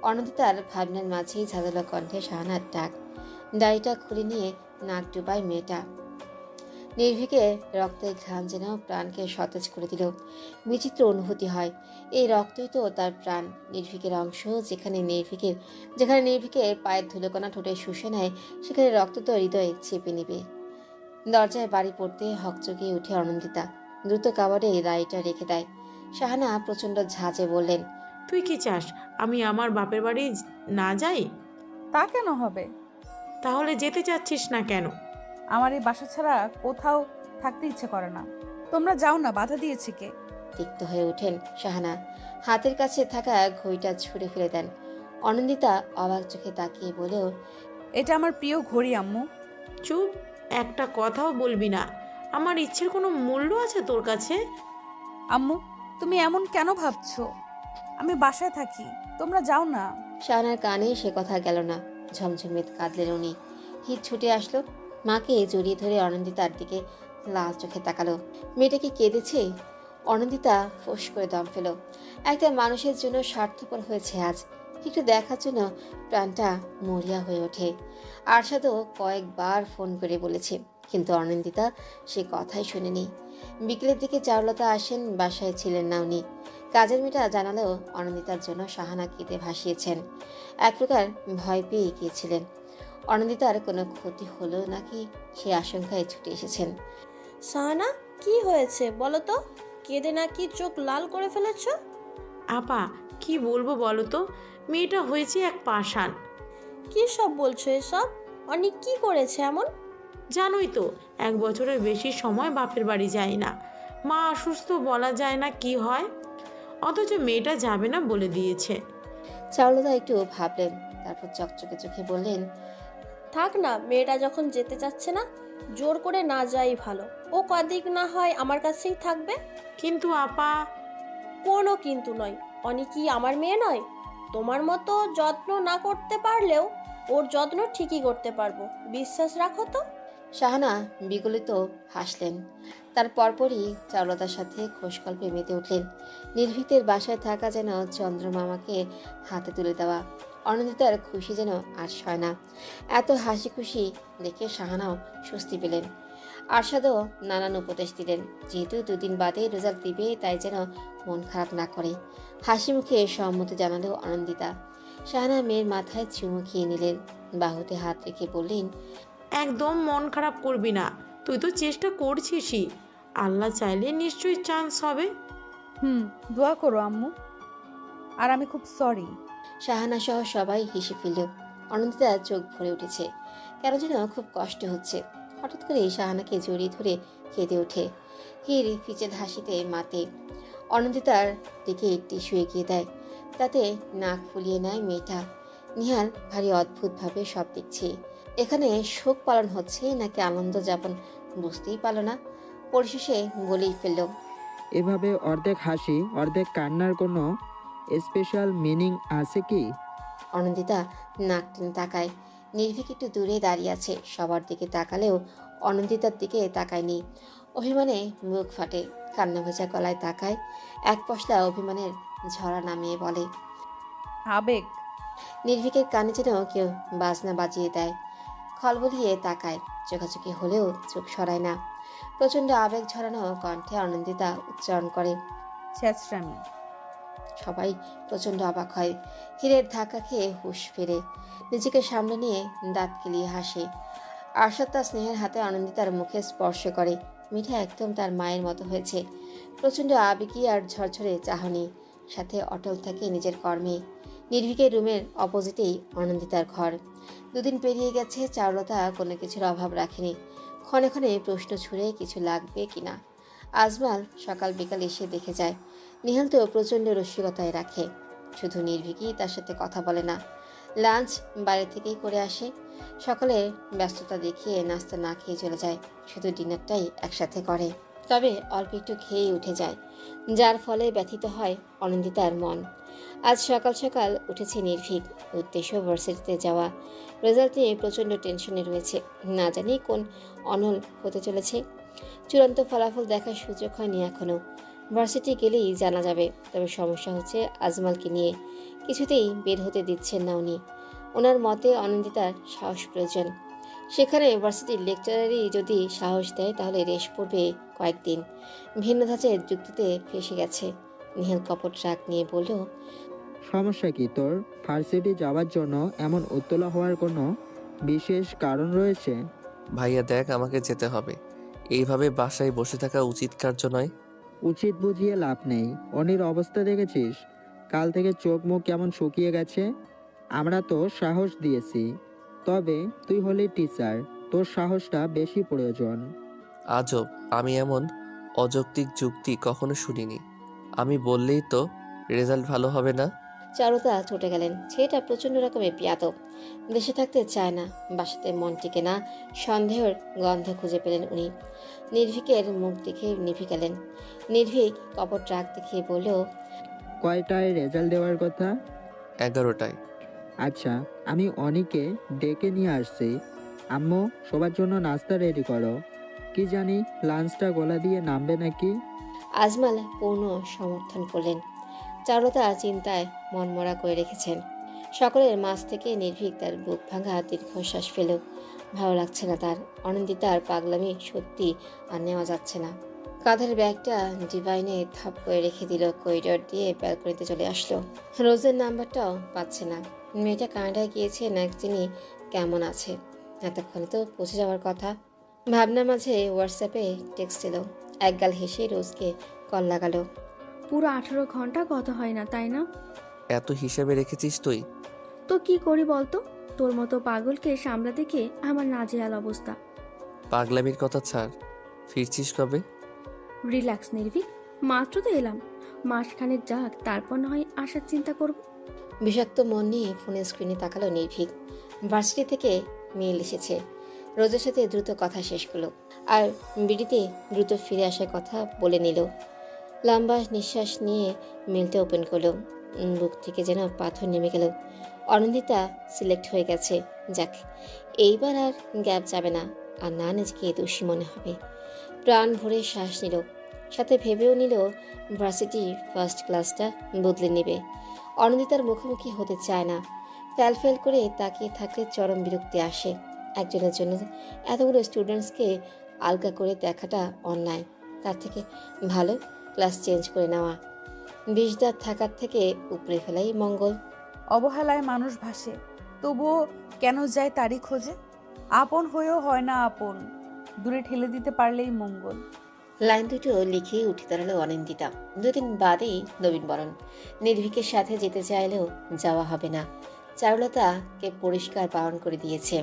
Speaker 3: অনন্দিতার ভাবনার মাঝেই ঝাঁঝালো কণ্ঠে শাহানার ডাক। ডায়েরিটা খুলে নিয়ে নাক ডুবায় মেয়েটা। নির্ভীকের রক্তের ঘ্রাণ যেন প্রাণকে সতেজ করে দিল। বিচিত্র অনুভূতি হয়, এই রক্তই তো তার প্রাণ, নির্ভীকের অংশ। যেখানে নির্ভীকের পায়ের ধুলোকণা ঠোঁটে শুষে নেয়, সেখানে রক্ত তো হৃদয়ে চেপে নেবে। দরজায় বাড়ি পড়তে হকচকিয়ে উঠে অনন্দিতা, দ্রুত কাবারে ডায়েরিটা রেখে দেয়। শাহানা প্রচণ্ড ঝাঁজে বললেন,
Speaker 4: তুই কি চাস আমি আমার বাপের বাড়ি না যাই?
Speaker 1: তা কেন হবে?
Speaker 4: তাহলে যেতে চাচ্ছিস না কেন?
Speaker 1: আমার এই বাসা ছাড়া কোথাও থাকতে ইচ্ছে করে না। তোমরা যাও না, বাধা দিয়েছে কে?
Speaker 3: তিক্ত হয়ে ওঠেন শাহানা, হাতের কাছে থাকা ঘড়িটা ছুঁড়ে ফেলে দেন। অনন্দিতা অবাক চোখে তাকিয়ে বলেও,
Speaker 1: এটা আমার প্রিয় ঘড়ি আম্মু।
Speaker 4: চুপ, একটা কথাও বলবি না। আমার ইচ্ছের কোনো মূল্য আছে তোর কাছে?
Speaker 1: আম্মু, তুমি এমন কেন ভাবছো? আমি বাসায় থাকি, তোমরা যাও না।
Speaker 3: শাহানার কানে সে কথা গেল না। ঝমঝমিত কাঁদলেন উনি। হিত ছুটে আসলো, মাকে জড়িয়ে ধরে অনন্দিতার দিকে লাল চোখে তাকালো। মেয়েটা কি কেঁদেছে? অনন্দিতা ফোঁস করে দম ফেল। একটা মানুষের জন্য স্বার্থপর হয়েছে আজ। একটু দেখার জন্য প্রাণটা মরিয়া হয়ে ওঠে। আরশাদও কয়েকবার ফোন করে বলেছে, কিন্তু অনন্দিতা সে কথাই শুনেনি। বিকেলের দিকে চারুলতা আসেন, বাসায় ছিলেন না উনি। কাজের মেয়েটা জানালেও অনন্দিতার জন্য শাহানা কেঁদে ভাসিয়েছেন। এক প্রকার ভয় পেয়ে গিয়েছিলেন। অনন্দিতার কোনো ক্ষতি হলো নাকি সে আশঙ্কায় ছুটে এসেছেন।
Speaker 6: সাহানা, কি হয়েছে বলো তো? কেঁদে নাকি চোখ লাল করে ফেলেছ?
Speaker 4: আপা কি বলবো বলো তো, মেয়েটা হয়েছে এক পাষাণ।
Speaker 6: কি সব বলছো এসব? অনেক কি করেছে এমন?
Speaker 4: জানোই তো, 1 বছরের বেশি সময় বাপের বাড়ি যায় না। মা অসুস্থ, বলা যায় না কি হয়, অথচ মেয়েটা যাবে না বলে দিয়েছে।
Speaker 3: চারুলতা একটু ভাবলেন, তারপর চকচকে চোখে বললেন,
Speaker 6: থাক না, মেয়েটা যখন যেতে চাচ্ছে না, জোর করে না যাই ভালো। ও কদিক না হয় আমার কাছেই থাকবে।
Speaker 4: কিন্তু আপা।
Speaker 6: কোনো কিন্তু নয়। অনি কি আমার মেয়ে নয়? তোমার মতো যত্ন না করতে পারলেও ওর যত্ন ঠিকই করতে পারবো, বিশ্বাস রাখো তো।
Speaker 3: শাহানা বিগলিত হাসলেন। তার পরপরই চারুলতার সাথে খোশগল্পে মেতে উঠলেন। নির্ভীকের বাসায় থাকা যেন চন্দ্রমামাকে হাতে তুলে দেওয়া। অনন্দিতার খুশি যেন আর সয় না। এত হাসি খুশি দেখে শাহানাও স্বস্তি পেলেন। আরশাদও নানান উপদেশ দিলেন, যেহেতু 2 দিন বাদে রেজাল্ট দিবে, তাই যেন মন খারাপ না করে। হাসি মুখে সম্মতি জানালো অনন্দিতা। শাহানা মেয়ের মাথায় চুমু খেয়ে নিলেন, বাহুতে হাত রেখে বললেন,
Speaker 4: একদম মন খারাপ করবি না, তুই তো চেষ্টা করছিসই, আল্লাহ চাইলে নিশ্চয়ই চান্স হবে।
Speaker 1: দোয়া করো আম্মু। আর আমি খুব সরি।
Speaker 3: শাহানা সহ সবাই হেসে ফেলল। অনন্দিতার চোখ ভরে উঠেছে, কেন যেন খুব কষ্ট হচ্ছে। হঠাৎ করে শাহানাকে জড়িয়ে ধরে কেঁদে ওঠে। হির ফিচেল হাসিতে মাতে। অনন্দিতার দিকে টিস্যু এগিয়ে দেয়, তাতে নাক ফুলিয়ে নেয় মেয়েটা। নিহাল ভারী অদ্ভুতভাবে সব দেখছে। এখানে শোক পালন হচ্ছে নাকি আনন্দ যাপন বুঝতেই পারল না। পরিশেষে বলেই ফেলল,
Speaker 9: এভাবে অর্ধেক হাসি অর্ধেক কান্নার কোনো স্পেশাল মিনিং আছে কি?
Speaker 3: অনন্দিতা নাক টেনে তাকায়। নির্ভীক একটু দূরে দাঁড়িয়ে আছে, সবার দিকে তাকালেও অনন্দিতার দিকে তাকায়নি। অভিমানে মুখ ফাটে, কান্না ভেজা গলায় তাকায়। এক পশলা অভিমানের ঝরা নামিয়ে বলে,
Speaker 1: আবেগ।
Speaker 3: নির্ভীকের কানে যেন কেউ বাজনা বাজিয়ে দেয়। খলবলিয়ে তাকায়, চোখাচোখি হলেও চোখ সরায় না। প্রচণ্ড আবেগ ঝরানো কণ্ঠে অনন্দিতা উচ্চারণ করে,
Speaker 1: ছেঁচড়ামি।
Speaker 3: সবাই প্রচণ্ড অবাক হয়। হীরের ধাক্কা খেয়ে হুঁশ ফেরে, নিজেকে সামনে নিয়ে দাঁত কেলিয়ে হাসে। আরশাদ তার স্নেহের হাতে অনন্দিতার মুখে স্পর্শ করে। মিঠা একদম তার মায়ের মতো হয়েছে। প্রচণ্ড আবেগী আর ঝরঝরে চাহনি, সাথে অটল থাকে নিজের কর্মে। নির্ভীকের রুমের অপোজিটেই অনন্দিতার ঘর। 2 দিন পেরিয়ে গেছে, চারুলতা কোনো কিছুর অভাব রাখেনি। ক্ষণে ক্ষণে প্রশ্ন ছুড়ে কিছু লাগবে কিনা। আজমাল সকাল বিকাল এসে দেখে যায়। নিহাল তো প্রচণ্ড রসিকতায় রাখে, শুধু নির্ভীকই তার সাথে কথা বলে না। লাঞ্চ বাইরে থেকেই করে আসে। সকালে ব্যস্ততা দেখিয়ে নাস্তা না খেয়ে চলে যায়, শুধু ডিনারটাই একসাথে করে। তবে অল্প একটু খেয়েই উঠে যায়, যার ফলে ব্যথিত হয় অনন্দিতার মন। আজ সকাল সকাল উঠেছে নির্ভীক, উদ্দেশ্য ভার্সিটিতে যাওয়া। রেজাল্ট নিয়ে প্রচণ্ড টেনশনে রয়েছে, না জানি কোন অনল হতে চলেছে। চূড়ান্ত ফলাফল দেখার সুযোগ হয়নি এখনও। ভার্সিটি গেলেই জানা যাবে। তবে সমস্যা হচ্ছে আজমালকে নিয়ে, কিছুতেই বের হতে দিচ্ছেন না উনি। ওনার মতে অনন্দিতার সাহস প্রয়োজন। সেখানে ভার্সিটির লেকচারারই যদি সাহস দেয়, তাহলে রেশ পড়বে কয়েকদিন। ভিন্ন ধাঁচের যুক্তিতে ফেসে গেছে। নিহাল কপট রাগ নিয়ে বলল,
Speaker 9: সমস্যা কি তোর? ভার্সিটি যাওয়ার জন্য এমন উত্তলা হওয়ার কোনো বিশেষ কারণ রয়েছে?
Speaker 5: ভাইয়া দেখ, আমাকে যেতে হবে। এইভাবে বাসায় বসে থাকা উচিত কার্য নয়।
Speaker 9: উচিত বুঝিয়ে লাভ নেই। অনির অবস্থা দেখেছিস? কাল থেকে চোখ মুখ কেমন শুকিয়ে গেছে। আমরা তো সাহস দিয়েছি, তবে তুই হলি টিচার, তোর সাহসটা বেশি প্রয়োজন।
Speaker 5: আজব, আমি এমন অযৌক্তিক যুক্তি কখনো শুনিনি। আমি বললেই তো রেজাল্ট ভালো হবে না।
Speaker 3: চারুতা ছুটে গেলেন। ছেলেটা প্রচণ্ড রকমের বিয়াদব, দেশে থাকতে চায় না, বাসাতে মন টিকে না। সন্দেহের গন্ধ খুঁজে পেলেন উনি। নির্ভীকের মুখ দেখে নিভে গেলেন। নির্ভীক কপট রাগ দেখিয়ে বলল,
Speaker 9: কয়টায় রেজাল্ট দেওয়ার কথা?
Speaker 5: 11টায়।
Speaker 9: আচ্ছা, আমি অনিকে ডেকে নিয়ে আসছি। আম্মু, সবার জন্য নাস্তা রেডি করো। কি জানি লাঞ্চটা গলা দিয়ে নামবে নাকি।
Speaker 3: আজমাল পূর্ণ সমর্থন করলেন। চারুতা চিন্তায় মনমরা করে রেখেছেন। সকলের মাঝ থেকে নির্ভীক তার বুক ভাঙা দীর্ঘশ্বাস ফেল। ভালো লাগছে না তার। অনন্দিতার পাগলামি সত্যি আর নেওয়া যাচ্ছে না। কাঁধের ব্যাগটা ডিভাইনে থাপ করে রেখে দিল, করিডর দিয়ে ব্যালকনিতে চলে আসলো। রোজের নাম্বারটাও পাচ্ছে না। মেয়েটা কানাডায় গিয়েছে না যিনি কেমন আছে। এতক্ষণে তো পৌঁছে যাওয়ার কথা। ভাবনার মাঝে হোয়াটসঅ্যাপে টেক্সট ছিল। একগাল হেসে রোজকে কল লাগালো।
Speaker 10: পুরো 18 ঘন্টা কথা হয় না, তাই না?
Speaker 5: এত হিসেবে রেখেছিস তুই?
Speaker 10: তো কি করি বলতো? তোর মতো পাগলকে সামলাতে গিয়ে আমার নাজেহাল অবস্থা।
Speaker 5: পাগলামির কথা ছাড়, ফিরছিস কবে?
Speaker 10: রিল্যাক্স নির্ভীক, মাত্র তো এলাম। মাসখানেক যাক, তারপর না হয় আসার চিন্তা করব।
Speaker 3: বিষাক্ত মন নিয়ে ফোনের স্ক্রিনে তাকালো নির্ভীক। ভার্সিটি থেকে মেইল এসেছে। রোজের সাথে দ্রুত কথা শেষ করলো আর বিডিতে দ্রুত ফিরে আসার কথা বলে নিল। লম্বা নিঃশ্বাস নিয়ে মেলটা ওপেন করলো। বুক থেকে যেন পাথর নেমে গেল। অনন্দিতা সিলেক্ট হয়ে গেছে। যাক, এইবার আর গ্যাপ যাবে না, আর না নিজেকে দোষী মনে হবে। প্রাণ ভরে শ্বাস নিল, সাথে ভেবেও নিল ভার্সিটি ফার্স্ট ক্লাসটা বদলে নেবে। অনন্দিতার মুখোমুখি হতে চায় না। ফ্যাল করে তাকিয়ে থাকলে চরম বিরক্তি আসে। একজনের জন্য এতগুলো স্টুডেন্টসকে আলগা করে দেখাটা অন্যায়। তার থেকে ভালো ক্লাস চেঞ্জ করে নেওয়া। বিষদাঁত থাকার থেকে উপরে ফেলাই মঙ্গল।
Speaker 1: অবহেলায় মানুষ ভাসে, তবুও কেন যায় তারই খোঁজে। আপন হয়েও হয় না আপন, দূরে ঠেলে দিতে পারলেই মঙ্গল।
Speaker 3: লাইন দুটো লিখে উঠে দাঁড়ালো অনিন্দিতা। 2 দিন বাদেই নবীনবরণ। নির্ভীকের সাথে যেতে চাইলেও যাওয়া হবে না। চারুলতাকে পরিষ্কার বারণ করে দিয়েছে।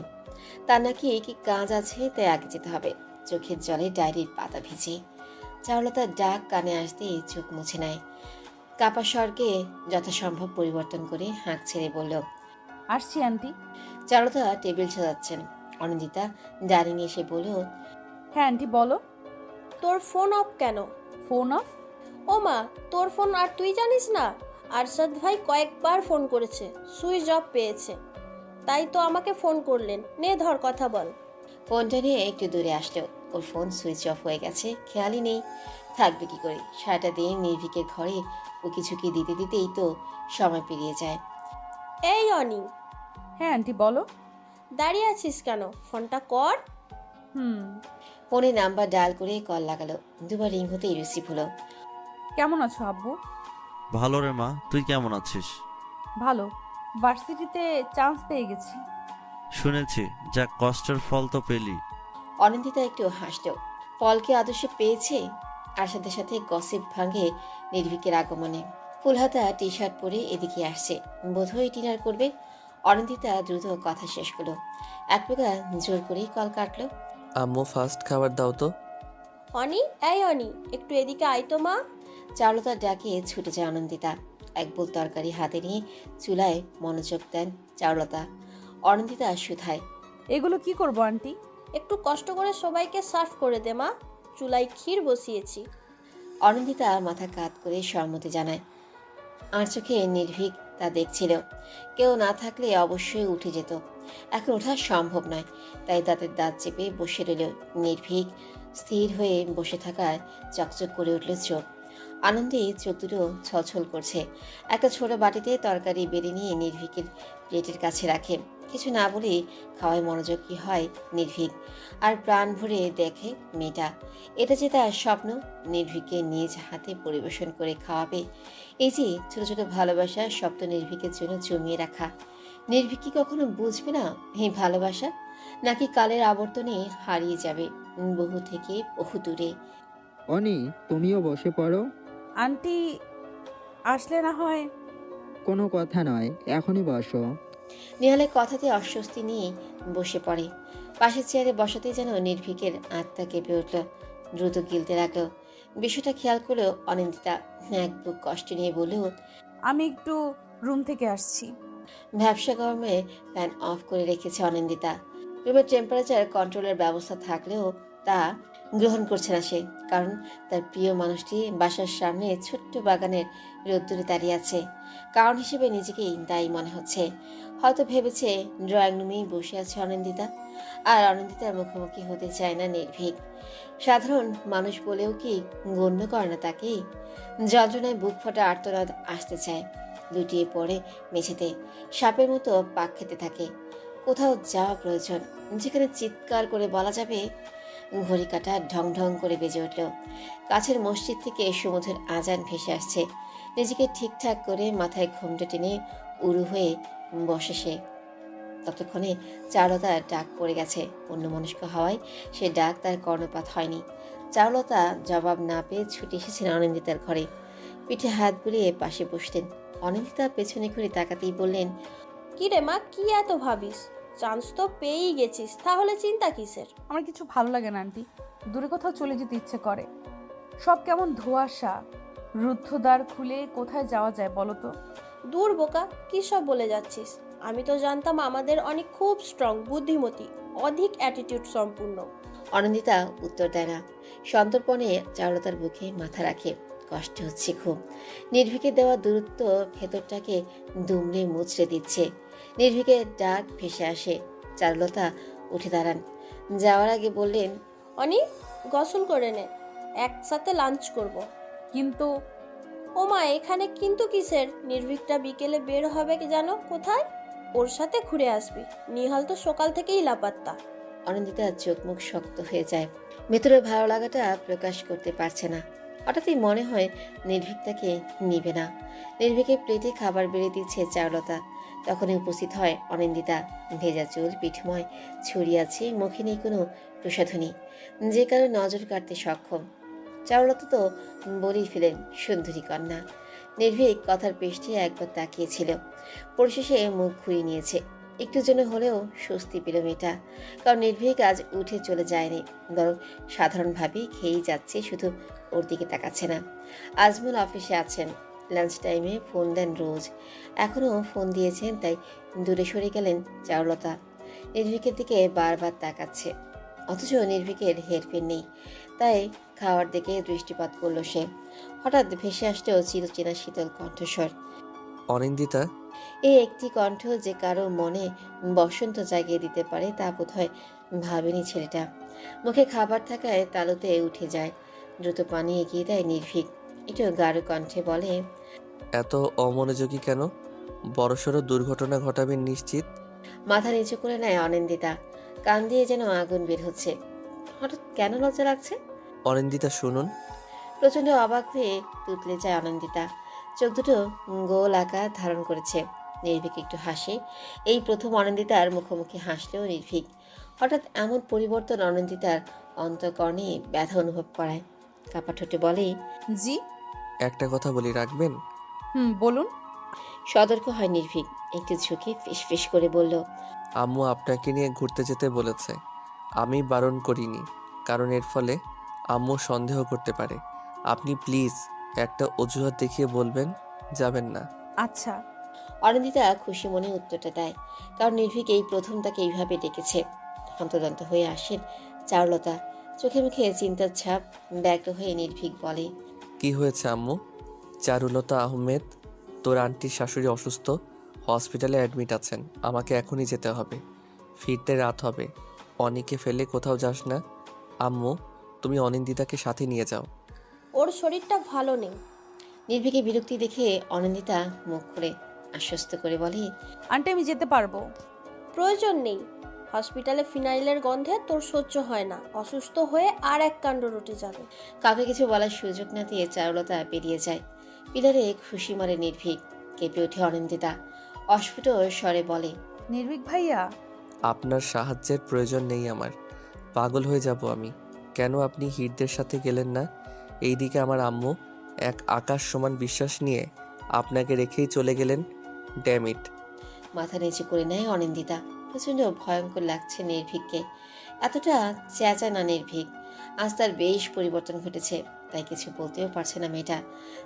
Speaker 3: তার নাকি কি কাজ আছে, তাই আগে যেতে হবে। চোখের জলে ডায়েরির পাতা ভিজে। চারুলতার ডাক কানে আসতেই চোখ মুছে নেয়। কাপা স্বরকে যথাসম্ভব পরিবর্তন করে হাঁক ছেড়ে বলল,
Speaker 1: আসছি আন্টি।
Speaker 3: চারুলতা টেবিল সাজাচ্ছেন। অনিন্দিতা ডাইনিং এসে বলল,
Speaker 1: হ্যাঁ আন্টি বলো।
Speaker 6: তোর ফোন অফ কেন?
Speaker 1: Phone off?
Speaker 6: ও মা, তোর ফোন আর তুই জানিস না? আরশাদ ভাই কয়েকবার ফোন করেছে, সুইচ অফ পেয়েছে, তাই তো আমাকে ফোন করলেন। নে ধর, কথা বল।
Speaker 3: ফোনটা নিয়ে একটু দূরে আসলো। ওর ফোন সুইচ অফ হয়ে গেছে, খেয়ালই নেই। থাকবে কি করে? সারাটা দিন নির্ভীকের ঘরে উকিঝুঁকি দিতে দিতেই তো সময় পেরিয়ে যায়।
Speaker 6: এই অনি।
Speaker 1: হ্যাঁ আন্টি বলো।
Speaker 6: দাঁড়িয়ে আছিস কেন? ফোনটা কর।
Speaker 3: ফোনে নাম্বার ডায়াল করে কল লাগালো। 2 বার রিং হতেই রিসিভ হলো।
Speaker 1: কেমন আছো আব্বু?
Speaker 8: ভালো রে মা, তুই কেমন আছিস?
Speaker 1: ভালো, ভার্সিটিতে চান্স পেয়ে গেছি।
Speaker 8: শুনেছি, যা কষ্টের ফল তো পেলি।
Speaker 3: অনিন্দিতা একটু হাসলো। ফলকে আদর্শে পেয়েছে। আর সাথে সাথে গসিপ ভাঙে নির্ভীকের আগমনে। ফুলহাতা টি শার্ট পরে এদিকে আসছে, বোধহয় ডিনার করবে। অনিন্দিতা দ্রুত কথা শেষ করলো। এক প্রকার জোর করেই কল কাটলো।
Speaker 5: আম্মু ফার্স্ট খাবার দাও তো।
Speaker 6: অনি, এই অনি, একটু এদিকে আয় তো মা।
Speaker 3: চারুলতার ডাকে ছুটে যায় অনন্দিতা। এক বোল তরকারি হাতে নিয়ে চুলায় মনোযোগ দেন চারুলতা। অনন্দিতা শুধায়,
Speaker 1: এগুলো কি করবো আন্টি?
Speaker 6: একটু কষ্ট করে সবাইকে সার্ভ করে দে মা, চুলায় ক্ষীর বসিয়েছি।
Speaker 3: অনন্দিতা মাথা কাত করে সম্মতি জানায়। আর চোখে নির্ভীক তা দেখছিল। কেউ না থাকলে অবশ্যই উঠে যেত। এখন ওঠা সম্ভব নয়, তাই দাঁতের দাঁত চেপে বসে রইল নির্ভীক। স্থির হয়ে বসে থাকায় চকচক করে উঠল চোখ। আনন্দে চোখ দুটো ছলছল করছে। একটা ছোট বাটিতে তরকারি বেড়ে নিয়ে নির্ভীকের প্লেটের কাছে রাখে। কিছু না বলে খাওয়ায় মনোযোগী হয় নির্ভীক। আর প্রাণ ভরে দেখে মেয়েটা। এটা যে তার স্বপ্ন, নির্ভীককে নিজ হাতে পরিবেশন করে খাওয়াবে। এই যে ছোট ছোট ভালোবাসা স্বপ্ন নির্ভীকের জন্য জমিয়ে রাখা। নির্ভীক কি কখনো বুঝবে না এই ভালোবাসা? নাকি কালের আবর্তনে হারিয়ে যাবে বহু থেকে বহু দূরে?
Speaker 9: অনি, তুমিও বসে পড়ো।
Speaker 1: আন্টি আসলে না হয়।
Speaker 9: কোনো কথা নয়, এখনই বসো।
Speaker 3: নেহালের কথাতে অস্বস্তি নিয়ে বসে পড়ে। পাশের চেয়ারে বসাতেই যেন নির্ভীকের আত্মা কেঁপে উঠল। দ্রুত গিলতে লাগলো। বিষয়টা খেয়াল করলেও অনিন্দিতা এক বুক কষ্ট নিয়ে বললেও,
Speaker 1: আমি একটু রুম থেকে আসছি।
Speaker 3: ব্যবসা গরমে ফ্যান অফ করে রেখেছে অনিন্দিতা। রুমের টেম্পারেচার কন্ট্রোলের ব্যবস্থা থাকলেও তা গ্রহণ করছে না সে। কারণ তার প্রিয় মানুষটি বাসার সামনে ছোট্ট বাগানের রোদ্দুরে দাঁড়িয়ে আছে। কারণ হিসেবে নিজেকেই দায়ী মনে হচ্ছে। হয়তো ভেবেছে ড্রয়িং রুমেই বসে আছে অনিন্দিতা, আর অনিন্দিতার মুখোমুখি হতে চায় না নির্ভীক। সাধারণ মানুষ বলেও কি গণ্য করে না তাকে? যন্ত্রণায় বুক ফাটা আর্তনাদ আসতে চায়। লুটিয়ে পড়ে মেঝেতে, সাপের মতো পাক খেতে থাকে। কোথাও যাওয়া প্রয়োজন, যেখানে চিৎকার করে বলা যাবে। ঘড়ি কাঁটা ঢং ঢং করে বেজে উঠল। কাছের মসজিদ থেকে সমুদ্রের আজান ভেসে আসছে। নিজেকে ঠিকঠাক করে মাথায় ঘোমটা টেনে উড়ু হয়ে বসে সে। ততক্ষণে চারুলতার ডাক পড়ে গেছে। অন্যমনস্ক হওয়ায় সে ডাক তার কর্ণপাত হয়নি। চারুলতা জবাব না পেয়ে ছুটে এসেছেন অনিন্দিতার ঘরে। পিঠে হাত বুলিয়ে পাশে বসতেন। অনিন্দিতা পেছনে ঘুরে তাকাতেই বললেন,
Speaker 6: কি রে মা, কি এত ভাবিস? চান্স তো পেয়েই গেছিস, তাহলে চিন্তা কিসের?
Speaker 1: আমার কিছু ভালো লাগে না আন্টি, দূরে কোথাও চলে যেতে ইচ্ছে করে। সব কেমন ধোঁয়াশা, রুদ্ধদ্বার খুলে কোথায় যাওয়া যায় বলো তো?
Speaker 6: দূর বোকা, কি সব বলে যাচ্ছিস? আমি তো জানতাম আমাদের অনেক খুব স্ট্রং, বুদ্ধিমতী, অধিক অ্যাটিটিউড সম্পূর্ণ।
Speaker 3: অনিন্দিতা উত্তর দেয় না। সন্তর্পণে চারুলতার বুকে মাথা রাখে। কষ্ট হচ্ছে খুব। নির্ভীকের দেওয়া দূরত্ব ভেতরটাকে দুমড়ে মুচড়ে দিচ্ছে। নির্ভীকের ডাক ভেসে আসে। চারুলতা উঠে দাঁড়ান। যাওয়ার আগে বললেন,
Speaker 6: অনি, গোসল করে নে, একসাথে লাঞ্চ করব।
Speaker 1: কিন্তু
Speaker 6: ও মা, এখানে কিন্তু কিসের? নির্ভীকটা বিকেলে বের হবে কি জানো কোথায়? ওর সাথে ঘুরে আসবি। নিহাল তো সকাল থেকেই লাপাত্তা।
Speaker 3: অনিন্দিতার চোখ মুখ শক্ত হয়ে যায়। ভেতরের ভালো লাগাটা প্রকাশ করতে পারছে না। হঠাৎই মনে হয় নির্ভীক তাকে নিবে না। নির্ভীকের প্লেটে খাবার বেড়ে দিচ্ছে চারুলতা। তখনই উপস্থিত হয় অনিন্দিতা। ভেজা চুল, পিঠময় ছড়িয়ে আছে, মুখে নেই কোনো প্রসাধনী, যে কারো নজর কাটতে সক্ষম। চারুলতা তো বলেই ফেলেন সুন্দরী কন্যা। নির্ভীক কথার পৃষ্ঠে একবার তাকিয়েছিল, পরিশেষে মুখ ঘুরিয়ে নিয়েছে। একটু জন্য হলেও স্বস্তি পেল মেয়েটা। কারণ নির্ভীক আজ উঠে চলে যায়নি, বরং সাধারণভাবেই খেয়েই যাচ্ছে, শুধু ওর দিকে তাকাচ্ছে না। আজমল অফিসে আছেন, লাঞ্চ টাইমে ফোন দেন রোজ। এখনও ফোন দিয়েছেন, তাই দূরে সরে গেলেন চারুলতা। নির্ভীকের দিকে বারবার তাকাচ্ছে, অথচ নির্ভীকের হেরফের নেই, তাই খাওয়ার দিকে দৃষ্টিপাত করলো সে। হঠাৎ ভেসে আসলো চিরচেনা শীতল কণ্ঠস্বর।
Speaker 5: অনিন্দিতা।
Speaker 3: এই একটি কণ্ঠ যে কারো মনে বসন্ত জাগিয়ে দিতে পারে তা বোধহয় ভাবেনি ছেলেটা। মুখে খাবার থাকায় তালুতে উঠে যায়। দ্রুত পানি এগিয়ে দেয় নির্ভীক। একটু গাঢ় কণ্ঠে বলে,
Speaker 5: এত অমনোযোগী কেন? বড়সড় দুর্ঘটনা ঘটাবেন নিশ্চিত?
Speaker 3: মাথা নিচু করে নেয় অনিন্দিতা। কান দিয়ে যেন আগুন বের হচ্ছে। হঠাৎ কেন লজ্জা লাগছে?
Speaker 5: অনিন্দিতা শুনুন।
Speaker 3: প্রচন্ড অবাক হয়ে তুতলে যায় অনিন্দিতা। চোখ দুটো গোল আকার ধারণ করেছে। নির্ভীক একটু হাসে। এই প্রথম অনিন্দিতার মুখোমুখি হাসলেও নির্ভীক। হঠাৎ এমন পরিবর্তন অনিন্দিতার অন্তঃকরণে ব্যথা অনুভব করায়। কাপা ঠোঁটে বলে,
Speaker 1: জি।
Speaker 5: একটা কথা বলি, রাখবেন?
Speaker 1: বলুন।
Speaker 3: সতর্ক হয় নির্ভীক। একটু ঝুঁকে ফিসফিস করে বলল,
Speaker 5: আম্মু আপনাকে নিয়ে ঘুরতে যেতে বলেছে। আমি বারণ করিনি, কারণ এর ফলে আম্মু সন্দেহ করতে পারে। আপনি প্লিজ একটা অজুহাত দেখিয়ে বলবেন যাবেন না।
Speaker 1: আচ্ছা।
Speaker 3: অনিন্দিতা খুশি মনে উত্তরটা দেয়, কারণ নির্ভীক এই প্রথম তাকে এইভাবে ডেকেছে। হন্তদন্ত হয়ে আসেন চারুলতা। চোখে মুখে চিন্তার ছাপ ব্যক্ত হয়ে নির্ভীক বলে,
Speaker 5: কি হয়েছে আম্মু? চারুলতা আহমেদ, তোর আন্টির শাশুড়ি অসুস্থ, হসপিটালে অ্যাডমিট আছেন। আমাকে এখনই যেতে হবে, ফিরতে রাত হবে। অনিকে ফেলে কোথাও যাস না। আম্মু, তুমি অনিন্দিতাকে সাথে নিয়ে যাও।
Speaker 6: ওর শরীরটা ভালো নেই।
Speaker 3: নির্ভীকে বিরক্তি দেখে অনিন্দিতা মুখ করে আশ্বস্ত করে বলে,
Speaker 1: আন্টি আমি যেতে পারবো।
Speaker 6: প্রয়োজন নেই। হসপিটালে ফিনাইলের গন্ধে তোর সহ্য হয় না। অসুস্থ হয়ে আর এক কাণ্ড রটে যাবে।
Speaker 3: কাউকে কিছু বলার সুযোগ না দিয়ে চারুলতা বেরিয়ে যায়। পিলারে খুশি মারে নির্ভীক। কেঁপে ওঠে অনিন্দিতা। অস্ফুট স্বরে বলে,
Speaker 1: নির্ভীক ভাইয়া।
Speaker 5: আপনার সাহায্যের প্রয়োজন নেই আমার। পাগল হয়ে যাব আমি। কেন আপনি হিটদের সাথে গেলেন না? এইদিকে আমার আম্মু এক আকাশ সমান বিশ্বাস নিয়ে আপনাকে রেখেই চলে গেলেন। ড্যামিট।
Speaker 3: মাথা নিচু করে নেয় অনিন্দিতা। প্রচন্ড ভয়ঙ্কর লাগছে নির্ভীককে। এতটা চেঁচা না নির্ভীক। আজ তার বেশ পরিবর্তন ঘটেছে, তাই কিছু বলতেও পারছে না মেয়েটা।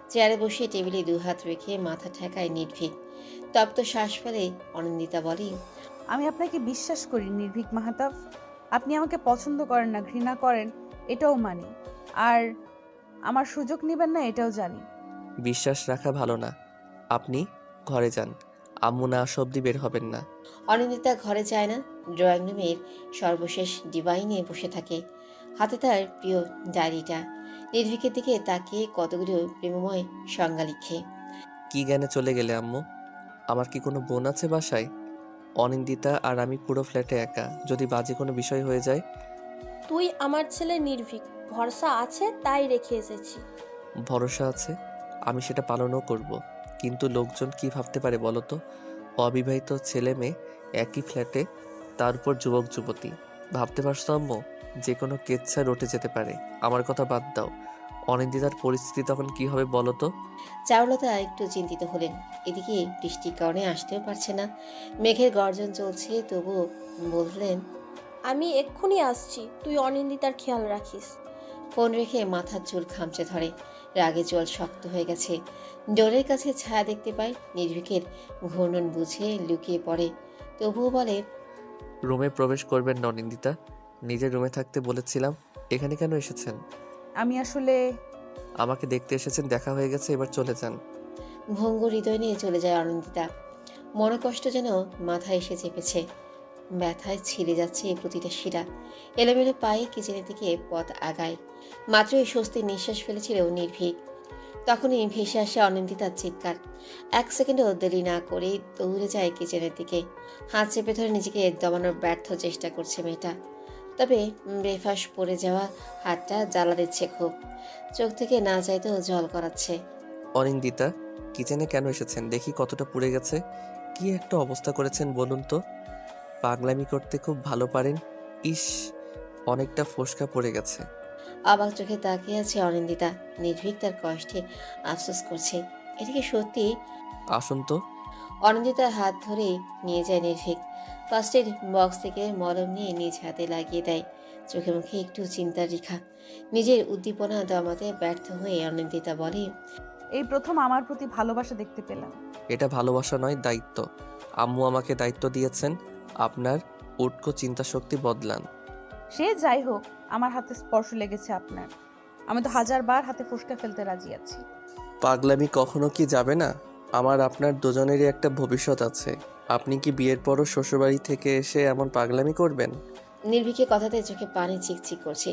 Speaker 3: চেয়ারে বসে টেবিলে দুহাত রেখে মাথা ঠেকায় নির্ভীক। তপ্ত শ্বাস ফেলে অনিন্দিতা বলে,
Speaker 1: আমি আপনাকে বিশ্বাস করি নির্ভীক মাহাতাব। আপনি আমাকে পছন্দ করেন না, ঘৃণা করেন, এটাও মানি। আর আমার সুযোগ নেবেন না এটাও জানি।
Speaker 5: বিশ্বাস রাখা ভালো না। আপনি ঘরে যান, আম্মু না আসা অব্দি বের হবেন না।
Speaker 3: অনিন্দিতা ঘরে যায় না। ড্রয়িং রুমের সর্বশেষ ডিবাই নিয়ে বসে থাকে। হাতে তার প্রিয় ডায়েরিটা। নির্ভীকের দিকে তাকিয়ে কতগুলো প্রেমময় সংজ্ঞা লিখে।
Speaker 5: কি জ্ঞানে চলে গেলে আম্মু? আমার কি কোনো বোন আছে বাসায়? অনিন্দিতা আর আমি পুরো ফ্ল্যাটে একা। যদি বাজে কোনো বিষয় হয়ে যায়?
Speaker 6: তুই আমার ছেলে নির্ভীক, ভরসা আছে তাই রেখে এসেছি।
Speaker 5: ভরসা আছে, আমি সেটা পালনও করব। কিন্তু লোকজন কি ভাবতে পারে বলো তো? অবিবাহিত ছেলে মেয়ে একই ফ্ল্যাটে, তার উপর যুবক যুবতী। ভাবতে পারছো আম্মু, যে কোনো কেচ্ছা রটে যেতে পারে। আমার কথা বাদ দাও, অনিন্দিতার পরিস্থিতি তখন কি হবে বলো তো?
Speaker 3: চারুলতা একটু চিন্তিত হলেন। এদিকে বৃষ্টির কারণে আসতেও পারছে না, মেঘের গর্জন চলছে, তবু বললেন,
Speaker 6: আমি এক্ষুনি আসছি, তুই অনিন্দিতার খেয়াল রাখিস।
Speaker 3: ফোন রেখে মাথার চুল খামচে ধরে। রাগে জল শক্ত হয়ে গেছে। ডোরের কাছে ছায়া দেখতে পায়। নির্ভীকের ঘূর্ণন বুঝে লুকিয়ে পড়ে, তবুও বলে,
Speaker 5: রুমে প্রবেশ করবেন না অনিন্দিতা, নিজের রুমে থাকতে বলেছিলাম। এখানে কেন এসেছেন?
Speaker 1: আমি আসলে
Speaker 5: আমাকে দেখতে এসেছেন, দেখা হয়ে গেছে, এবার চলে যান।
Speaker 3: ভঙ্গুর হৃদয় নিয়ে চলে যায় অনিন্দিতা। মনোকষ্ট যেন মাথায় এসে চেপেছে। ব্যথায় ছিঁড়ে যাচ্ছে প্রতিটা শিরা। এলোমেলো পায়ে কিচেনের দিকে পথ আগায়। মাত্রই স্বস্তির নিঃশ্বাস ফেলেছিল নির্ভীক, তখনই ভেসে আসে অনিন্দিতার চিৎকার। এক সেকেন্ডও দেরি না করে দৌড়ে যায় কিচেনের দিকে। হাত চেপে ধরে নিজেকে দমানোর ব্যর্থ চেষ্টা করছে মেয়েটা, তবে বেফাস পড়ে যাওয়া হাতটা জ্বালা দিচ্ছে খুব। চোখ থেকে না চাইতেও জল করাচ্ছে।
Speaker 5: অনিন্দিতা, কিচেনে কেন এসেছেন? দেখি কতটা পুড়ে গেছে। কি একটা অবস্থা করেছেন বলুন তো। পাগলামি করতে খুব ভালো পারেন। ইস, অনেকটা ফোসকা পড়ে গেছে।
Speaker 3: অবাক চোখে তাকিয়ে আছে অনিন্দিতা। নির্ভীক তার কষ্টে আফসোস করছে। এদিকে সত্যি
Speaker 5: আসুন তো।
Speaker 3: অনিন্দিতার হাত ধরেই নিয়ে যায় নির্ভীক। ফার্স্ট এড বক্স থেকে মলম নিয়ে নিজ হাতে লাগিয়ে দেয়। চোখে মুখে একটু চিন্তার রেখা। নিজের উদ্দীপনা দমাতে ব্যর্থ হয়ে অনিন্দিতা বলে,
Speaker 1: এই প্রথম আমার প্রতি ভালোবাসা দেখতে পেলাম।
Speaker 5: এটা ভালোবাসা নয়, দায়িত্ব। আম্মু আমাকে দায়িত্ব দিয়েছেন, আপনার উটকো চিন্তা শক্তি বদলান।
Speaker 1: সে যাই হোক, আমার হাতে স্পর্শ লেগেছে আপনার। আমি তো 1000 বার হাতে ফোসকা ফেলতে রাজি আছি।
Speaker 5: পাগলামি কখনো কি যাবে না? আমার আপনার দুজনেরই একটা ভবিষ্যৎ আছে। আপনি কি বিয়ের পরও শ্বশুরবাড়ি থেকে এসে এমন পাগলামি করবেন?
Speaker 3: নির্ভীকের কথাতে চোখে পানি চিকচিক করছে।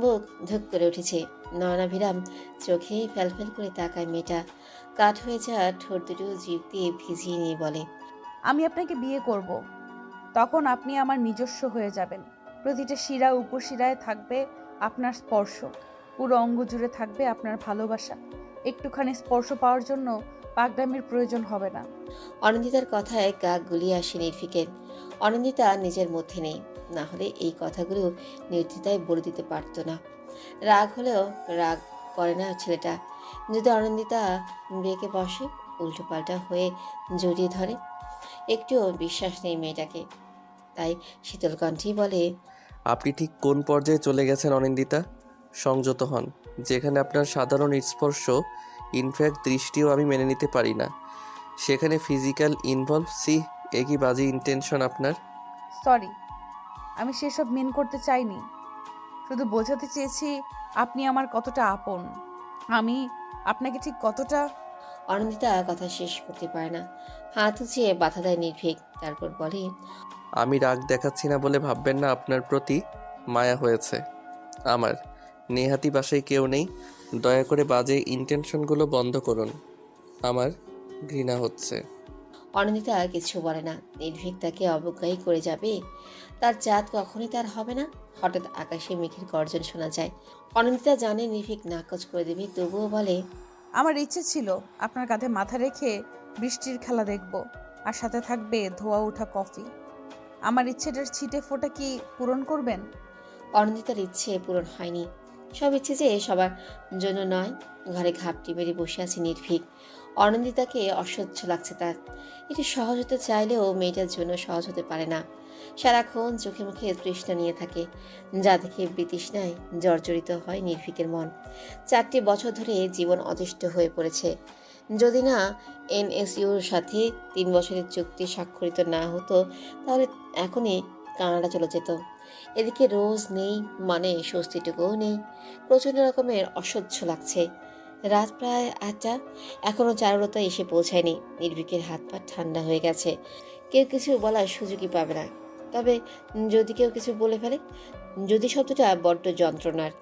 Speaker 3: বুক ধুক করে উঠেছে। নয়নাভিরাম চোখে ফ্যালফ্যাল করে তাকায় মেয়েটা। কাঠ হয়ে যাওয়া ঠোঁট দুটো জিভ দিয়ে ভিজিয়ে নিয়ে বলে,
Speaker 1: আমি আপনাকে বিয়ে করব। তখন আপনি আমার নিজস্ব হয়ে যাবেন। প্রতিটা শিরা উপশিরায় থাকবে আপনার স্পর্শ, পুরো অঙ্গ জুড়ে থাকবে আপনার ভালোবাসা। একটুখানি স্পর্শ পাওয়ার জন্য পাগলামির প্রয়োজন হবে না।
Speaker 3: অনিন্দিতার কথায় গা গুলিয়ে আসে নির্ভীকের। অনিন্দিতা নিজের মধ্যে নেই, না হলে এই কথাগুলো নির্দ্বিধায় বলে দিতে পারতো না। রাগ হলেও রাগ করে না ছেলেটা। যদি অনিন্দিতা বেঁকে বসে, উল্টো পাল্টা হয়ে জড়িয়ে ধরে। একটুও বিশ্বাস নেই মেয়েটাকে। তাই শীতল কণ্ঠেই বলে,
Speaker 5: আপনি ঠিক কোন পর্যায়ে চলে গেছেন অনিন্দিতা? সংযত হন। যেখানে আপনার সাধারণ স্পর্শ, ইনফ্যাক্ট দৃষ্টিও আমি মেনে নিতে পারি না, সেখানে ফিজিক্যাল ইনভলভ, সি একই বাজে ইন্টেনশন আপনার।
Speaker 1: সরি, আমি সেসব মিন করতে চাইনি। শুধু বোঝাতে চেয়েছি আপনি আমার কতটা আপন, আমি আপনাকে ঠিক কতটা।
Speaker 3: অনিন্দিতা কথা শেষ করতে পারে না। হাত উঁচিয়ে বাধা দেয় নির্ভীক। তারপর বলে,
Speaker 5: আমি রাগ দেখাচ্ছি না বলে ভাববেন না, আপনার প্রতি মায়া হয়েছে আমার। নেহাতি বাসায় কেউ নেই, দয়া করে বাজে ইন্টেনশনগুলো বন্ধ করুন, আমার ঘৃণা হচ্ছে।
Speaker 3: অনিন্দিতা কিছু বলে না। নির্ভীক তাকে অবজ্ঞাই করে যাবে। তার জাত কখনই তার হবে না। হঠাৎ আকাশে মেঘের গর্জন শোনা যায়। অনিন্দিতা জানে নির্ভীক নাকচ করে দেবে, তবুও বলে,
Speaker 1: আমার ইচ্ছে ছিল আপনার কাঁধে মাথা রেখে বৃষ্টির খেলা দেখব, আর সাথে থাকবে ধোয়া ওঠা কফি। আমার ইচ্ছেটার ছিটে ফোঁটা কি পূরণ করবেন?
Speaker 3: অনিন্দিতার ইচ্ছে পূরণ হয়নি। সব ইচ্ছে যে সবার জন্য নয়। ঘরে ঘাপটি মেরে বসে আছে নির্ভীক। অনিন্দিতাকে অসহ্য লাগছে তার। একটু সহজ হতে চাইলেও মেয়েটার জন্য সহজ হতে পারে না। সারাক্ষণ চোখে মুখে তৃষ্ণা নিয়ে থাকে, যা দেখে বিতৃষ্ণায় জর্জরিত হয় নির্ভীকের মন। 4টি বছর ধরে জীবন অতিষ্ঠ হয়ে পড়েছে। যদি না এনএসইউর সাথে 3 বছরের চুক্তি স্বাক্ষরিত না হতো, তাহলে এখনই কানাডা চলে যেত। এদিকে রোজ নেই, মানে স্বস্তিটুকুও নেই। প্রচণ্ড রকমের অসহ্য লাগছে। রাত প্রায় 8টা, এখনও চারুলতা এসে পৌঁছায়নি। নির্ভীকের হাত পা ঠান্ডা হয়ে গেছে। কেউ কিছু বলার সুযোগই পাবে না। তবে যদি কেউ কিছু বলে ফেলে, যদি শব্দটা বড্ড যন্ত্রণার।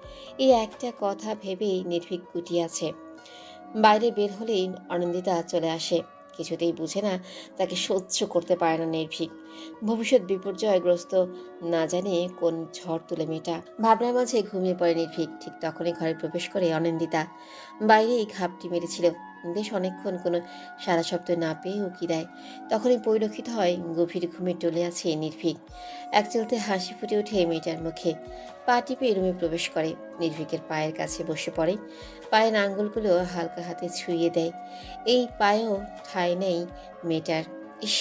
Speaker 3: এই একটা কথা ভেবেই নির্ভীক গুটিয়ে আছে। বাইরে বের হলেই অনিন্দিতা চলে আসে। কিছুতেই বুঝে না, তাকে সহ্য করতে পারে না নির্ভীক। ভবিষ্যৎ বিপর্যয়গ্রস্ত, না জানে কোন ঝড় তুলে মেয়েটা। ভাবনার মাঝে ঘুমিয়ে পড়ে নির্ভীক। ঠিক তখনই ঘরে প্রবেশ করে অনিন্দিতা। বাইরেই ঘাপটি মেরেছিল। বেশ অনেকক্ষণ কোনো সারা শব্দ না পেয়ে উকি দেয়। তখনই পরিলক্ষিত হয় গভীর ঘুমে টলে আছে নির্ভীক। এক চলতে হাসি ফুটে ওঠে মেয়েটার মুখে। পা টিপে রুমে প্রবেশ করে, নির্ভীকের পায়ের কাছে বসে পড়ে। পায়ের আঙ্গুলগুলো হালকা হাতে ছুঁয়ে দেয়। এই পায়েও ঠাঁই নেই মেয়েটার। ইস,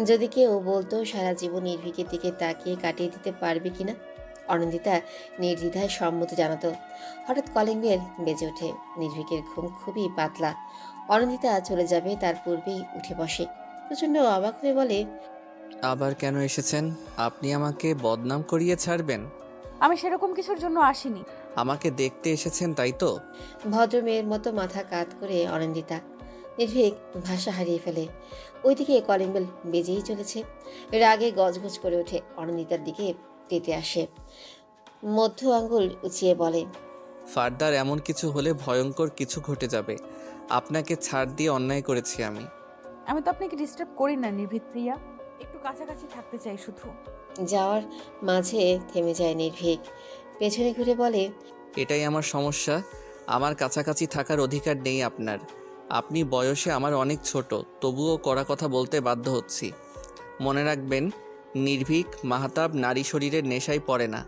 Speaker 3: যদি কেউ বলতো সারা জীবন নির্ভীকের দিকে তাকিয়ে কাটিয়ে দিতে পারবে কিনা। অনিন্দিতা নির্দ্বিধায় সম্মতি জানাতো। হঠাৎ কলিং বেল বেজে ওঠে। নির্ভীকের ঘুম খুবই পাতলা। অনিন্দিতা চলে যাবে তার পূর্বেই উঠে বসে। প্রচন্ড অবাক হয়ে বলে,
Speaker 5: আবার কেন এসেছেন? আপনি আমাকে বদনাম করিয়ে ছাড়বেন?
Speaker 1: আমি সেরকম কিছুর জন্য আসিনি।
Speaker 5: আমাকে দেখতে এসেছেন তাই তো?
Speaker 3: ভদ্র মেয়ের মতো মাথা কাত করে অনিন্দিতা। নির্ভীক ভাষা হারিয়ে ফেলে। ওইদিকে কলিং বেল বেজেই চলেছে। রাগে গজগজ করে ওঠে। অনিন্দিতার দিকে তেতে আসে, মধ্য আঙ্গুল উঁচিয়ে বলে,
Speaker 5: ফার্দার এমন কিছু হলে ভয়ঙ্কর কিছু ঘটে যাবে। আপনাকে ছাড় দিয়ে অন্যায় করেছি আমি।
Speaker 1: আমি তো আপনাকে ডিস্টার্ব করি না নির্ভীক প্রিয়া, একটু কাছাকাছি থাকতে চাই শুধু।
Speaker 3: যাওয়ার মাঝে থেমে যায় নির্ভীক। পেছনে ঘুরে বলে,
Speaker 5: এটাই আমার সমস্যা। আমার কাছাকাছি থাকার অধিকার নেই আপনার। আপনি বয়সে আমার অনেক ছোট, তবুও কড়া কথা বলতে বাধ্য হচ্ছি। মনে রাখবেন, নির্ভীক মাহতাব নারী শরীরের নেশায় পড়ে না।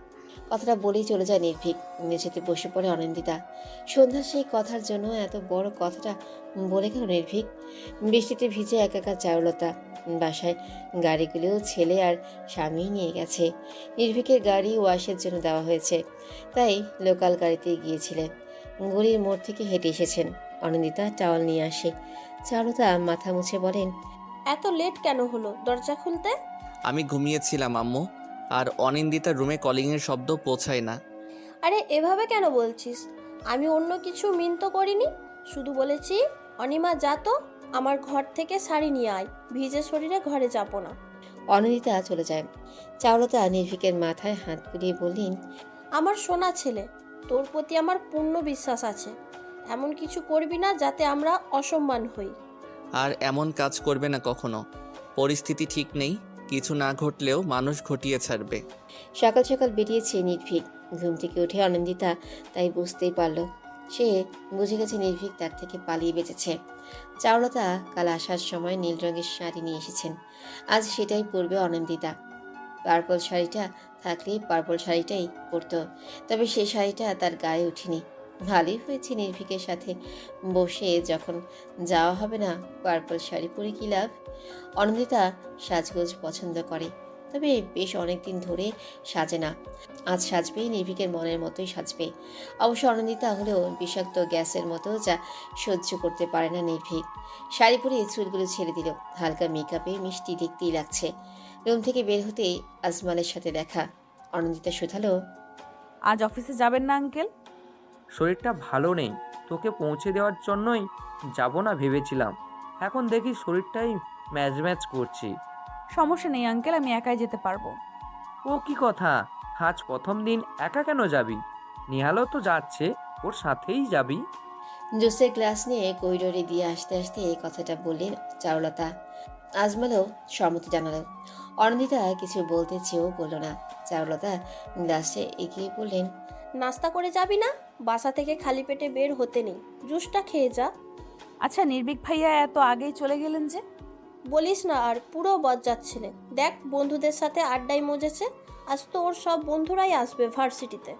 Speaker 3: কথাটা বলেই চলে যায় নির্ভীক। মেঝেতে বসে পড়ে অনিন্দিতা। সন্ধ্যার সেই কথার জন্য এত বড় কথাটা বলে গেল নির্ভীক। বৃষ্টিতে ভিজে একা চারুলতা। বাসায় গাড়িগুলোও ছেলে আর স্বামী নিয়ে গেছে। নির্ভীকের গাড়ি ওয়াশের জন্য দেওয়া হয়েছে, তাই লোকাল গাড়িতে গিয়েছিলেন। গলির মোড় থেকে হেঁটে এসেছেন। অনিন্দিতা টাওয়াল নিয়ে আসে। চারুলতা মাথা মুছে বলেন,
Speaker 6: এত লেট কেন হলো দরজা খুলতে?
Speaker 5: আমি ঘুমিয়েছিলাম আম্মু, আর অনিন্দিতার রুমে কলিংয়ের শব্দ পৌঁছায় না।
Speaker 6: আরে এভাবে কেন বলছিস? আমি অন্য কিছু মিন তো করিনি। শুধু বলেছি অনিমা যা তো আমার ঘর থেকে শাড়ি নিয়ে আয়, ভিজে শরীরে ঘরে যাবো না।
Speaker 3: অনিন্দিতা চলে যায়। চারুলতা নির্ভীকের মাথায় হাত বুলিয়ে বললেন,
Speaker 6: আমার সোনা ছেলে, তোর প্রতি আমার পূর্ণ বিশ্বাস আছে। এমন কিছু করবি না যাতে আমরা অসম্মান হই।
Speaker 5: আর এমন কাজ করবে না কখনো। পরিস্থিতি ঠিক নেই, কিছু না ঘটলেও মানুষ ঘটিয়ে ছাড়বে।
Speaker 3: সকাল সকাল বেরিয়েছে নির্ভীক। ঘুম থেকে উঠে অনিন্দিতা তাই বুঝতেই পারল। সে বুঝে গেছে নির্ভীক তার থেকে পালিয়ে বেঁচেছে। চারুলতা কাল আসার সময় নীল রঙের শাড়ি নিয়ে এসেছেন। আজ সেটাই পরবে অনিন্দিতা। পার্পল শাড়িটা থাকলে পার্পল শাড়িটাই পরতো, তবে সেই শাড়িটা তার গায়ে ওঠেনি। ভালোই হয়েছে, নির্ভীকের সাথে বসে যখন যাওয়া হবে না, পার্পল শাড়ি পরে কি লাভ। অনিন্দিতা সাজগোজ পছন্দ করে, তবে বেশ অনেকদিন ধরে সাজে না। আজ সাজবেই, নির্ভীকের মনের মতোই সাজবে। অবশ্য অনিন্দিতা হলেও বিষাক্ত গ্যাসের মতো যা সহ্য করতে পারে না নির্ভীক। শাড়ি পরে চুলগুলো ছেড়ে দিল। হালকা মেকআপে মিষ্টি দেখতেই লাগছে। রুম থেকে বের হতেই আজমালের সাথে দেখা। অনিন্দিতা শুধালো,
Speaker 1: আজ অফিসে যাবেন না আঙ্কেল?
Speaker 11: শরীরটা ভালো নেই, তোকে পৌঁছে দেওয়ার জন্যই যাব না ভেবেছিলাম। এখন দেখি শরীরটাই ম্যাচ ম্যাচ করছি।
Speaker 1: সমস্যা নেই আঙ্কেল, আমি একাই যেতে পারবো।
Speaker 11: ও কি কথা, আজ প্রথম দিন একা কেন যাবি? নিহালও তো যাচ্ছে, ওর সাথেই যাবি।
Speaker 3: জুসের গ্লাস নিয়ে করিডোরে দিয়ে আসতে আসতে এই কথাটা বললেন চারুলতা। আজমালও সম্মতি জানালো। অনিন্দিতা কিছু বলতে চেয়েও বলল না। চারুলতা গ্লাসে এগিয়ে বললেন,
Speaker 6: নাস্তা করে যাবি না? বাসা থেকে খালি পেটে বের হতে নেই, জুসটা খেয়ে যা।
Speaker 1: আচ্ছা নির্ভীক ভাইয়া এত আগেই চলে গেলেন যে?
Speaker 6: বলিস না আর, পুরো বজ্জাত ছেলে। দেখ বন্ধুদের সাথে আড্ডায় মজেছে। আজ তো ওর সব বন্ধুরাই আসবে ভার্সিটিতে।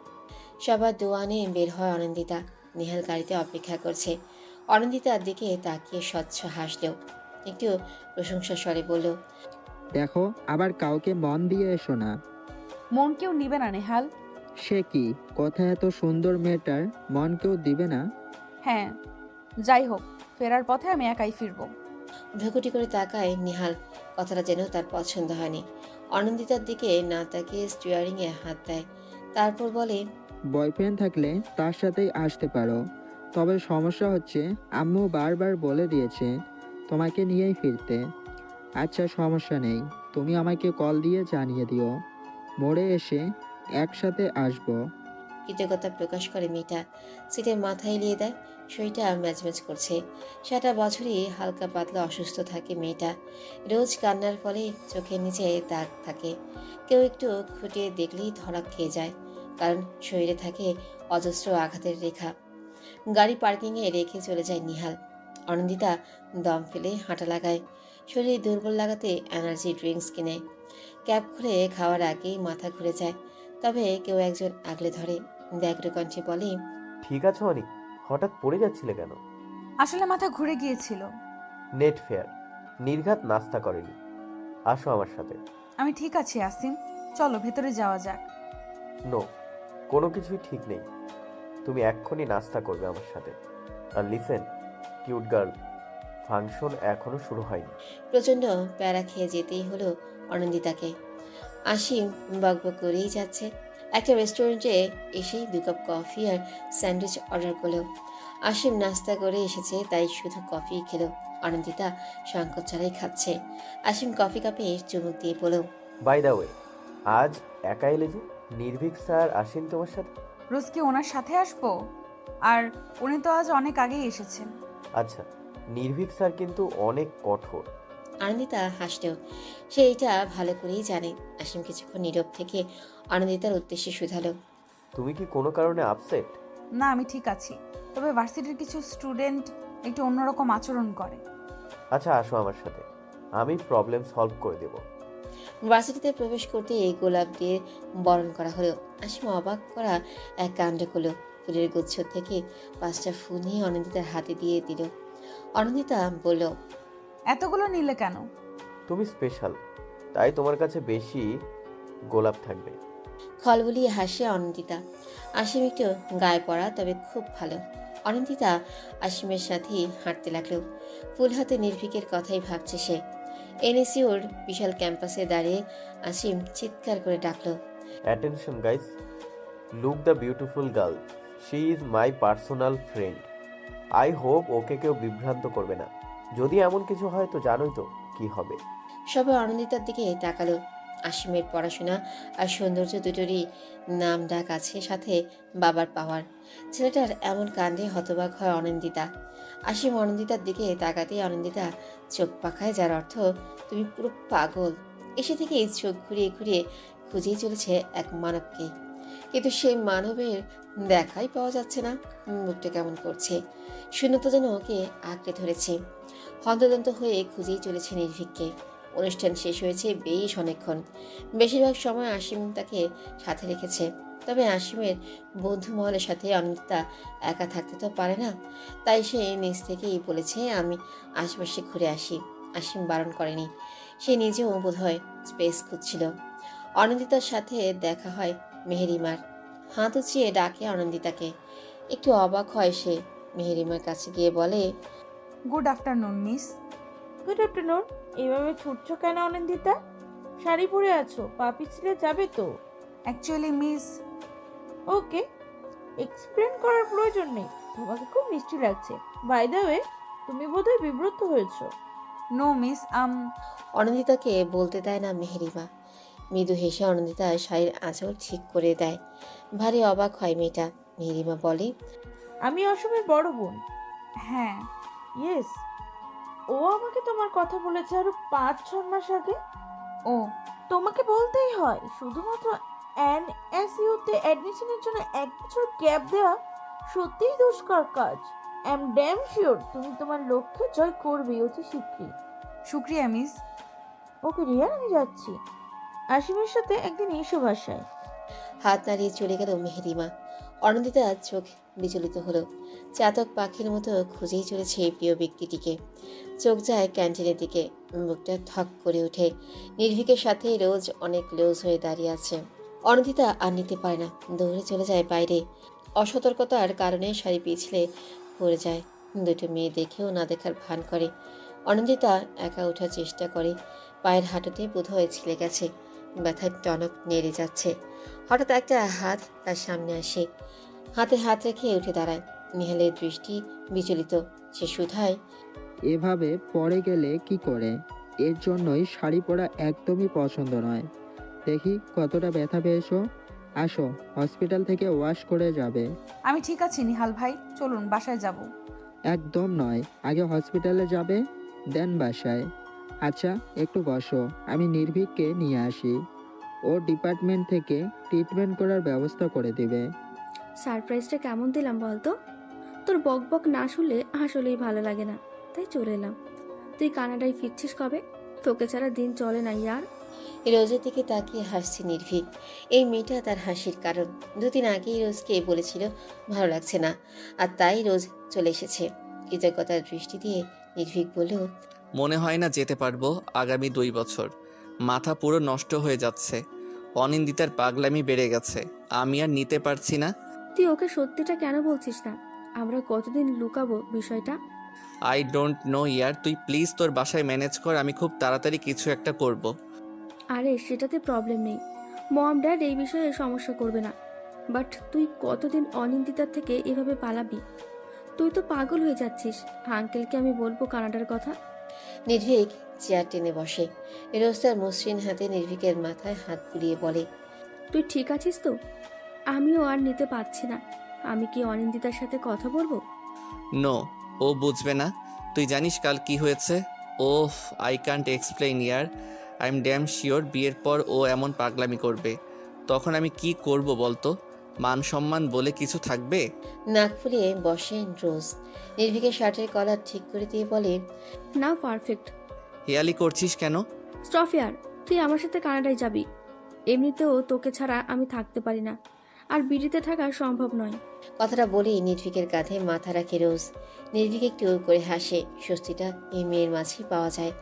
Speaker 3: সবার দোয়ানে বের হয় অনিন্দিতা। নিহাল গাড়িতে অপেক্ষা করছে। অনিন্দিতার দিকে তাকিয়ে স্বচ্ছ হাসলেও একটু প্রশংসা স্বরে বলল,
Speaker 9: দেখো, আবার কাউকে মন দিয়ে এসো না।
Speaker 1: মন কেউ নিবে না নেহাল।
Speaker 9: সে কি কথা, এত সুন্দর মেয়েটার মন কেউ দিবে না?
Speaker 1: হ্যাঁ, যাই হোক, ফেরার পথে আমি একাই ফিরবো।
Speaker 3: ভ্রুকুটি করে তাকায় নিহাল। কথাটা যেন তার পছন্দ হয়নি। অনিন্দিতার দিকে না তাকিয়ে স্টিয়ারিংয়ে হাত দেয়। তারপর বলে,
Speaker 9: বয়ফ্রেন্ড থাকলে তার সাথেই আসতে পারো, তবে সমস্যা হচ্ছে আম্মু বারবার বলে দিয়েছে তোমাকে নিয়েই ফিরতে। আচ্ছা সমস্যা নেই, তুমি আমাকে কল দিয়ে জানিয়ে দিও, মোড়ে এসে একসাথে আসবো।
Speaker 3: কৃতজ্ঞতা প্রকাশ করে মেয়েটা। সিটে মাথা এলিয়ে দেয়। শরীরটা ম্যাচম্যাচ করছে। সারা বছরই হালকা পাতলা অসুস্থ থাকে মেয়েটা। রোজ কান্নার ফলে চোখের নিচে দাগ থাকে। কেউ একটু খুঁটিয়ে দেখলেই ধরা খেয়ে যায়, কারণ শরীরে থাকে অজস্র আঘাতের রেখা। গাড়ি পার্কিংয়ে রেখে চলে যায় নিহাল। অনন্দিতা দম ফেলে হাঁটা লাগায়, শরীর দুর্বল লাগাতে এনার্জি ড্রিঙ্কস কিনে। ক্যাব খুলে খাওয়ার আগেই মাথা ঘুরে যায়, তবে কেউ একজন আগলে ধরে। ব্যগ্র কণ্ঠে বলে,
Speaker 12: ঠিক আছে অনিক, হঠাৎ পড়ে যাচ্ছিলে কেন?
Speaker 1: আসলে মাথা ঘুরে গিয়েছিল।
Speaker 12: নেট ফেয়ার, নির্ঘাত নাস্তা করেনি। আসো আমার সাথে।
Speaker 1: আমি ঠিক আছি আসিম, চলো ভেতরে যাওয়া যাক।
Speaker 12: নো, কোনো কিছুই ঠিক নেই। তুমি এক্ষুনি নাস্তা করবে আমার সাথে। আর লিসেন কিউট গার্ল, ফাংশন এখনো শুরু হয়নি।
Speaker 3: প্রচণ্ড প্যারা খেয়ে যেতেই হলো অনন্দিতাকে। আসিম বকবক করেই যাচ্ছে। একটা রেস্টুরেন্টে এসেই 2 কাপ কফি আর স্যান্ডউইচ অর্ডার করলো। আসিম নাস্তা করে এসেছে, তাই শুধু কফি খেলো। অনন্দিতা সংকোচ ছাড়াই খাচ্ছে। আসিম কফি কাপে চুমুক দিয়ে বলল,
Speaker 12: বাই দ্য ওয়ে, আজ একা এলে যে? নির্ভীক স্যার আসেন তোমার সাথে?
Speaker 1: রোজ কি ওনার সাথে আসবো? আর উনি তো আজ অনেক আগেই এসেছেন।
Speaker 12: আচ্ছা, নির্ভীক স্যার কিন্তু অনেক কঠোর।
Speaker 3: আনন্দিতা হাসলেও সে এটা ভালো করেই জানে। আসিম কিছুক্ষণ নীরব থেকে আনন্দিতার উদ্দেশ্যে শুধালো,
Speaker 12: তুমি কি কোনো কারণে আপসেট?
Speaker 1: না, আমি ঠিক আছি, তবে ভার্সিটির কিছু স্টুডেন্ট একটু অন্যরকম আচরণ করে।
Speaker 12: আচ্ছা আসো আমার সাথে, আমি প্রবলেম সলভ করে দেব।
Speaker 3: ভার্সিটিতে প্রবেশ করতে এই গোলাপ দিয়ে বরণ করা হলো। আসিম অবাক করা এক কাণ্ড করলো। ফুলের গুচ্ছ থেকে 5টা ফুল নিয়ে অনন্দিতার হাতে দিয়ে দিল। অনন্দিতা বলল,
Speaker 1: এতগুলো নিলে কেন?
Speaker 12: তুমি স্পেশাল, তাই তোমার কাছে বেশি গোলাপ থাকবে।
Speaker 3: খলবলিয়ে হাসে অনন্দিতা। আসিম একটু গায়ে পড়া, তবে খুব ভালো। অনন্দিতা আসিমের সাথেই হাঁটতে লাগলো। ফুল হাতে নির্ভীকের কথাই ভাবছে সে। এনএসইউর বিশাল ক্যাম্পাসে দাঁড়িয়ে আসিম চিৎকার করে ডাকলো,
Speaker 12: attention guys, look the beautiful girl, she is my personal friend. I hope ওকে কেউ বিভ্রান্ত করবে না। যদি এমন কিছু হয় তো জানোই তো কি হবে।
Speaker 3: সবাই অনন্দিতার দিকে তাকালো। আসিমের পড়াশোনা আর সৌন্দর্য দুটোরই নাম ডাক আছে, সাথে বাবার পাওয়ার। ছেলেটার এমন কাণ্ডে হতবাক হয় অনন্দিতা। আসিম অনন্দিতার দিকে তাকাতেই অনন্দিতা চোখ পাকায়, যার অর্থ তুমি পুরো পাগল। এসে থেকে চোখ ঘুরিয়ে ঘুরিয়ে খুঁজেই চলেছে এক মানবকে, কিন্তু সেই মানবের দেখাই পাওয়া যাচ্ছে না। মুখটা কেমন করছে, শূন্যতা যেন ওকে আঁকড়ে ধরেছে। হন্তদন্ত হয়ে খুঁজেই চলেছে নির্ভীককে। অনুষ্ঠান শেষ হয়েছে বেশ অনেকক্ষণ। বেশিরভাগ সময় আসিম তাকে সাথে রেখেছে, তবে আসিমের বন্ধু মহলের সাথে অনন্দিতা একা থাকতে তো পারে না, তাই সে নিজ থেকেই বলেছে আমি আশেপাশে ঘুরে আসি। আসিম বারণ করেনি, সে নিজেও বোধহয় স্পেস খুঁজছিল। অনন্দিতার সাথে দেখা হয় মেহেরিমার। হাত উঁচিয়ে ডাকে অনন্দিতাকে। একটু অবাক হয় সে। মেহেরিমার কাছে গিয়ে বলে,
Speaker 1: good afternoon miss.
Speaker 13: Good afternoon. এভাবে ছুটছো কেন অনন্দিতা? শাড়ি পরে আছো, পা পিছলে যাবে তো।
Speaker 1: অ্যাকচুয়ালি মিস,
Speaker 13: ওকে, এক্সপ্লেন করার প্রয়োজন নেই। তোমাকে খুব মিষ্টি লাগছে। বাই দ্য ওয়ে, তুমি বোধহয় বিব্রত হয়েছো।
Speaker 1: নো মিস,
Speaker 3: অনন্দিতাকে বলতে দেয় না মেহেরিমা। মৃদু হেসে অনন্দিতা শাড়ির আঁচল ঠিক করে দেয়। ভারী অবাক হয় মেয়েটা। মেহেরিমা বলে,
Speaker 13: আমি অসমের বড় বোন।
Speaker 1: হ্যাঁ।
Speaker 13: ইয়েস, ও আমাকে তোমার কথা বলেছে আরো 5-6 মাস আগে।
Speaker 1: ও,
Speaker 13: তোমাকে বলতেই হয়, শুধুমাত্র এনএসইউতে অ্যাডমিশনের জন্য 1 বছর গ্যাপ দেওয়া সত্যিই দুষ্কর কাজ। আই এম ড্যাম শিওর তুমি তোমার লক্ষ্যে জয় করবে অতি শীঘ্রই।
Speaker 1: শুক্রিয়া মিস।
Speaker 13: ওকে রিয়ান, আমি যাচ্ছি। আসিমের সাথে একদিন এসো বাসায়।
Speaker 3: হাত নাড়িয়ে চলে গেল মেহেরিমা। অনন্দিতা চোখ বিচলিত হলো। চাতক পাখির মতো খুঁজেই চলেছে এই প্রিয় ব্যক্তিটিকে। চোখ যায় ক্যান্টিনের দিকে। মুখটা থক করে ওঠে। নির্ভীকের সাথে রোজ অনেক ক্লোজ হয়ে দাঁড়িয়ে আছে। অনন্দিতা আর নিতে পারে না, দৌড়ে চলে যায় বাইরে। অসতর্কতার কারণে শাড়ি পিছলে পড়ে যায়। দুটো মেয়ে দেখেও না দেখার ভান করে। অনন্দিতা একা ওঠার চেষ্টা করে। পায়ের হাঁটুতে বোধহয় ছিলে গেছে, ব্যথার টনক নেড়ে যাচ্ছে। হঠাৎ একটা হাত তার সামনে আসে। হাতে হাত রেখে উঠে দাঁড়ায়। নিহালের দৃষ্টি বিচলিত। সে শুধায়,
Speaker 9: এভাবে পরে গেলে কি করে? এর জন্যই শাড়ি পরা একদমই পছন্দ নয়। দেখি কতটা ব্যথা পেয়েছো। আসো, হসপিটাল থেকে ওয়াশ করে যাবে।
Speaker 1: আমি ঠিক আছি নিহাল ভাই, চলুন বাসায় যাব।
Speaker 9: একদম নয়, আগে হসপিটালে যাবে, দেন বাসায়। আচ্ছা একটু বসো, আমি নির্ভীককে নিয়ে আসি। ও ডিপার্টমেন্ট থেকে ট্রিটমেন্ট করার ব্যবস্থা করে দেবে।
Speaker 10: সারপ্রাইজটা কেমন দিলাম বলতো? তোর বক বক না শুনলে আসলেই ভালো লাগে না। তাই চলে এলাম। তুই কানাডায় ফিরছিস কবে? তোকে ছাড়া দিন চলে না ইয়ার।
Speaker 3: রোজের দিকে তাকিয়ে হাসছে নির্ভীক। এই মেয়েটা তার হাসির কারণ। 2 দিন আগেই রোজকে বলেছিল ভালো লাগছে না, আর তাই রোজ চলে এসেছে। কৃতজ্ঞতার দৃষ্টি দিয়ে নির্ভীক বলল,
Speaker 5: মনে হয় না যেতে পারবো আগামী 2 বছর। মাথা পুরো নষ্ট হয়ে যাচ্ছে। অনিন্দিতার পাগলামি বেড়ে গেছে, আমি আর নিতে পারছি না।
Speaker 10: তুই ওকে সত্যিটা কেন বলছিস না? আমরা কতদিন লুকাবো বিষয়টা?
Speaker 5: আই ডোন্ট নো ইয়ার, তুই প্লিজ তোর বাসায় ম্যানেজ কর, আমি খুব তাড়াতাড়ি কিছু একটা করব।
Speaker 10: আরে সেটাতে প্রবলেম নেই, মম ড্যাড এই বিষয়ে সমস্যা করবে না। বাট তুই কতদিন অনিন্দিতার থেকে এভাবে পালাবি? তুই তো পাগল হয়ে যাচ্ছিস। আঙ্কেলকে আমি বলবো কানাডার কথা।
Speaker 3: নির্ভীক চেয়ার টেনে বসে। রোজ তার মসৃণ হাতে নির্ভীকের মাথায় হাত বুলিয়ে বলে,
Speaker 10: তুই ঠিক আছিস তো? আমিও আর নিতে পারছি না। আমি কি অনিন্দিতার সাথে কথা বলবো?
Speaker 5: নো, ও বুঝবে না। তুই জানিস কাল কি হয়েছে? ওহ, আই কান্ট এক্সপ্লেইন ইয়ার। আই এম ড্যাম শিওর বিয়ের পর ও এমন পাগলামি করবে। তখন আমি কি করব বলতো? মান সম্মান বলে কিছু থাকবে?
Speaker 3: নাক ফুলিয়ে বসেন রোজ। নির্ভীকের শার্টের কলার ঠিক করে দিয়ে বলে,
Speaker 10: না পারফেক্ট।
Speaker 5: হেয়ালি করছিস কেন?
Speaker 10: স্টফিয়ার, তুই আমার সাথে কানাডায় যাবি। এমনিতেও তোকে ছাড়া আমি থাকতে পারি না, আর বিড়িতে থাকা সম্ভব নয়।
Speaker 3: কথাটা বলেই নির্ভীকের কাঁধে মাথা রাখে রোজ। নির্ভীক একটু করে হাসে। স্বস্তিটা এই মেয়ের মাঝেই পাওয়া যায়,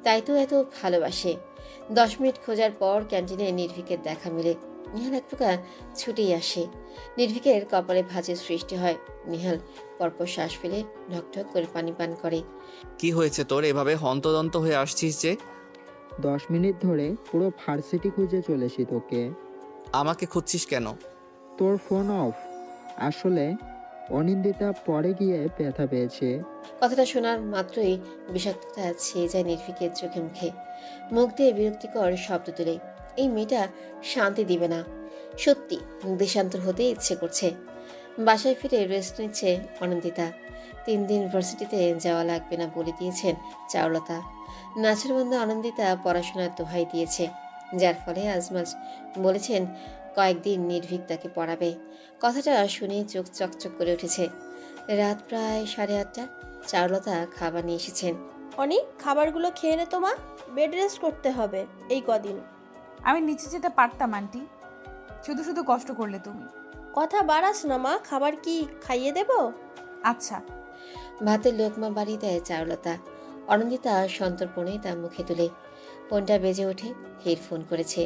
Speaker 3: তাই তো এত ভালোবাসে। 10 মিনিট খোঁজার পর ক্যান্টিনে নির্ভীকের দেখা মেলে। নিহাল এক প্রকার ছুটেই আসে। নির্ভীকের কপালে ভাঁজের সৃষ্টি হয়। নিহাল পরপর শ্বাস ফেলে ঢকঢক করে পানি পান করে।
Speaker 5: কি হয়েছে তোর, এভাবে হন্তদন্ত হয়ে আসছিস যে?
Speaker 9: 10 মিনিট ধরে পুরো ভার্সিটি খুঁজে চলেছি তোকে।
Speaker 5: আমাকে খুঁজছিস কেন?
Speaker 9: তোর ফোন অফ। আসলে অনিন্দিতা পরে গিয়ে ব্যথা পেয়েছে।
Speaker 3: কথাটা শোনার মাত্রই বিষাক্ততা ছেয়ে যায় নির্ভীকের চোখে মুখে। মুখ দিয়ে বিরক্তিকর শব্দ তুলে। এই মেয়েটা শান্তি দিবে না। সত্যি দেশান্তর হতে ইচ্ছে করছে। বাসায় ফিরে রেস্ট নিচ্ছে অনিন্দিতা। 3 দিন ইউনিভার্সিটিতে যাওয়া লাগবে না বলে দিয়েছেন চারুলতা। নাছরবন্ধু আনন্দিতা পড়াশোনার দোহাই দিয়েছে, যার ফলে আজমাজ বলেছেন কয়েকদিন নির্ভীক তাকে পড়াবে। কথাটা শুনে চোখ চকচক করে উঠেছে। রাত প্রায় 8:30। চারুলতা খাবার নিয়ে এসেছেন।
Speaker 6: অনেক খাবারগুলো খেয়ে নে তোমা, বেড রেস্ট করতে হবে এই কদিন।
Speaker 1: আমি নিচে যেতে পারতাম আন্টি, শুধু শুধু কষ্ট করলে তুমি।
Speaker 6: কথা বাড়াস না মা, খাবার কি খাইয়ে দেব?
Speaker 1: আচ্ছা।
Speaker 3: ভাতের লোকমা বাড়ি দেয় চারুলতা। অনন্দিতা সন্তর্পণে তার মুখে তুলে। ফোনটা বেজে ওঠে। হির ফোন করেছে।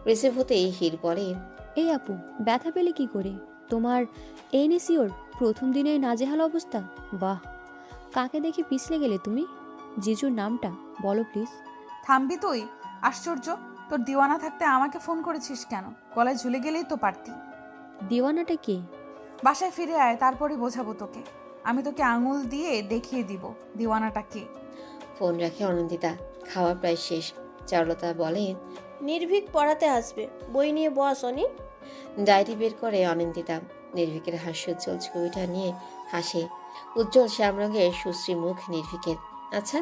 Speaker 3: রিসিভ হতেই হির বলে,
Speaker 7: এই আপু, ব্যথা পেলে কি করে? তোমার এনএসিওর প্রথম দিনের নাজেহাল অবস্থা। বাহ, কাকে দেখে পিছলে গেলে তুমি? জিজুর নামটা বলো প্লিজ।
Speaker 1: থামবি তুই? আশ্চর্য, তোর দিওয়ানা থাকতে আমাকে ফোন করেছিস কেন? গলায় ঝুলে গেলেই তো পারতি।
Speaker 7: দিওয়ানাটা কে?
Speaker 1: বাসায় ফিরে আয়, তারপরে বোঝাবো তোকে। আমি তোকে আঙুল দিয়ে দেখিয়ে দিব দিওয়ানাটা কে।
Speaker 3: ফোন রাখে অনন্দিতা। খাওয়া প্রায় শেষ। চারুলতা বলে,
Speaker 6: নির্ভীক পড়াতে আসবে, বই নিয়ে বস অনি।
Speaker 3: ডায়েরি বের করে অনিন্দিতা। নির্ভীকের হাস্যোজ্জ্বল ছবিটা নিয়ে হাসে। উজ্জ্বল শ্যাম রঙের সুশ্রী মুখ নির্ভীকের। আচ্ছা,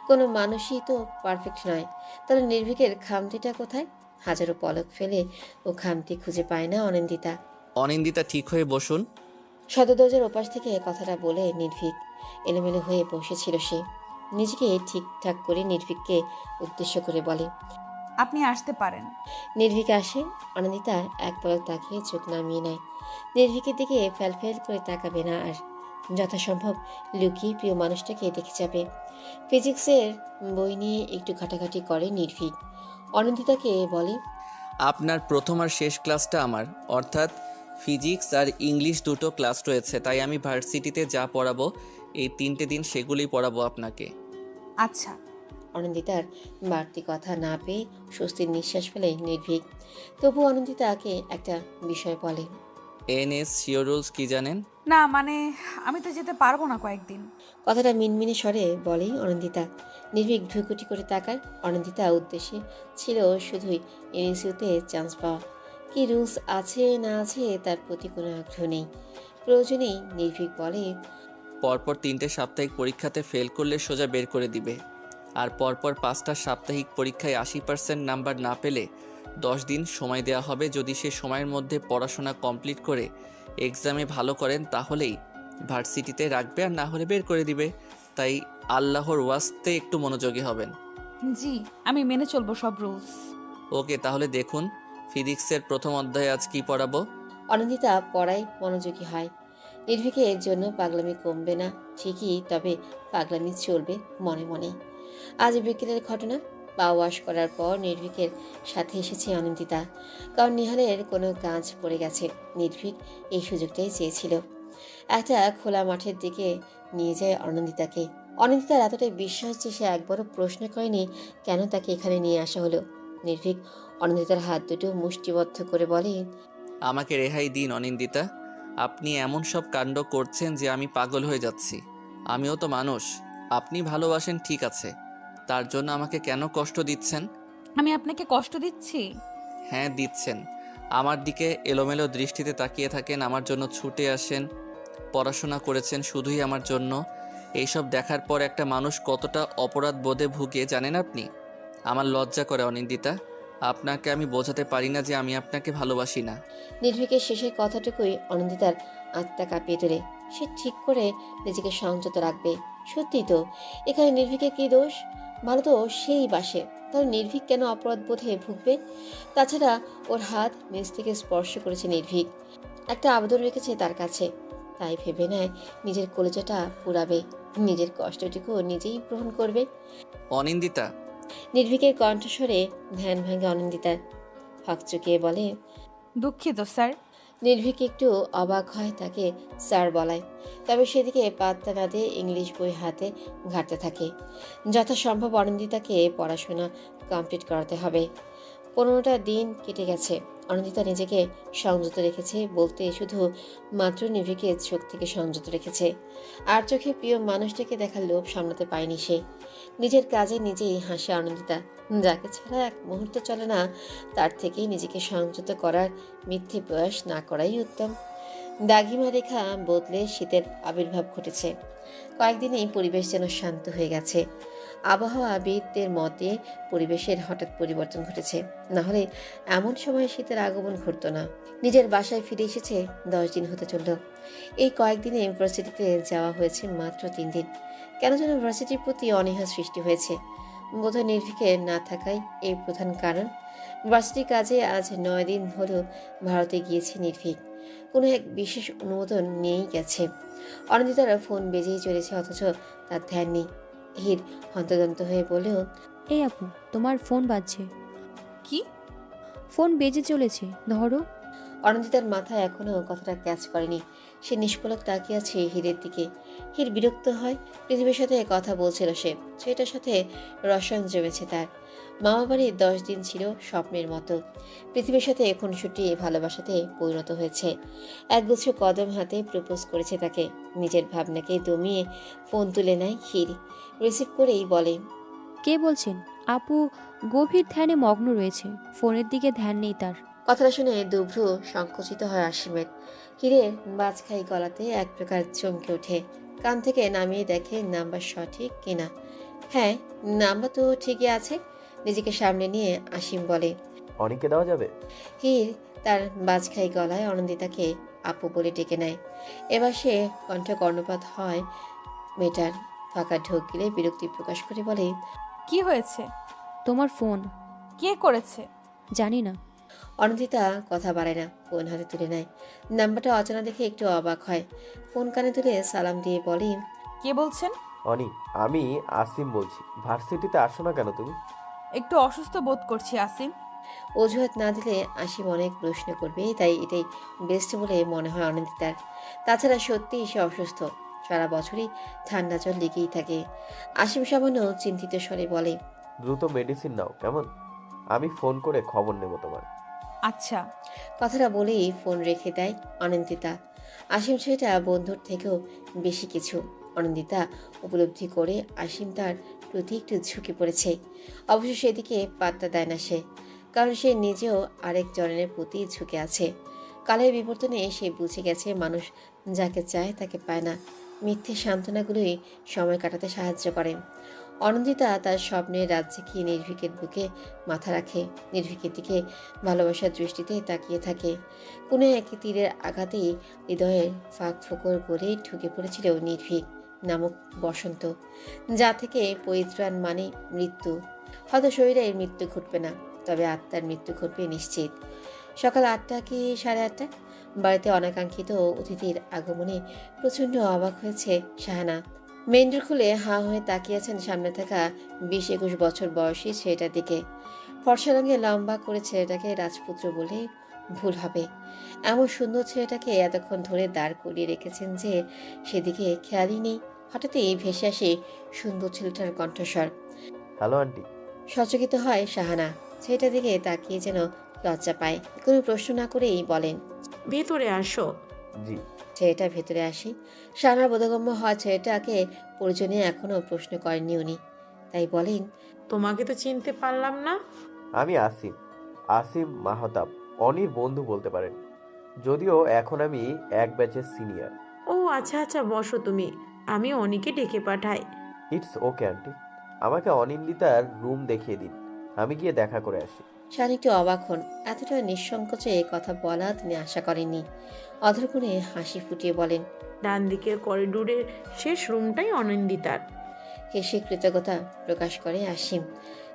Speaker 3: কোনো মানুষই তো পারফেক্ট নয়, তাহলে নির্ভীকের খামতিটা কোথায়? হাজারো পলক ফেলে ও খামতি খুঁজে পায় না অনিন্দিতা।
Speaker 5: অনিন্দিতা ঠিক হয়ে বসুন।
Speaker 3: সদরদরজার ওপাশ থেকে কথাটা বলে নির্ভীক এলোমেলো হয়ে বসেছিল সে। নিজেকে ঠিকঠাক করে নির্ভীককে উদ্দেশ্য করে বলে,
Speaker 1: আপনি আসতে পারেন।
Speaker 3: নির্ভীক আসে। অনন্দিতা এক পলক তাকিয়ে চোখ নামিয়ে নেয়। নির্ভীকের দিকে ফ্যাল করে তাকাবে না আর। যথাসম্ভব লুকিয়ে প্রিয় মানুষটাকে দেখে যাবে। ফিজিক্সের বই নিয়ে একটু ঘাটাঘাটি করে নির্ভীক। অনন্দিতাকে বলে,
Speaker 5: আপনার প্রথম আর শেষ ক্লাসটা আমার, অর্থাৎ ফিজিক্স আর ইংলিশ দুটো ক্লাস রয়েছে, তাই আমি ভার্সিটিতে যা পড়াবো এই 3টে দিন সেগুলোই পড়াবো আপনাকে।
Speaker 1: আচ্ছা।
Speaker 3: অনন্দিতার বাড়তি কথা না পেয়ে স্বস্তির নিঃশ্বাস ফেলে নির্ভীক। তবু অনন্দিতাকে একটা বিষয় বলে,
Speaker 5: এনএস শিওর রুলস কি জানেন?
Speaker 1: না মানে, আমি তো যেতে পারবো না কয়েকদিন।
Speaker 3: কথাটা মিনমিনে স্বরে বলেই অনন্দিতা। নির্ভীক ভ্রুকুটি করে তাকায়। অনন্দিতা উদ্দেশ্যে ছিল শুধুই এনএসইউতে চান্স পাওয়া। কি রুলস আছে না আছে তার প্রতি কোনো আগ্রহ নেই। প্রয়োজনেই নির্ভীক বলে,
Speaker 5: পরপর 3টে সাপ্তাহিক পরীক্ষাতে ফেল করলে সোজা বের করে দিবে, আর পরপর 5টা সাপ্তাহিক পরীক্ষায় 80% নাম্বার না পেলে 10 দিন সময় দেওয়া হবে। যদি সে সময়ের মধ্যে পড়াশোনা কমপ্লিট করে এক্সামে ভালো করেন তাহলেই ভার্সিটিতে রাখবে, আর না হলে বের করে দিবে। তাই আল্লাহর ওয়াস্তে একটু মনোযোগী হবেন।
Speaker 1: জি, আমি মেনে চলবো সব রুলস।
Speaker 5: ওকে, তাহলে দেখুন ফিজিক্সের প্রথম অধ্যায়ে আজ কি পড়াবো।
Speaker 3: অনিন্দিতা পড়ায় মনোযোগী হয়। নির্ভীকের এর জন্য পাগলামি কমবে না ঠিকই, তবে পাগলামি চলবে মনে মনে। আজ বিকেলের ঘটনা। পা ওয়াশ করার পর নির্ভীকের সাথে এসেছে অনিন্দিতা, কারণ নিহালের কোনো কাজ পড়ে গেছে। নির্ভীক এই সুযোগটাই চেয়েছিল। একটা খোলা মাঠের দিকে নিয়ে যায় অনিন্দিতাকে। অনিন্দিতার এতটাই বিশ্বাস যে সে একবারও প্রশ্ন করেনি কেন তাকে এখানে নিয়ে আসা হলো। নির্ভীক অনিন্দিতার হাত দুটো মুষ্টিবদ্ধ করে বলে,
Speaker 5: আমাকে রেহাই দিন অনিন্দিতা, আপনি এমন সব কাণ্ড করছেন যে আমি পাগল হয়ে যাচ্ছি। আমিও তো মানুষ, আপনি ভালোবাসেন ঠিক আছে, তার জন্য আমাকে কেন কষ্ট দিচ্ছেন?
Speaker 1: আমি আপনাকে কষ্ট দিচ্ছি?
Speaker 5: হ্যাঁ দিচ্ছেন। আমার দিকে এলোমেলো দৃষ্টিতে তাকিয়ে থাকেন, আমার জন্য ছুটে আসেন, পড়াশোনা করেছেন শুধুই আমার জন্য। এইসব দেখার পর একটা মানুষ কতটা অপরাধ বোধে ভুগে জানেন আপনি? আমার লজ্জা করে অনিন্দিতা, আপনাকে আমি বোঝাতে পারি না যে আমি আপনাকে ভালোবাসি না।
Speaker 3: নির্ভীকের শেষের কথাটুকুই অনিন্দিতার আত্মা কাঁপিয়ে তোলে। সে ঠিক করে নিজেকে সংযত রাখবে। সত্যি তো, এখানে নির্ভীকের কি দোষ? ভালো তো সেই বাসে, তাহলে নির্ভীক কেন অপরাধ বোধে ভুগবে? তাছাড়া ওর হাত নিজ থেকে স্পর্শ করেছে নির্ভীক, একটা আবেদন রেখেছে তার কাছে, তাই ভেবে নেয় নিজের কলেজাটা পুরাবে, নিজের কষ্টটুকু নিজেই গ্রহণ করবে।
Speaker 5: অনিন্দিতা,
Speaker 3: নির্ভীকের কণ্ঠস্বরে ধ্যান ভাঙে অনিন্দিতার। হকচকিয়ে বলে,
Speaker 1: দুঃখিত স্যার।
Speaker 3: নির্ভীক একটু অবাক হয় তাকে স্যার বলায়, তবে সেদিকে পাত্তা না দিয়ে ইংলিশ বই হাতে ঘাঁটতে থাকে। যথাসম্ভব অনিন্দিতাকে পড়াশোনা কমপ্লিট করাতে হবে। 15টা দিন কেটে গেছে। অনিন্দিতা নিজেকে সংযত রেখেছে বলতে শুধু মাত্র নির্ভীকের চোখ থেকে সংযত রেখেছে। আর চোখে প্রিয় মানুষটাকে দেখার লোভ সামলাতে পায়নি সে। নিজের কাজে নিজেই হাসে অনিন্দিতা, যাকে ছাড়া এক মুহূর্ত চলে না, তার থেকেই নিজেকে সংযত করার মিথ্যে প্রয়াস না করাই উত্তম। দাগিমা রেখা বদলে শীতের আবির্ভাব ঘটেছে। কয়েকদিনেই পরিবেশ যেন শান্ত হয়ে গেছে। আবহাওয়াবিদদের মতে পরিবেশের হঠাৎ পরিবর্তন ঘটেছে, না হলে এমন সময় শীতের আগমন ঘটতো না। নিজের বাসায় ফিরে এসেছে 10 দিন হতে চলল। এই কয়েকদিনে ইউনিভার্সিটিতে যাওয়া হয়েছে মাত্র 3 দিন। কেন যেন ইউনিভার্সিটির প্রতি অনীহা সৃষ্টি হয়েছে। বোধহয় নির্ভীকের না থাকাই এই প্রধান কারণ। ইউনিভার্সিটির কাজে আজ 9 দিন হলেও ভারতে গিয়েছে নির্ভীক। কোনো এক বিশেষ অনুমোদন নিয়েই গেছে। অনিন্দিতার ফোন বেজেই চলেছে, অথচ তার ধ্যান নেই। হির হন্তদন্ত হয়ে বলেও,
Speaker 7: এই আপু, তোমার ফোন বাজছে।
Speaker 1: কি?
Speaker 7: ফোন বেজে চলেছে, ধরো।
Speaker 3: অনিন্দিতার মাথায় এখনো কথাটা ক্যাচ করেনি। সে নিষ্পলক তাকিয়ে আছে হীরের দিকে। হীর বিরক্ত হয়। পৃথিবীর সাথে কথা বলছিল সে, সেটার সাথে রসায়ন জমেছে তার। মামা বাড়ির 10 দিন ছিল স্বপ্নের মতো। পৃথিবীর সাথে এখন ছুটি ভালোবাসাতে পরিণত হয়েছে। একগুচ্ছ কদম হাতে প্রপোজ করেছে তাকে। নিজের ভাবনাকে দমিয়ে ফোন তুলে নেয় হীর। রিসিভ করেই বলে,
Speaker 7: কে বলছেন? আপু গভীর ধ্যানে মগ্ন রয়েছে, ফোনের দিকে ধ্যান নেই তার।
Speaker 3: কথাটা শুনে দুভ্রু সংকুচিত হয় আসিমের। হীরের বাজখাই গলাতে এক প্রকার চমকে ওঠে। কান থেকে নামিয়ে দেখে নাম্বার সঠিক কিনা। হ্যাঁ, নাম্বার তো ঠিকই আছে। নিজেকে সামনে নিয়ে আসিম বলে,
Speaker 12: অনেকে দেওয়া যাবে?
Speaker 3: হীর তার বাজখাই গলায় অনন্দিতাকে আপু বলে ডেকে নেয়। এবার সে কণ্ঠ কর্ণপাত হয় মেয়েটার। ফাঁকা ঢোক গিলে বিরক্তি প্রকাশ করে বলে,
Speaker 1: কি হয়েছে?
Speaker 7: তোমার ফোন।
Speaker 1: কে করেছে?
Speaker 7: জানি না।
Speaker 3: অনন্দিতা কথা বাড়ায় না, ফোন হাতে তুলে নেয়। নাম্বারটা অচেনা দেখে একটু অবাক হয়। ফোন কানে তুলে সালাম দিয়ে বলে,
Speaker 1: কে বলছেন?
Speaker 12: অনি, আমি আসিম বলছি। ভার্সিটিতে আসো না কেন তুমি?
Speaker 1: একটু অসুস্থ বোধ করছি আসিম।
Speaker 3: অজুহাত না দিলে আসিম অনেক প্রশ্ন করবে, তাই এটাই বেস্ট বলে মনে হয় অনিন্দিতার। তাছাড়া সত্যিই সে অসুস্থ। সারা বছরই ঠান্ডা জল লেগেই থাকে। আসিম সামান্য চিন্তিত স্বরে বলে,
Speaker 12: দ্রুত মেডিসিন নাও কেমন? আমি ফোন করে খবর নেব তোমার।
Speaker 1: আচ্ছা।
Speaker 3: কথাটা বলেই ফোন রেখে দেয় অনিন্দিতা। আসিম সেটা বন্ধুর থেকেও বেশি কিছু। অনিন্দিতা উপলব্ধি করে আসিম তার প্রতি একটু ঝুঁকে পড়েছে। অবশ্য সেদিকে পাত্তা দেয় না সে, কারণ সে নিজেও আরেক জনের প্রতি ঝুঁকে আছে। কালের বিবর্তনে সে বুঝে গেছে মানুষ যাকে চায় তাকে পায় না। মিথ্যে সান্ত্বনাগুলোই সময় কাটাতে সাহায্য করে। অনন্দিতা তার স্বপ্নের রাজ্যে গিয়ে নির্ভীকের বুকে মাথা রাখে। নির্ভীকের দিকে ভালোবাসার দৃষ্টিতে তাকিয়ে থাকে। কোনো এক তীরের আঘাতেই হৃদয়ের ফাঁক ফোকর করে ঢুকে পড়েছিল নির্ভীক। নামক বসন্ত, যা থেকে পরিত্রাণ মানে মৃত্যু। হয়তো শরীরের মৃত্যু ঘটবে না, তবে আত্মার মৃত্যু ঘটবে নিশ্চিত। সকাল 8টা কি 8:30, বাড়িতে অনাকাঙ্ক্ষিত অতিথির আগমনে প্রচণ্ড অবাক হয়েছে শাহানা। মেইন ডোর খুলে হাঁ হয়ে তাকিয়েছেন সামনে থাকা 20-21 বছর বয়সী ছেলেটার দিকে। ফর্সা রঙে লম্বা করে ছেলেটাকে রাজপুত্র বলে ভুল হবে। এমন সুন্দর ছেলেটাকে এতক্ষণ ধরে দাঁড় করিয়ে রেখেছেন যে সেদিকে খেয়ালই নেই। হঠাৎই ভেসে আসে সুন্দর ছেলেটার কণ্ঠস্বর।
Speaker 12: Hello aunty.
Speaker 3: সচকিত হয় শাহানা, ছেলেটার দিকে তাকিয়ে যেন লজ্জা পায়। কোনো প্রশ্ন না করেই বলেন,
Speaker 4: ভেতরে আসো।
Speaker 12: জি।
Speaker 3: ছেলেটা ভেতরে আসে। শাহানার বোধগম্য হয় ছেলেটাকে প্রয়োজনে এখনো প্রশ্ন করেননি উনি, তাই বলেন,
Speaker 4: তোমাকে তো চিনতে পারলাম না।
Speaker 12: আমি আসিম, আসিম মাহতাব, অনির বন্ধু বলতে পারেন। যদিও এখন আমি এক ব্যাচের সিনিয়র।
Speaker 4: ও আচ্ছা আচ্ছা, বসো তুমি, আমি অনিকে ডেকে পাঠাই।
Speaker 12: ইটস ওকে আন্টি, আমাকে অনিন্দিতার রুম দেখিয়ে দিন, আমি গিয়ে দেখা করে আসি।
Speaker 3: শাহানা একটু অবাক হন। এতটা নিঃসংকোচে কথা বলা তিনি আশা করেননি। অধরকোণে হাসি ফুটিয়ে বলেন,
Speaker 4: ডান দিকের করিডোরের শেষ রুমটাই অনিন্দিতার।
Speaker 3: হেসে কৃতজ্ঞতা প্রকাশ করে আসিম।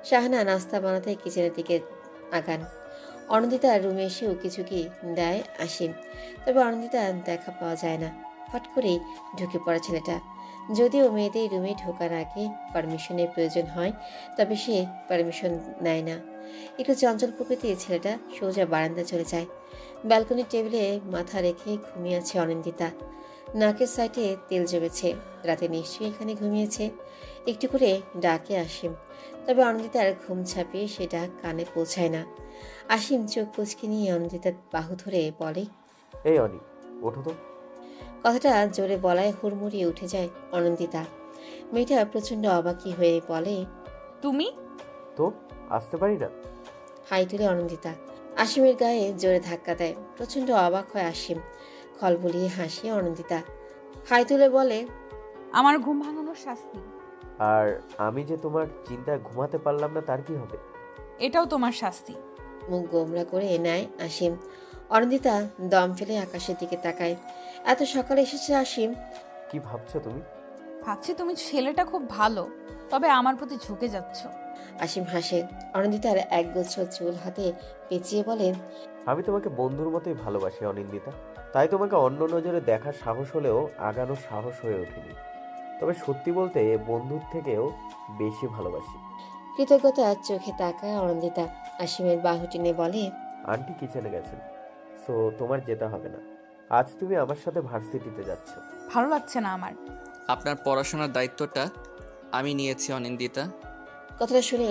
Speaker 3: শাহানা নাস্তা বানাতে কিচেনের দিকে আগান। অনন্দিতার রুমে এসে উকিঝুঁকি দেয় আসিম, তবে অনন্দিতার দেখা পাওয়া যায় না। ফট করেই ঢুকে পড়ে ছেলেটা। যদিও মেয়েদের রুমে ঢোকার আগে পারমিশনের প্রয়োজন হয়, তবে সে পারমিশন নেয় না। একটু চঞ্চল প্রকৃতির ছেলেটা সোজা বারান্দায় চলে যায়। ব্যালকনির টেবিলে মাথা রেখে ঘুমিয়ে আছে অনিন্দিতা। নাকের সাইডে তেল জমেছে, রাতে নিশ্চয়ই এখানে ঘুমিয়েছে। একটু করে ডাকে আসিম, তবে অনিন্দিতার ঘুম ছাপিয়ে সে ডাক কানে পৌঁছায় না। আসিম চোখ কুচকে নিয়ে অনিন্দিতার বাহু ধরে বলে,
Speaker 12: এই অনি, ওঠো তো।
Speaker 3: কথাটা জোরে বলায় হুড়মুড়িয়ে উঠে যায় অনন্দিতা। মেয়েটা প্রচণ্ড অবাকি হয়ে বলে,
Speaker 1: তুমি?
Speaker 12: তো আসতে পারি না?
Speaker 3: হাই তুলে অনন্দিতা। আসিমের গায়ে জোরে ধাক্কা দেয়। প্রচণ্ড অবাক হয় আসিম। খলবলিয়ে হাসে অনন্দিতা। হাই তুলে বলে,
Speaker 1: আমার ঘুম ভাঙানোর শাস্তি।
Speaker 12: আর আমি যে তোমার চিন্তায় ঘুমাতে পারলাম না, তার কি হবে?
Speaker 1: এটাও তোমার শাস্তি।
Speaker 3: মুখ গোমরা করে নেয় আসিম। অনন্দিতা দম ফেলে আকাশের দিকে তাকায়। এত সকালে এসেছে আসিম।
Speaker 12: কি ভাবছো তুমি?
Speaker 1: ভাবছি তুমি ছেলেটা খুব ভালো, তবে আমার প্রতি ঝুঁকে যাচ্ছ।
Speaker 3: আসিম হাসে। অনন্দিতার একগুচ্ছ চুল হাতে পেঁচিয়ে বলেন,
Speaker 12: আমি তোমাকে বন্ধুর মতোই ভালোবাসি অনিন্দিতা, তাই তোমাকে অন্য নজরে দেখার সাহস হলেও আগানোর সাহস হয়ে ওঠেনি। তবে সত্যি বলতে বন্ধুর থেকেও বেশি ভালোবাসি।
Speaker 3: কৃতজ্ঞতার চোখে তাকায় অনন্দিতা। আসিমের বাহু টেনে বলে,
Speaker 12: আন্টি কিচেনে গেছেন, সো তোমার যেতে হবে না। আজ তুমি আমার সাথে ভার্সিটিতে যাচ্ছ।
Speaker 1: ভালো লাগছে না আমার।
Speaker 5: আপনার পড়াশোনার দায়িত্বটা আমি নিয়েছি অনিন্দিতা।
Speaker 3: কথাটা শুনে